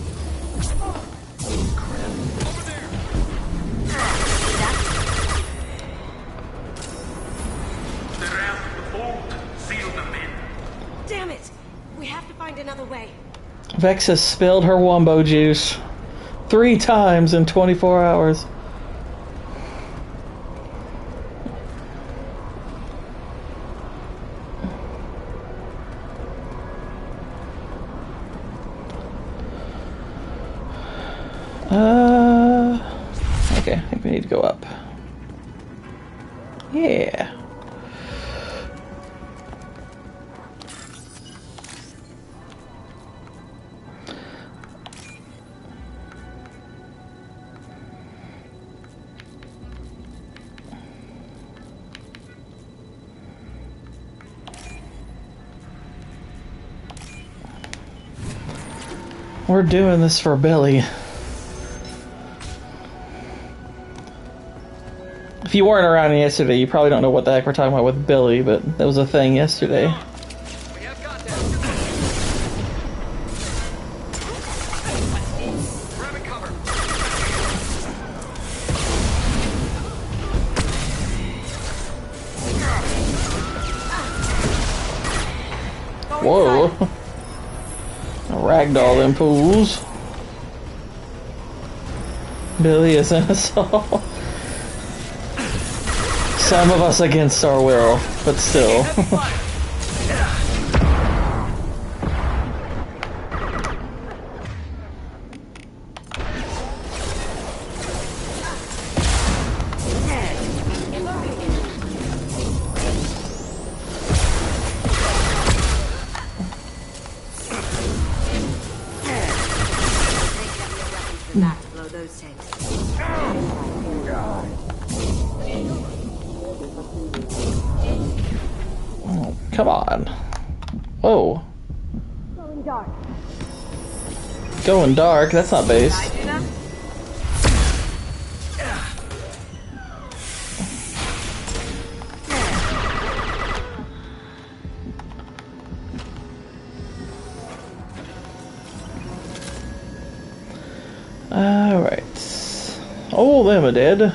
They're out of the vault. Seal them in. Damn it! We have to find another way. Vex has spilled her wombo juice 3 times in 24 hours. Okay, I think we need to go up. Yeah. We're doing this for Billy. If you weren't around yesterday, you probably don't know what the heck we're talking about with Billy, but that was a thing yesterday. Whoa. Ragdoll them fools. Billy is an assault. Some of us against our will, but still. That to blow those tanks. Oh, come on. Whoa. Going dark. Going dark, that's not base. Alright. Oh, them are dead.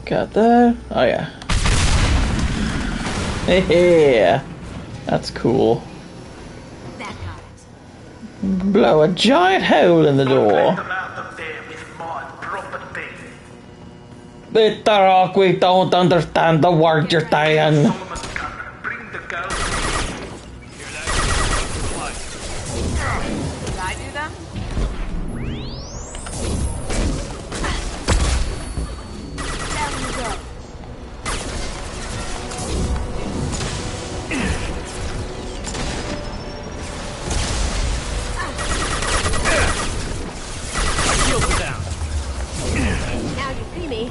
Got that. Oh yeah. Yeah. That's cool. Blow a giant hole in the door. Bitter rock, we don't understand the word you're saying. Did I do them? Down you go. Now you see me.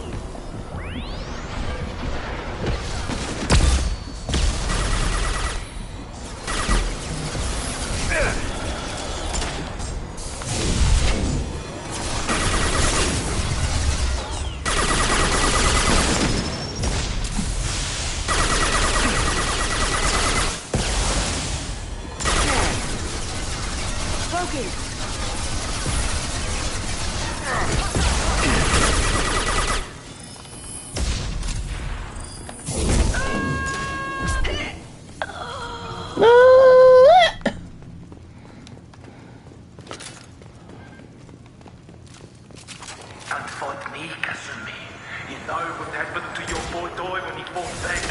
know what happened to your boy Doy when he fought back.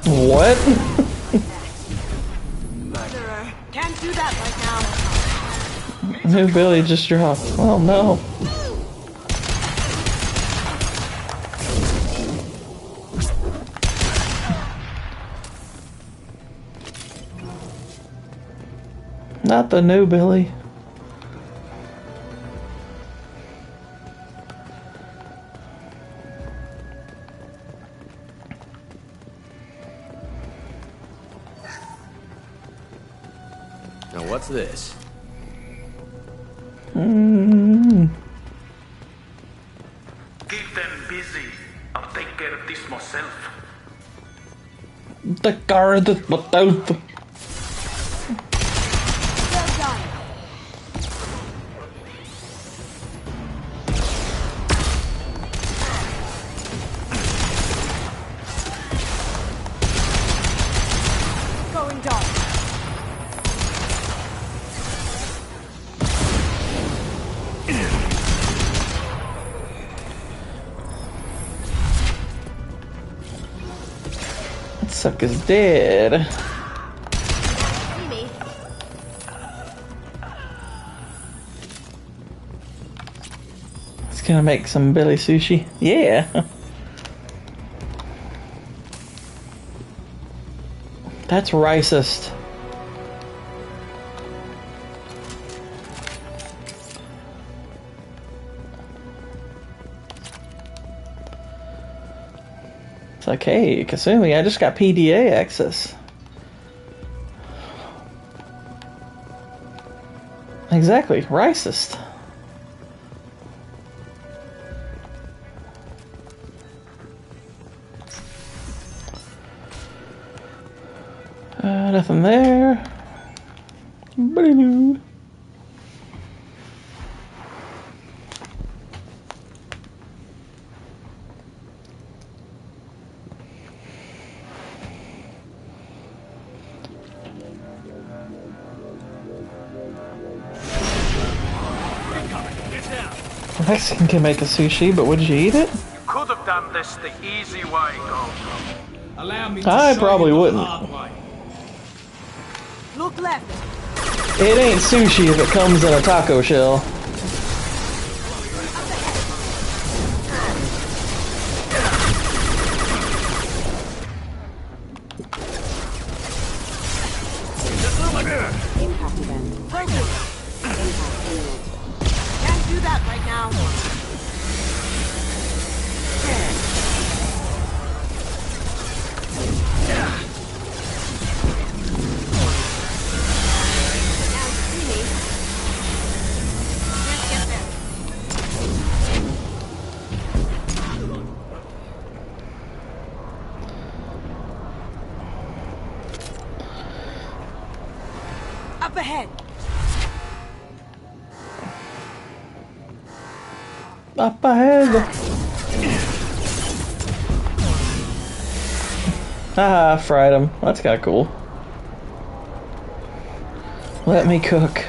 What? Murderer. Can't do that right now. New Billy just dropped. Oh no. Not the new Billy. Now what's this? Keep them busy. I'll take care of this myself. The guard without the... Going dark. That sucker's dead. See me. It's gonna make some Billy sushi. Yeah. That's racist. It's like, hey, Kasumi, I just got PDA access. Exactly, racist. Nothing there. Blue. Mexican can make a sushi, but would you eat it? You could have done this the easy way, Gold. Allow me to I show probably you the wouldn't. hard way. Look left. It ain't sushi if it comes in a taco shell. Impact event. Focus. Impact imminent. Can't do that right now. Now see me. Can't get there. Up ahead. Up ahead. Ah, fried him. That's kinda cool. Let me cook.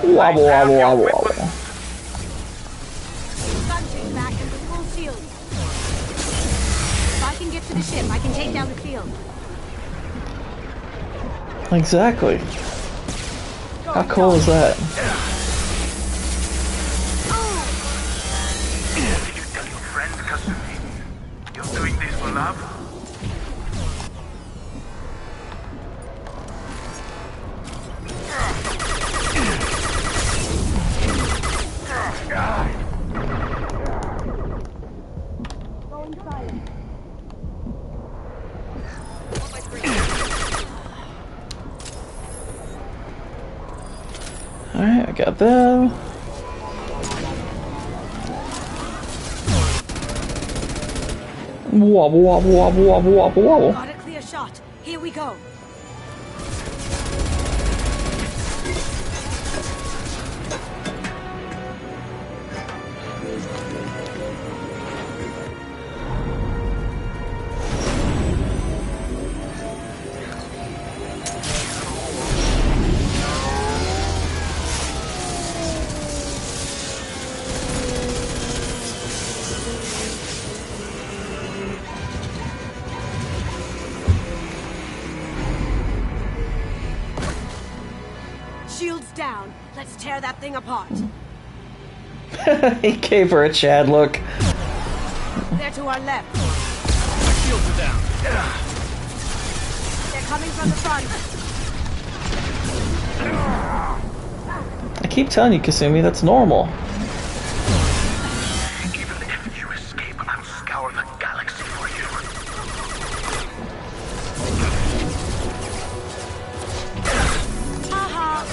Wobble, wobble, wobble, wobble. Gunship back and with full shield. If I can get to the ship, I can take down the field. Exactly. How cool is that? Did you tell your friends, Kasumi? You're doing this for love? Going silent. Alright, I got them. Wobble, wobble, wobble, wobble, wobble, wobble. Got a clear shot. Here we go. Shields down. Let's tear that thing apart. He gave her a Chad look. They're to our left. Shields are down. They're coming from the front. I keep telling you, Kasumi, that's normal. Even if you escape, I'll scour the galaxy for you. Haha.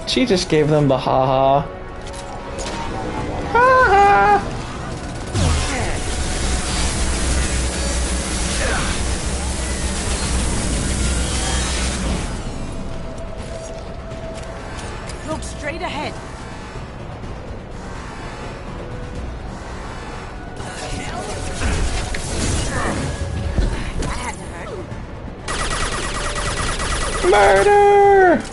She just gave them the ha-ha. Ha-ha! Look straight ahead. That had to hurt. Murder!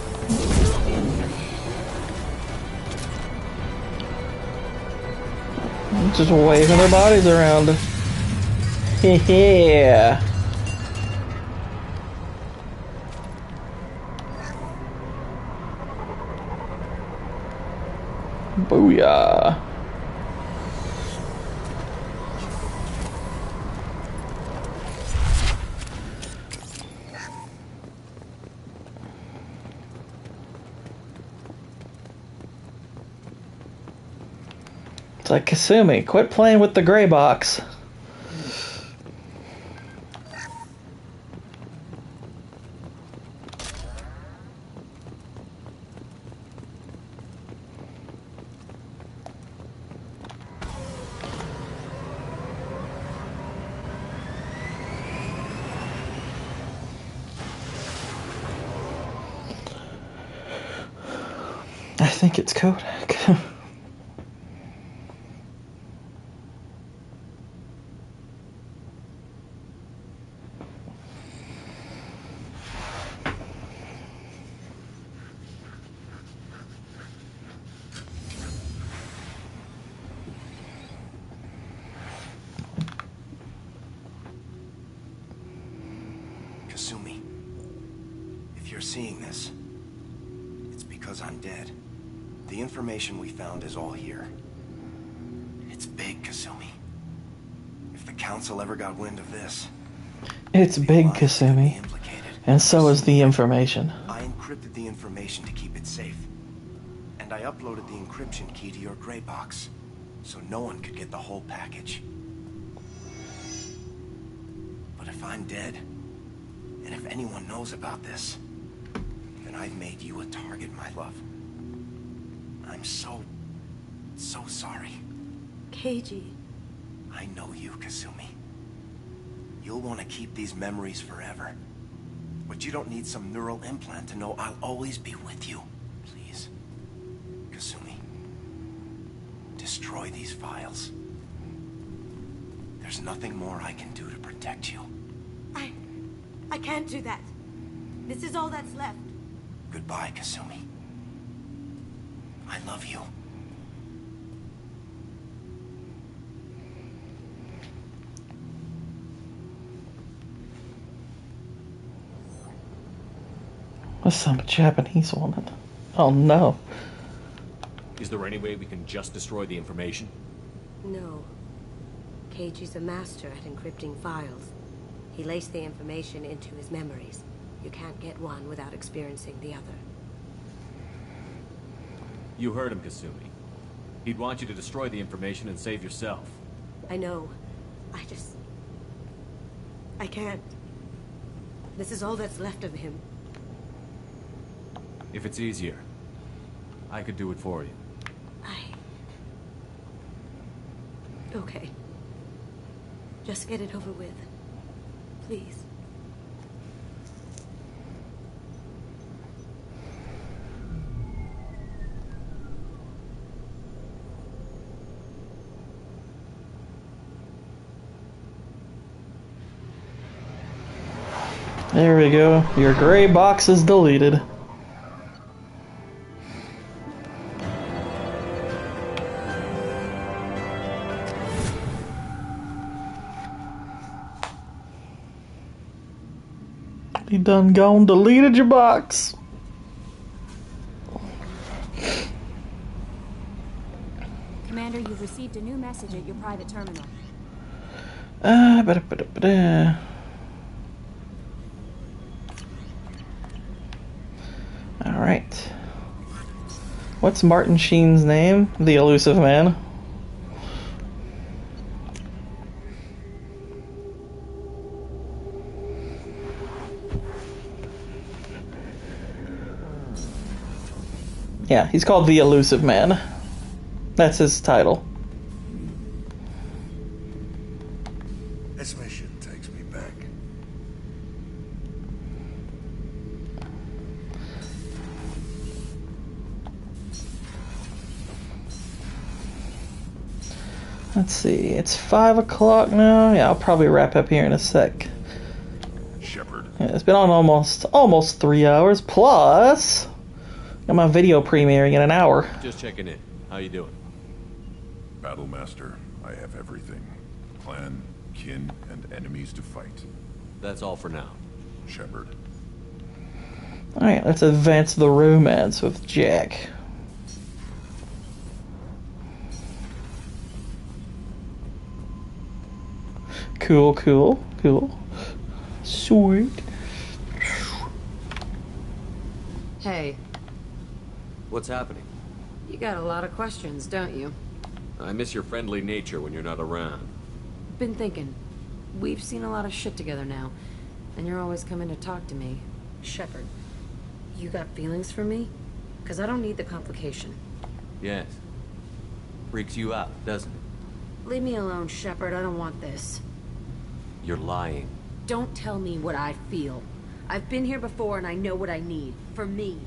Just waving their bodies around. Yeah. Booyah. It's like, Kasumi, quit playing with the gray box. I think it's Kodak. Kasumi, if you're seeing this, it's because I'm dead. The information we found is all here. It's big, Kasumi. If the Council ever got wind of this... It's big, Kasumi. And so is the information. I encrypted the information to keep it safe. And I uploaded the encryption key to your gray box, so no one could get the whole package. But if I'm dead, and if anyone knows about this, then I've made you a target, my love. I'm so sorry. Keiji. I know you, Kasumi. You'll want to keep these memories forever. But you don't need some neural implant to know I'll always be with you. Please, Kasumi. Destroy these files. There's nothing more I can do to protect you. I can't do that. This is all that's left. Goodbye, Kasumi. I love you. What's some Japanese woman? Oh no. Is there any way we can just destroy the information? No. Keiji's a master at encrypting files. He laced the information into his memories. You can't get one without experiencing the other. You heard him, Kasumi. He'd want you to destroy the information and save yourself. I know. I can't. This is all that's left of him. If it's easier, I could do it for you. Okay. Just get it over with. Please. There we go. Your gray box is deleted. He done gone deleted your box. Commander, you've received a new message at your private terminal. Alright. What's Martin Sheen's name? The Elusive Man. Yeah, he's called the Elusive Man. That's his title. This mission takes me back. Let's see, it's 5 o'clock now. Yeah, I'll probably wrap up here in a sec. Shepard. Yeah, it's been on almost 3 hours, plus got my video premiering in an hour. Just checking in. How you doing? Battlemaster, I have everything. Clan, kin, and enemies to fight. That's all for now. Shepard. Alright, let's advance the romance with Jack. Cool. Sweet. Hey, What's happening? you got a lot of questions, don't you? I miss your friendly nature when you're not around. Been thinking. We've seen a lot of shit together now, and you're always coming to talk to me. Shepard, you got feelings for me? Because I don't need the complication. Yes. Freaks you out, doesn't it? Leave me alone, Shepard. I don't want this. You're lying. Don't tell me what I feel. I've been here before and I know what I need. For me.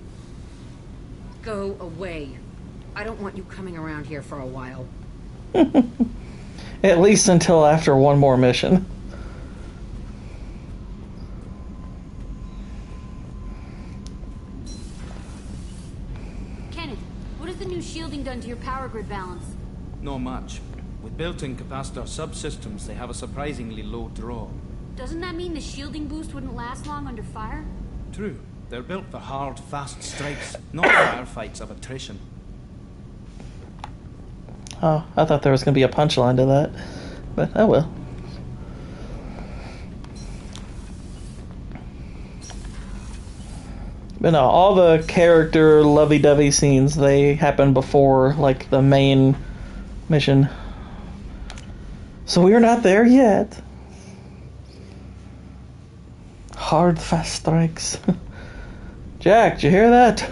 Go away. I don't want you coming around here for a while. At least until after one more mission. Kenneth, what has the new shielding done to your power grid balance? Not much. With built-in capacitor subsystems, they have a surprisingly low draw. Doesn't that mean the shielding boost wouldn't last long under fire? True. They're built for hard, fast strikes, not firefights of attrition. Oh, I thought there was going to be a punchline to that. But, oh well. But no, all the character lovey-dovey scenes, they happen before, like, the main mission. So we're not there yet. Hard, fast strikes. Jack, did you hear that?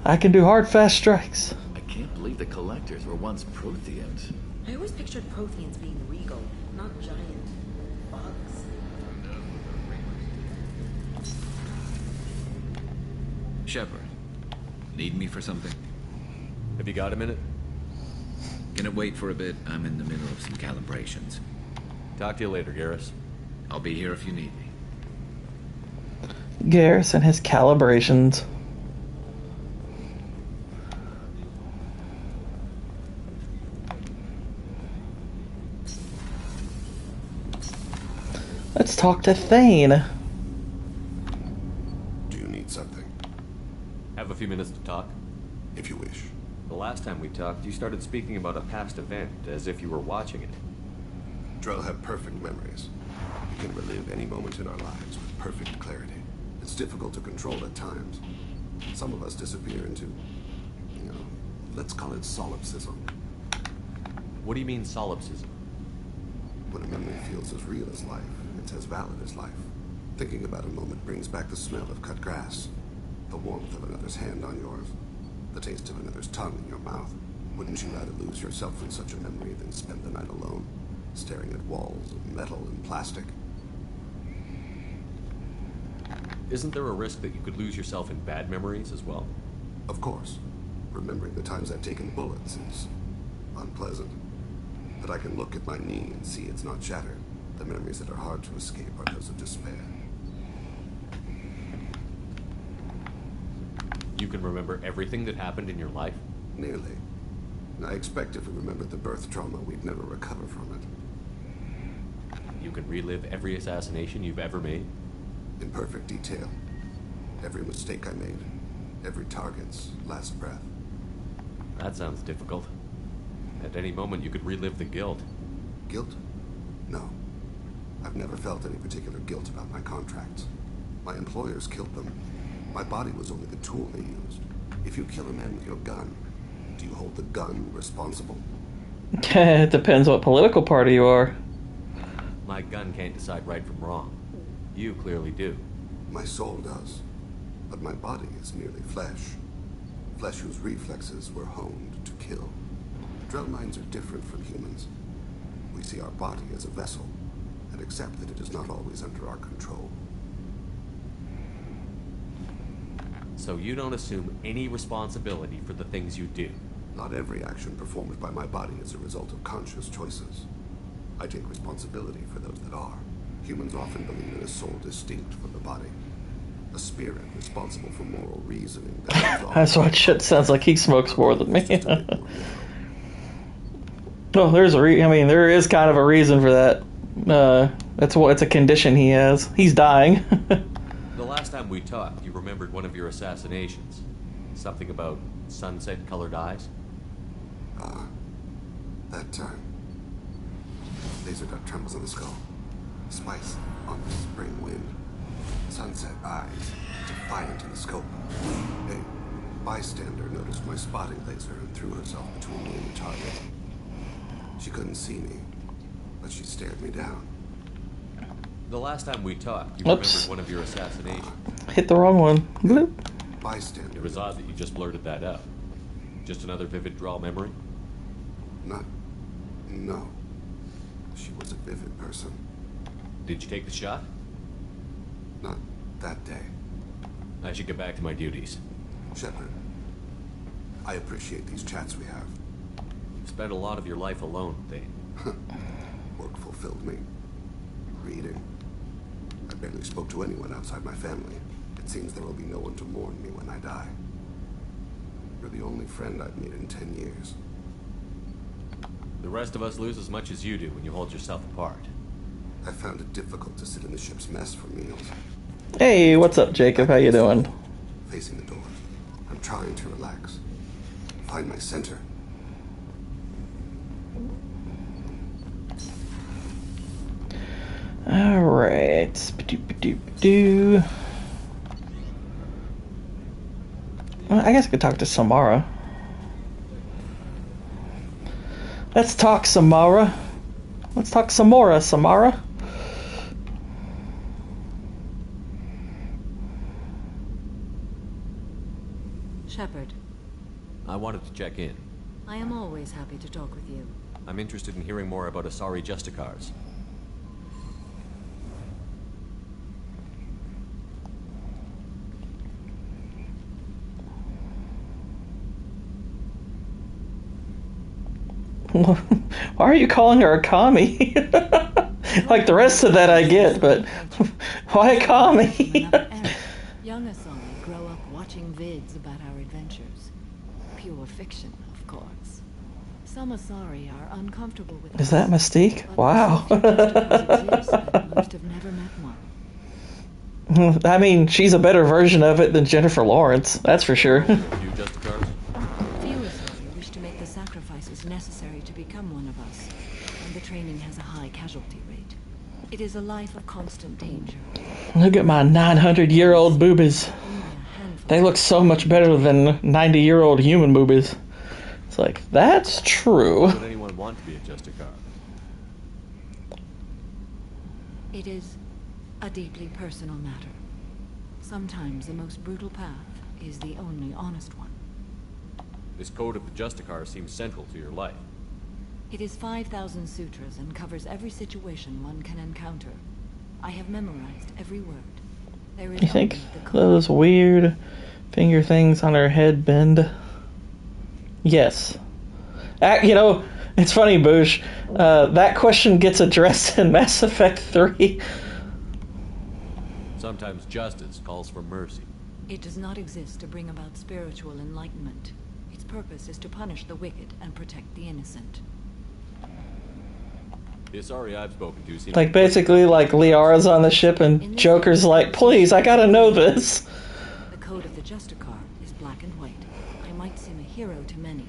I can do hard, fast strikes. I can't believe the collectors were once Protheans. I always pictured Protheans being regal, not giant bugs. Shepard, need me for something? Have you got a minute? Can it wait for a bit? I'm in the middle of some calibrations. Talk to you later, Garrus. I'll be here if you need me. Garrus and his calibrations. Let's talk to Thane. Do you need something? Have a few minutes to talk? If you wish. The last time we talked, you started speaking about a past event, as if you were watching it. Drell have perfect memories. We can relive any moment in our lives with perfect clarity. It's difficult to control at times. Some of us disappear into, let's call it solipsism. What do you mean, solipsism? When a memory feels as real as life, it's as valid as life. Thinking about a moment brings back the smell of cut grass, the warmth of another's hand on yours, the taste of another's tongue in your mouth. Wouldn't you rather lose yourself in such a memory than spend the night alone, staring at walls of metal and plastic? Isn't there a risk that you could lose yourself in bad memories as well? Of course. Remembering the times I've taken bullets is unpleasant. But I can look at my knee and see it's not shattered. The memories that are hard to escape are those of despair. You can remember everything that happened in your life? Nearly. I expect if we remembered the birth trauma, we'd never recover from it. You can relive every assassination you've ever made? In perfect detail. Every mistake I made. Every target's last breath. That sounds difficult. At any moment, you could relive the guilt. Guilt? No. I've never felt any particular guilt about my contracts. My employers killed them. My body was only the tool they used. If you kill a man with your gun, do you hold the gun responsible? It depends what political party you are. My gun can't decide right from wrong. You clearly do. My soul does. But my body is merely flesh. Flesh whose reflexes were honed to kill. Drell minds are different from humans. We see our body as a vessel, and accept that it is not always under our control. So you don't assume any responsibility for the things you do? Not every action performed by my body is a result of conscious choices. I take responsibility for those that are. Humans often believe in a soul distinct from the body. A spirit responsible for moral reasoning. That's what shit sounds like. He smokes more than me. No, there's there is kind of a reason for that. It's a condition he has. He's dying. The last time we talked, you remembered one of your assassinations. Something about sunset-colored eyes? That time. Laser dot trembles on the skull. Spice on the spring wind. Sunset eyes, defiant in the scope. A bystander noticed my spotting laser and threw herself between me and the target. She couldn't see me, but she stared me down. The last time we talked, you remembered one of your assassinations. Hit the wrong one. Bloop. Bystander. It was odd that you just blurted that out. Just another vivid draw memory? No. She was a vivid person. Did you take the shot? Not that day. I should get back to my duties. Shepard, I appreciate these chats we have. You've spent a lot of your life alone, Thane. Work fulfilled me. Reading. I barely spoke to anyone outside my family. It seems there will be no one to mourn me when I die. You're the only friend I've made in 10 years. The rest of us lose as much as you do when you hold yourself apart. I found it difficult to sit in the ship's mess for meals. Hey, what's up, Jacob? How you doing? Facing the door. I'm trying to relax. Find my center. Alright. Well, I guess I could talk to Samara. Let's talk Samara. Let's talk Samara, Samara. Shepard. I wanted to check in. I am always happy to talk with you. I'm interested in hearing more about Asari Justicars. Why are you calling her a commie? Like the rest of that I get, but why a commie? Young Asari grow up watching vids about our adventures. Pure fiction, of course. Some Asari are uncomfortable with Is that Mystique? Wow. Most have never met one. I mean, she's a better version of it than Jennifer Lawrence, that's for sure. Few Asari wish to make the sacrifices necessary to become one of us, and the training has a high casualty rate. It is a life of constant danger. Look at my 900-year-old boobies. They look so much better than 90-year-old human boobies. It's like, that's true. Why would anyone want to be a Justicar? It is a deeply personal matter. Sometimes the most brutal path is the only honest one. This code of the Justicar seems central to your life. It is 5,000 sutras and covers every situation one can encounter. I have memorized every word. There is You think those weird finger things on her head bend? Yes. You know, it's funny, Boosh. That question gets addressed in Mass Effect 3. Sometimes justice calls for mercy. It does not exist to bring about spiritual enlightenment. Its purpose is to punish the wicked and protect the innocent. The Asari I've spoken to seem Like, basically, like, Liara's on the ship and Joker's like, please, I gotta know this. The code of the Justicar is black and white. I might seem a hero to many.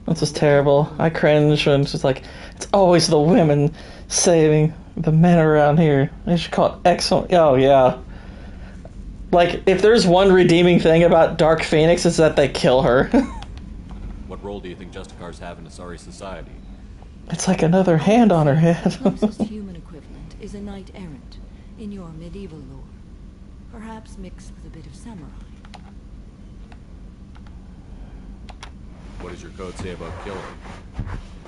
This is terrible. I cringe when it's just like, it's always the women saving the men around here. They should call it excellent. Oh, yeah. Like, if there's one redeeming thing about Dark Phoenix, it's that they kill her. What role do you think Justicars have in Asari society? It's like another hand on her head. The closest human equivalent is a knight errant in your medieval lore. Perhaps mixed with a bit of samurai. What does your code say about killing?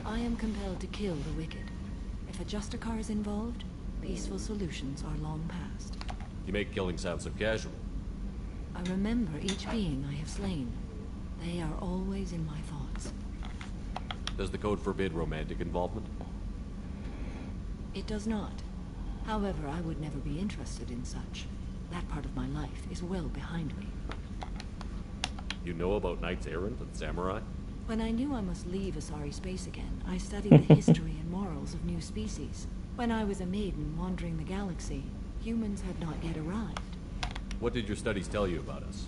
I am compelled to kill the wicked. If a Justicar is involved, peaceful solutions are long past. You make killing sound so casual. I remember each being I have slain. They are always in my thoughts. Does the code forbid romantic involvement? It does not. However, I would never be interested in such. That part of my life is well behind me. You know about knights errant and samurai? When I knew I must leave Asari space again, I studied the history and morals of new species. When I was a maiden wandering the galaxy, humans had not yet arrived. What did your studies tell you about us?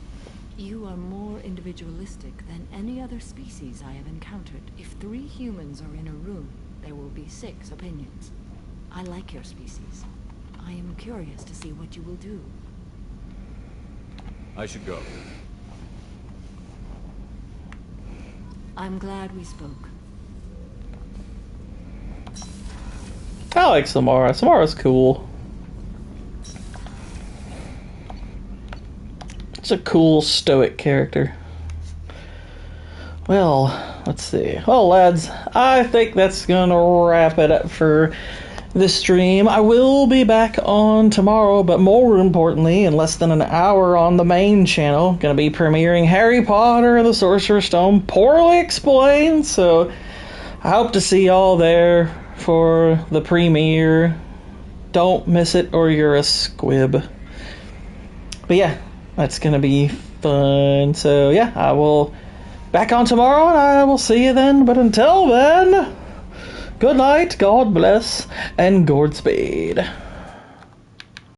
You are more individualistic than any other species I have encountered. If 3 humans are in a room, there will be 6 opinions. I like your species. I am curious to see what you will do. I should go. I'm glad we spoke. I like Samara. Samara's cool. It's a cool, stoic character. Well, let's see. Well, lads, I think that's gonna wrap it up for this stream. I will be back on tomorrow, but more importantly, in less than an hour on the main channel, gonna be premiering Harry Potter and the Sorcerer's Stone, poorly explained, so I hope to see y'all there for the premiere. Don't miss it or you're a squib. But yeah, that's gonna be fun. So yeah, I will back on tomorrow and I will see you then. But until then, good night, God bless, and Godspeed.